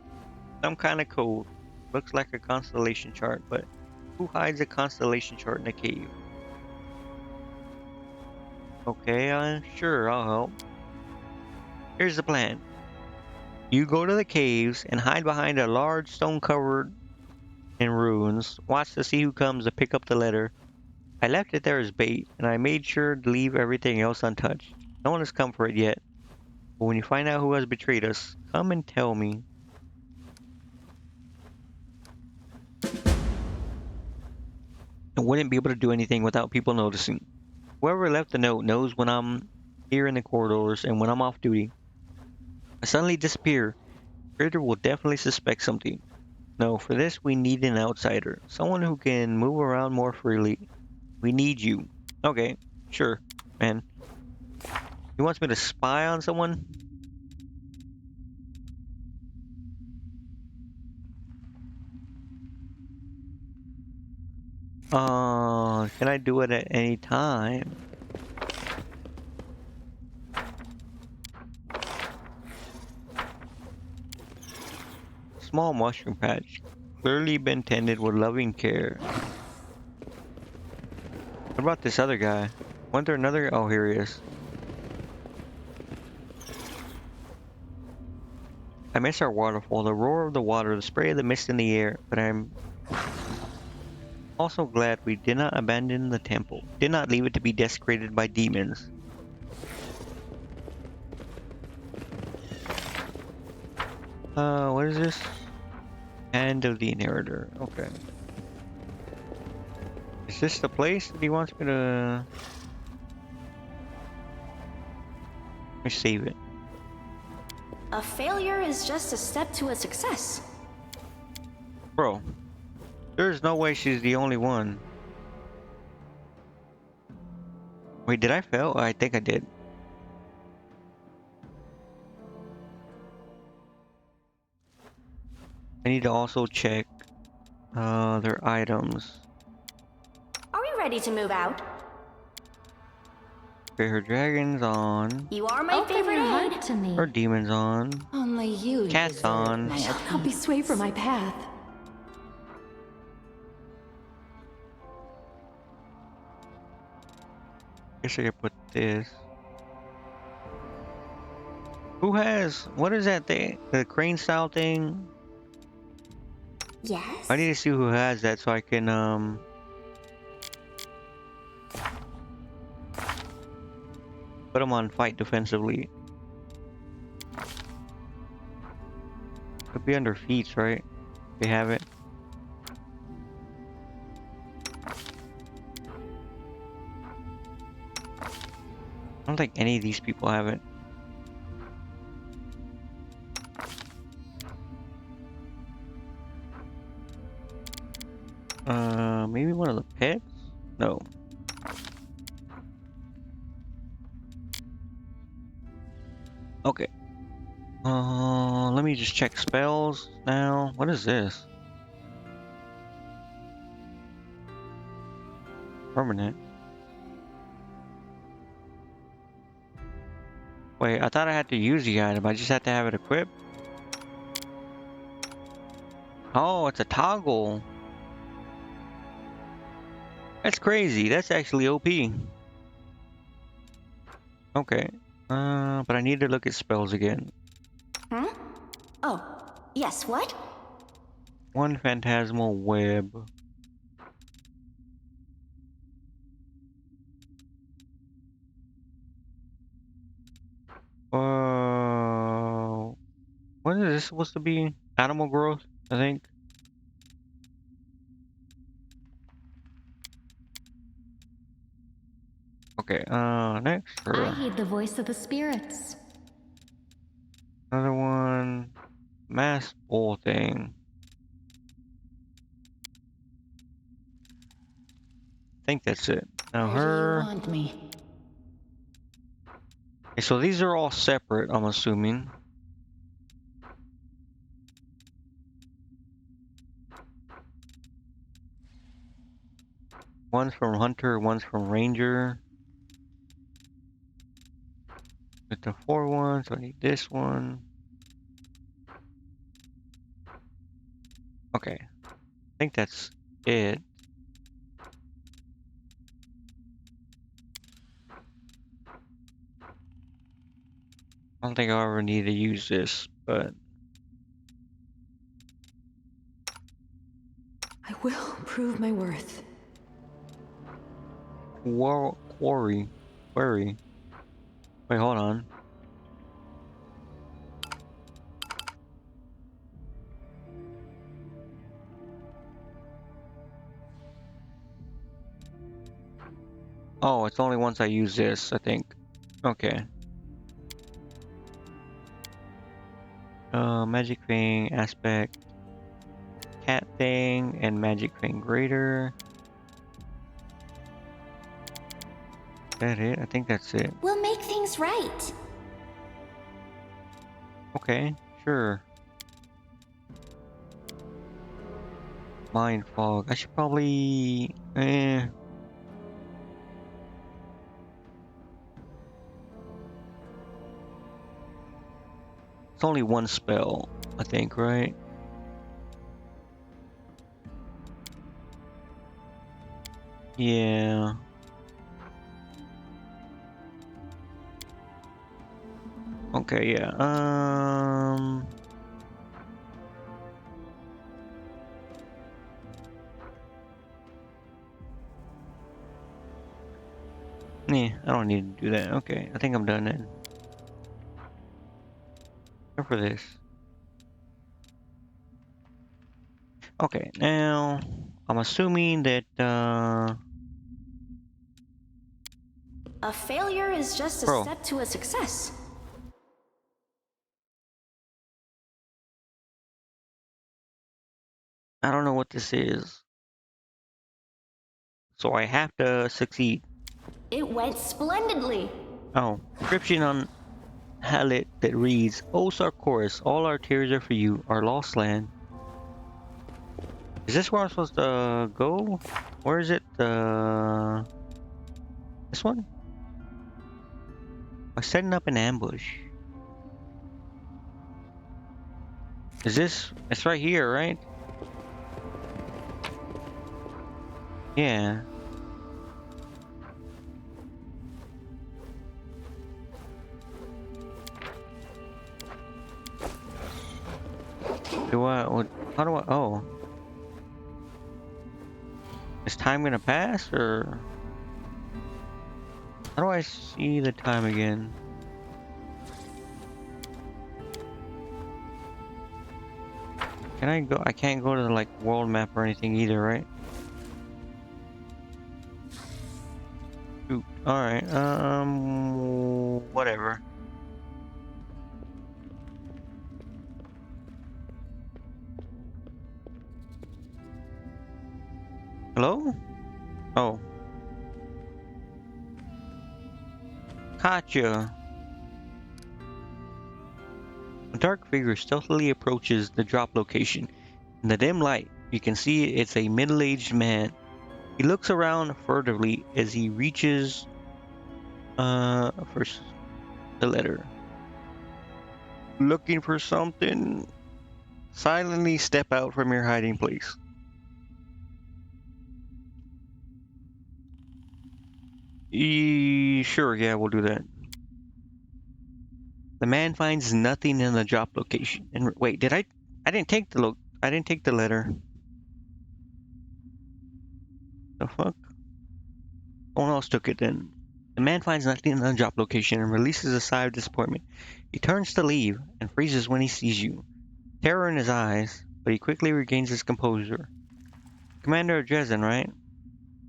Some kind of code. Looks like a constellation chart, but who hides a constellation chart in a cave? Okay, sure, I'll help. Here's the plan. You go to the caves and hide behind a large stone covered in ruins. Watch to see who comes to pick up the letter. I left it there as bait, and I made sure to leave everything else untouched. No one has come for it yet. But when you find out who has betrayed us, come and tell me. I wouldn't be able to do anything without people noticing. Whoever left the note knows when I'm here in the corridors and when I'm off duty. I suddenly disappear. Critter will definitely suspect something. No, for this we need an outsider. Someone who can move around more freely. We need you. Okay, sure, man. He wants me to spy on someone? Can I do it at any time? Small mushroom patch. Clearly been tended with loving care. What about this other guy? Wasn't there another? Oh, here he is. I miss our waterfall, the roar of the water, the spray of the mist in the air, but I'm also glad we did not abandon the temple, did not leave it to be desecrated by demons. What is this? Hand of the inheritor. Okay. Is this the place that he wants me to... Let me save it. A failure is just a step to a success. Bro, there's no way she's the only one. Wait, did I fail? I think I did. I need to also check their items. Are we ready to move out? Okay, her dragon's on. You are my favorite aide. To me. Her demon's on. Only you. Cat's on. Shall not be swayed from my path. Guess I could put this. Who has... What is that thing? The crane style thing? Yes. I need to see who has that so I can put them on fight defensively. Could be under feats, right? They have it. I don't think any of these people have it. Maybe one of the pets? No. Okay. Let me just check spells now. What is this? Permanent. Wait, I thought I had to use the item. I just had to have it equipped. Oh, it's a toggle. That's crazy. That's actually OP. Okay. But I need to look at spells again. Hmm? Oh, yes, what? One phantasmal web. What is this supposed to be? Animal growth, I think. Okay, next. I heed the voice of the spirits. Another one. Mass bowl thing. I think that's it. Now Where do you her. want me? Okay, so these are all separate, I'm assuming. One's from Hunter, one's from Ranger. With the 4 so I need this one. Okay. I think that's it. I don't think I'll ever need to use this, but I will prove my worth. Quarry. Wait, hold on. Oh, it's only once I use this, I think. Okay. Magic Fang, Aspect, Cat Thing, and Magic Fang Greater. Is that it? I think that's it. We'll make things right. Okay, sure. Mind Fog. I should probably... It's only one spell, I think, right? Yeah. Okay, yeah. Yeah, I don't need to do that. Okay, I think I'm done then. Except for this. Okay, now I'm assuming that A failure is just a bro, step to a success. I don't know what this is. So I have to succeed. It went splendidly. Oh, inscription on Hallet that reads, O Sarkoris, all our tears are for you, our lost land. Is this where I'm supposed to go? Where is it? This one? I'm setting up an ambush. Is this? It's right here, right? Yeah. Do I? How do I? Oh. Is time gonna pass or? How do I see the time again? Can I go? I can't go to the like world map or anything either, right? Shoot. All right. Whatever. Hello? Oh. Gotcha. A dark figure stealthily approaches the drop location. In the dim light, you can see it's a middle-aged man. He looks around furtively as he reaches for the letter. Looking for something? Silently step out from your hiding place. Sure, yeah, we'll do that. The man finds nothing in the drop location. And wait, did I? I didn't take the look. I didn't take the letter. The fuck? Someone else took it then. The man finds nothing in the drop location and releases a sigh of disappointment. He turns to leave and freezes when he sees you. Terror in his eyes, but he quickly regains his composure. Commander Dresden, right?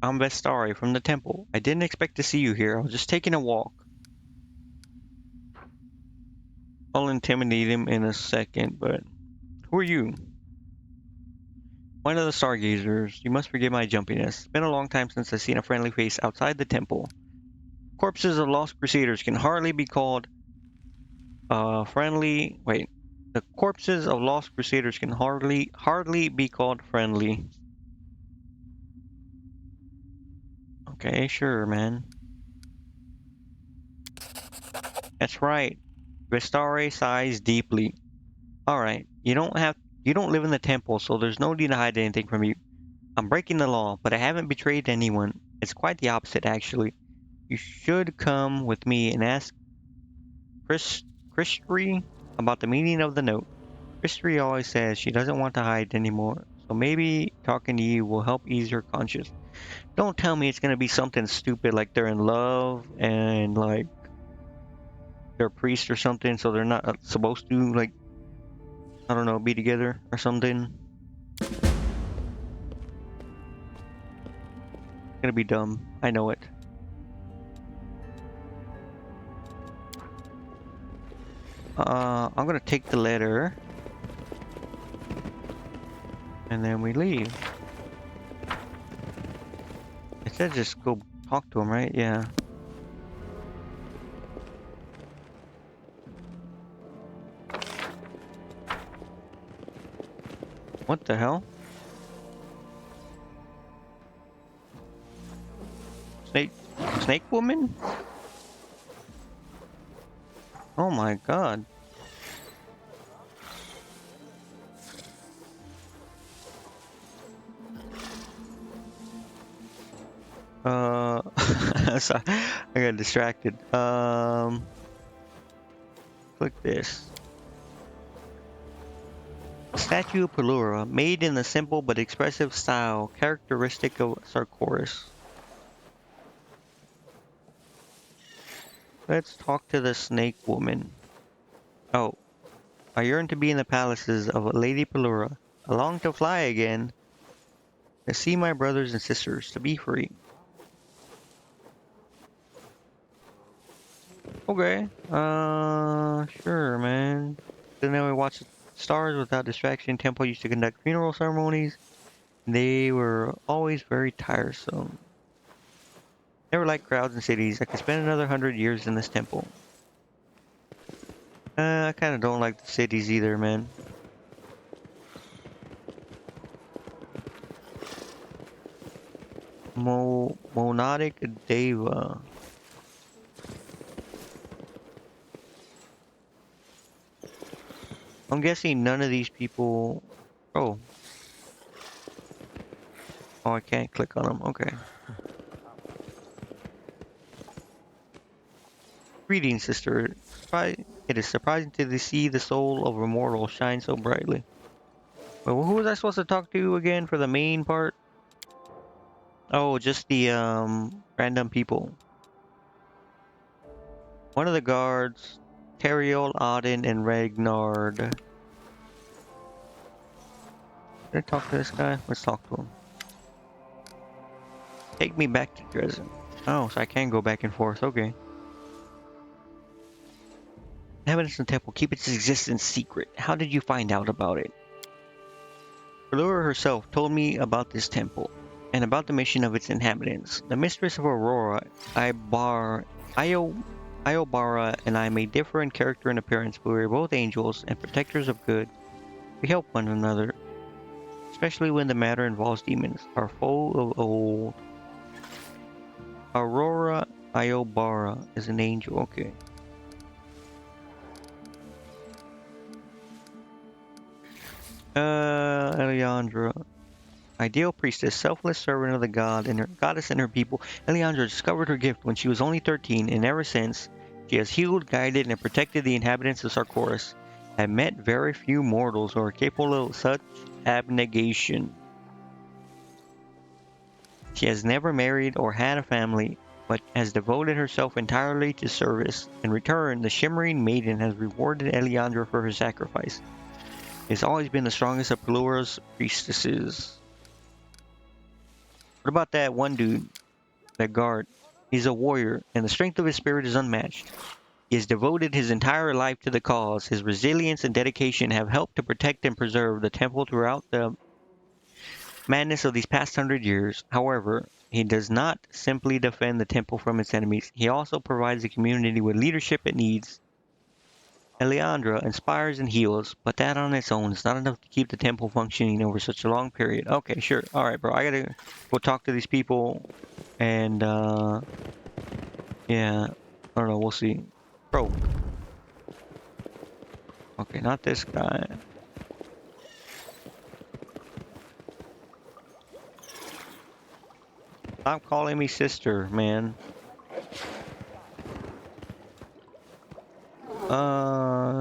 I'm Vestari from the temple. I didn't expect to see you here. I was just taking a walk. I'll intimidate him in a second, but who are you? One of the stargazers. You must forgive my jumpiness. It's been a long time since I've seen a friendly face outside the temple. Corpses of lost crusaders can hardly be called friendly. Wait. The corpses of lost crusaders can hardly be called friendly. Okay, sure, man. That's right. Vestare sighs deeply. Alright, you don't live in the temple, so there's no need to hide anything from you. I'm breaking the law, but I haven't betrayed anyone. It's quite the opposite, actually. You should come with me and ask Christry about the meaning of the note. Christry always says she doesn't want to hide anymore, so maybe talking to you will help ease her conscience. Don't tell me it's gonna be something stupid like they're in love and like they're a priest or something, so they're not supposed to like I don't know be together or something. It's gonna be dumb. I know it. I'm gonna take the letter and then we leave. It said just go talk to him, right? Yeah. What the hell? Snake, snake woman? Oh my god. Sorry, I got distracted. Click this. Statue of Pulura, made in the simple but expressive style characteristic of Sarkoris. Let's talk to the snake woman. Oh, I yearn to be in the palaces of Lady Pulura, I long to fly again. To see my brothers and sisters. To be free. Okay. Sure, man. Then we watch the stars without distraction. Temple used to conduct funeral ceremonies. They were always very tiresome. Never liked crowds in cities. I could spend another 100 years in this temple. I kind of don't like the cities either, man. Monadic Deva. I'm guessing none of these people... Oh. Oh, I can't click on them. Okay. Greetings, sister. It is surprising to see the soul of a mortal shine so brightly. Well, who was I supposed to talk to again for the main part? Oh, just the random people. One of the guards, Teriel, Odin, and Ragnard. Did I talk to this guy? Let's talk to him. Take me back to Dresden. Oh, so I can go back and forth. Okay. Evidence in the temple. Keep its existence secret. How did you find out about it? Pulura herself told me about this temple and about the mission of its inhabitants. The mistress of Aurora, Iobara, and I may differ in character and appearance, but we are both angels and protectors of good. We help one another, especially when the matter involves demons, our foe of old. Aurora Iobara is an angel. Okay. Eliandra. Ideal priestess, selfless servant of the goddess and her people. Eliandra discovered her gift when she was only 13, and ever since, she has healed, guided, and protected the inhabitants of Sarkoris. I've met very few mortals who are capable of such abnegation. She has never married or had a family, but has devoted herself entirely to service. In return, the Shimmering Maiden has rewarded Eliandra for her sacrifice. She has always been the strongest of Pulura's priestesses. What about that one dude? That guard. He's a warrior, and the strength of his spirit is unmatched. He has devoted his entire life to the cause. His resilience and dedication have helped to protect and preserve the temple throughout the madness of these past 100 years. However, he does not simply defend the temple from its enemies. He also provides the community with leadership it needs. Eliandra inspires and heals, but that on its own is not enough to keep the temple functioning over such a long period. Okay, sure. Alright, bro. I gotta go talk to these people. And, yeah. I don't know. We'll see. Bro. Okay, not this guy. Stop calling me sister, man.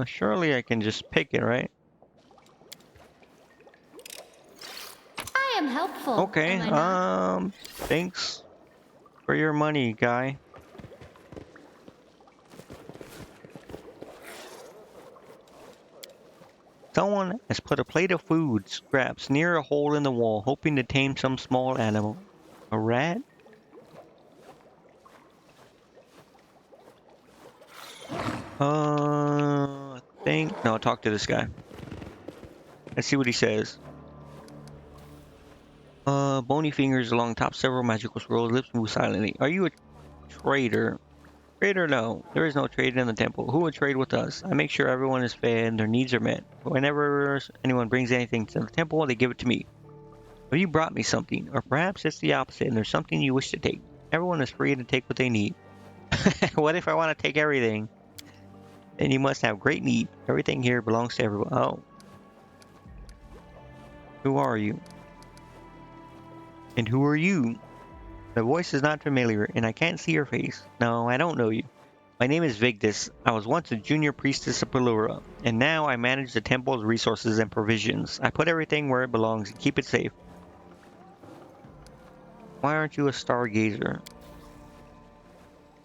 Surely I can just pick it, right? I am helpful. Okay, am I not? thanks for your money, guy. Someone has put a plate of food scraps near a hole in the wall, hoping to tame some small animal. A rat? I think... No, I'll talk to this guy. Let's see what he says. Bony fingers along top several magical scrolls, lips move silently. Are you a trader? Trader? No. There is no trade in the temple. Who would trade with us? I make sure everyone is fed and their needs are met. Whenever anyone brings anything to the temple, they give it to me. But you brought me something, or perhaps it's the opposite and there's something you wish to take. Everyone is free to take what they need. What if I want to take everything? Then you must have great need. Everything here belongs to everyone. Oh. Who are you? And who are you? The voice is not familiar, and I can't see your face. No, I don't know you. My name is Vigdis. I was once a junior priestess of Pulura, and now I manage the temple's resources and provisions. I put everything where it belongs and keep it safe. Why aren't you a stargazer?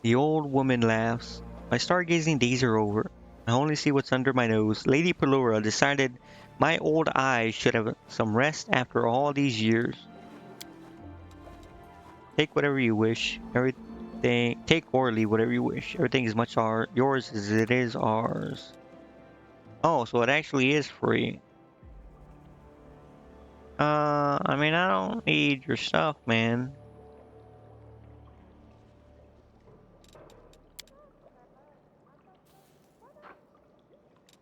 The old woman laughs. My stargazing days are over. I only see what's under my nose. Lady Pulura decided my old eyes should have some rest after all these years. Take whatever you wish. Everything. Take or leave whatever you wish. Everything is much yours as it is ours. Oh, so it actually is free. I mean, I don't need your stuff, man.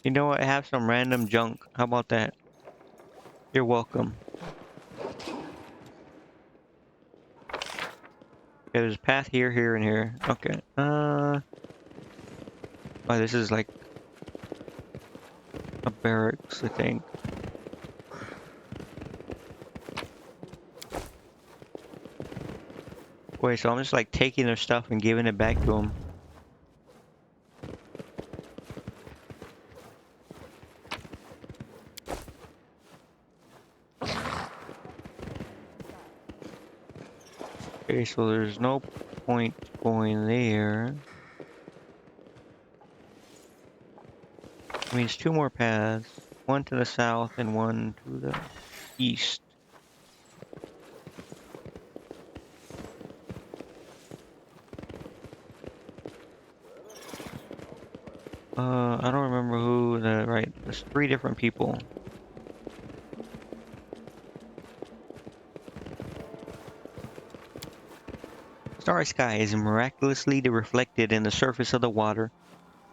You know what? I have some random junk. How about that? You're welcome. Okay, there's a path here, here, and here. Okay. Oh, this is like a barracks, I think. Wait, so I'm just like taking their stuff and giving it back to them. Okay, so there's no point going there. It means two more paths. One to the south and one to the east. I don't remember who right, there's three different people. Starry sky is miraculously reflected in the surface of the water.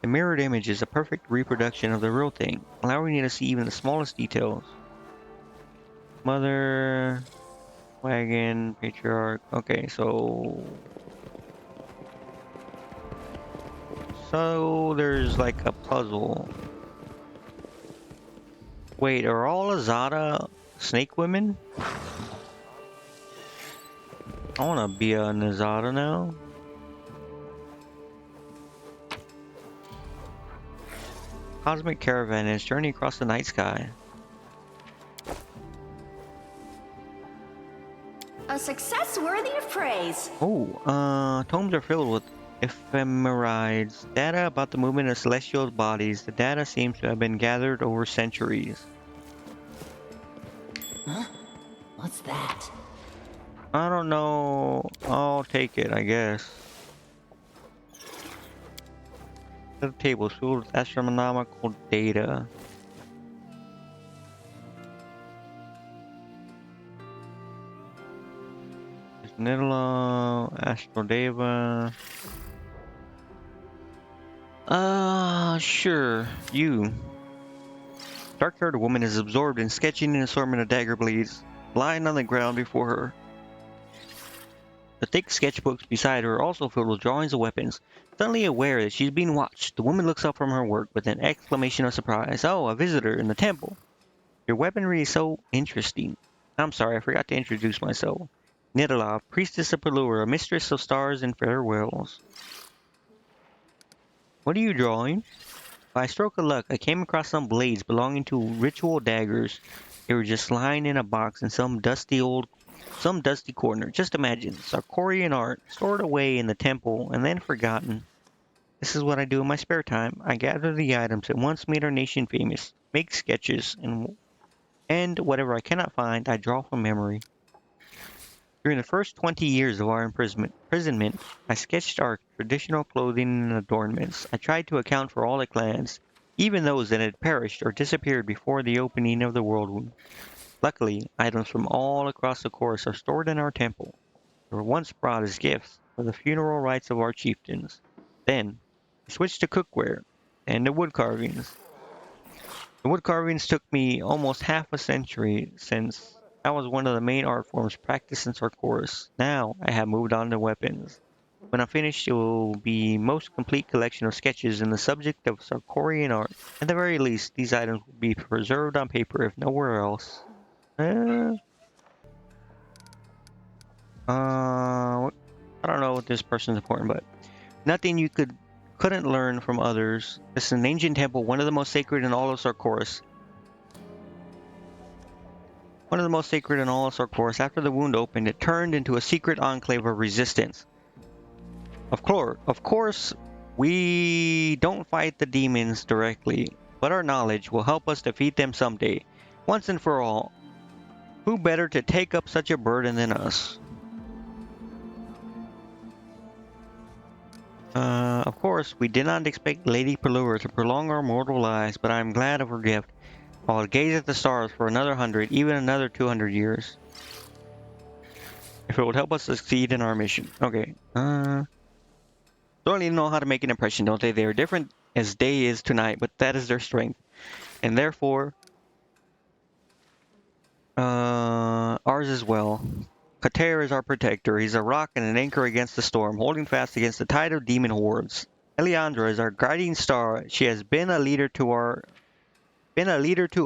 The mirrored image is a perfect reproduction of the real thing, allowing you to see even the smallest details. Mother, wagon, patriarch. Okay, so there's like a puzzle. Wait, are all Azada snake women? I wanna be an Azada now. Cosmic caravan is journey across the night sky. A success worthy of praise. Oh, tomes are filled with ephemerides, data about the movement of celestial bodies. The data seems to have been gathered over centuries. Huh? What's that? I don't know. I'll take it, I guess. The table is filled with astronomical data. There's Nidala, Astrodeva. Sure. You. Dark-haired woman is absorbed in sketching an assortment of dagger blades, lying on the ground before her. The thick sketchbooks beside her are also filled with drawings of weapons. Suddenly aware that she's being watched, the woman looks up from her work with an exclamation of surprise. Oh, a visitor in the temple. Your weaponry is so interesting. I'm sorry, I forgot to introduce myself. Nidala, priestess of Pulura, mistress of stars and farewells. What are you drawing? By a stroke of luck, I came across some blades belonging to ritual daggers. They were just lying in a box in some dusty corner. Just imagine, Sarkorian art, stored away in the temple and then forgotten. This is what I do in my spare time. I gather the items that once made our nation famous, make sketches, and whatever I cannot find, I draw from memory. During the first 20 years of our imprisonment, I sketched our traditional clothing and adornments. I tried to account for all the clans, even those that had perished or disappeared before the opening of the world wound. Luckily, items from all across the course are stored in our temple. They were once brought as gifts for the funeral rites of our chieftains. Then, I switched to cookware and the wood carvings. The wood carvings took me almost half a century since that was one of the main art forms practiced in Sarkoris. Now I have moved on to weapons. When I'm finished, it will be most complete collection of sketches in the subject of Sarkorian art. At the very least, these items will be preserved on paper if nowhere else. I don't know if this person's important, but nothing you couldn't learn from others. This is an ancient temple, one of the most sacred in all of Sarkoris. One of the most sacred in all of Sarkoris. After the wound opened, it turned into a secret enclave of resistance. Of course, We don't fight the demons directly, but our knowledge will help us defeat them someday, once and for all. Who better to take up such a burden than us? Of course, we did not expect Lady Pulura to prolong our mortal lives, but I am glad of her gift. I'll gaze at the stars for another 100, even another 200 years. If it would help us succeed in our mission. Okay. Don't even know how to make an impression, don't they? They are different as day is to night, but that is their strength. And therefore, ours as well. Kater is our protector. He's a rock and an anchor against the storm, holding fast against the tide of demon hordes. Eliandra is our guiding star. She has been a leader to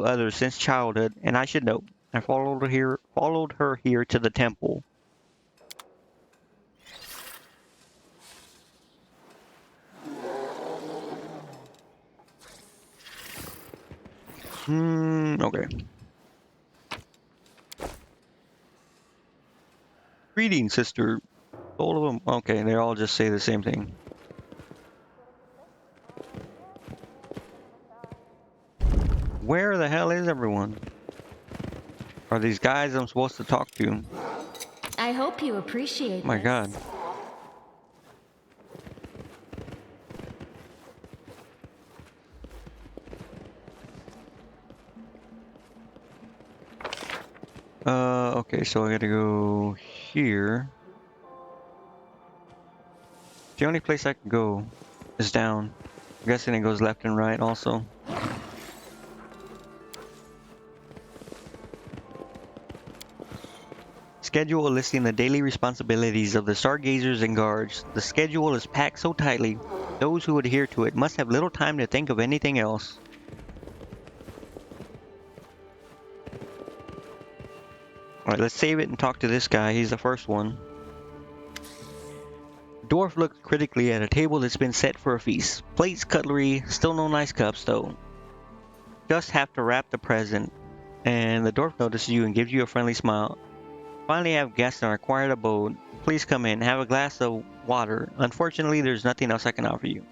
others since childhood, and I should know. I followed her here to the temple. Okay. Greetings, sister. All of them. Okay, they all just say the same thing. Where the hell is everyone? Are these guys I'm supposed to talk to? I hope you appreciate Oh my this. god. Okay, so I gotta go here. The only place I can go is down. I'm guessing it goes left and right also. Schedule listing the daily responsibilities of the stargazers and guards. The schedule is packed so tightly, those who adhere to it must have little time to think of anything else. Alright, let's save it and talk to this guy. He's the first one. Dwarf looks critically at a table that's been set for a feast. Plates, cutlery, still no nice cups though. Just have to wrap the present. And the dwarf notices you and gives you a friendly smile. Finally have guests in our quiet abode. Please come in, have a glass of water. Unfortunately, there's nothing else I can offer you.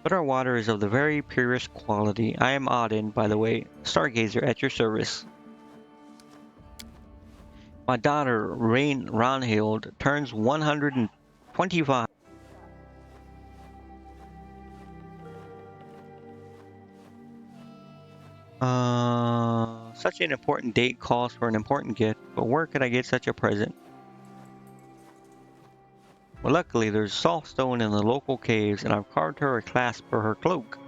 But our water is of the very purest quality. I am Auden, by the way, stargazer at your service. My daughter, Rain Ronhild, turns 125. Such an important date calls for an important gift, but where could I get such a present? Well, luckily there's soft stone in the local caves, and I've carved her a clasp for her cloak.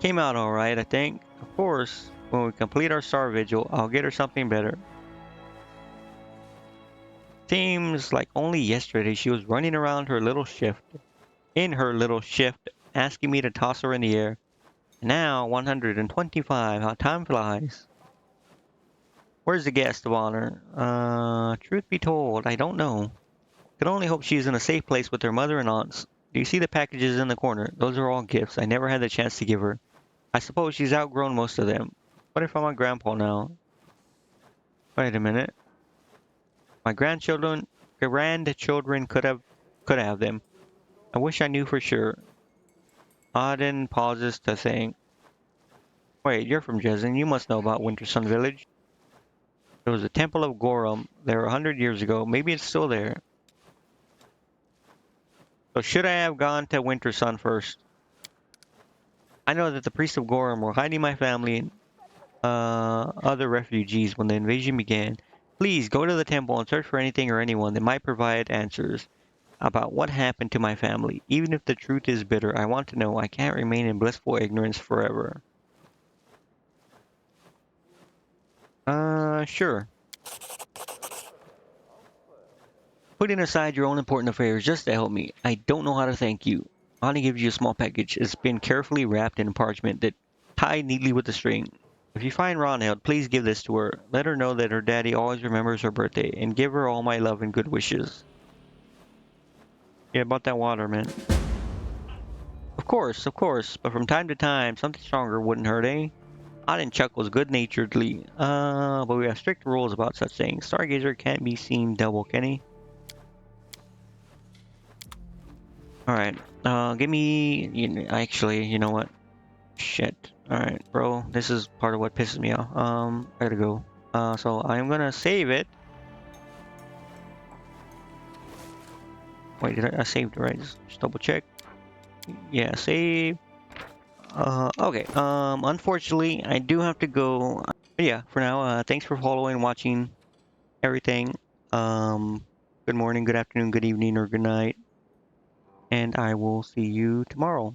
Came out alright, I think. Of course, when we complete our star vigil, I'll get her something better. Seems like only yesterday she was running around her little shift. In her little shift, asking me to toss her in the air. Now, 125, how time flies. Where's the guest of honor? Truth be told, I don't know. Can only hope she's in a safe place with her mother and aunts. Do you see the packages in the corner? Those are all gifts I never had the chance to give her. I suppose she's outgrown most of them. What if I'm a grandpa now? Wait a minute. My grandchildren could have them. I wish I knew for sure. Auden pauses to think. Wait, you're from Jezen. You must know about Winter Sun Village. There was a temple of Gorum there 100 years ago. Maybe it's still there. So should I have gone to Winter Sun first? I know that the priests of Gorum were hiding my family and other refugees when the invasion began. Please go to the temple and search for anything or anyone that might provide answers about what happened to my family. Even if the truth is bitter, I want to know. I can't remain in blissful ignorance forever. Sure. Putting aside your own important affairs just to help me. I don't know how to thank you. I'll only give you a small package. It's been carefully wrapped in parchment that tied neatly with a string. If you find Ronhild, please give this to her. Let her know that her daddy always remembers her birthday, and give her all my love and good wishes. Yeah, about that water, man. Of course, but from time to time, something stronger wouldn't hurt, eh? Auden chuckles good-naturedly. But we have strict rules about such things. Stargazer can't be seen double, can he? Alright, give me... actually, you know what? Shit. Alright, bro, this is part of what pisses me off. I gotta go. So I'm gonna save it. Wait, did I saved it right? Just double check. Yeah, save. Okay, unfortunately, I do have to go. But yeah, for now, thanks for following, watching everything. Good morning, good afternoon, good evening, or good night. And I will see you tomorrow.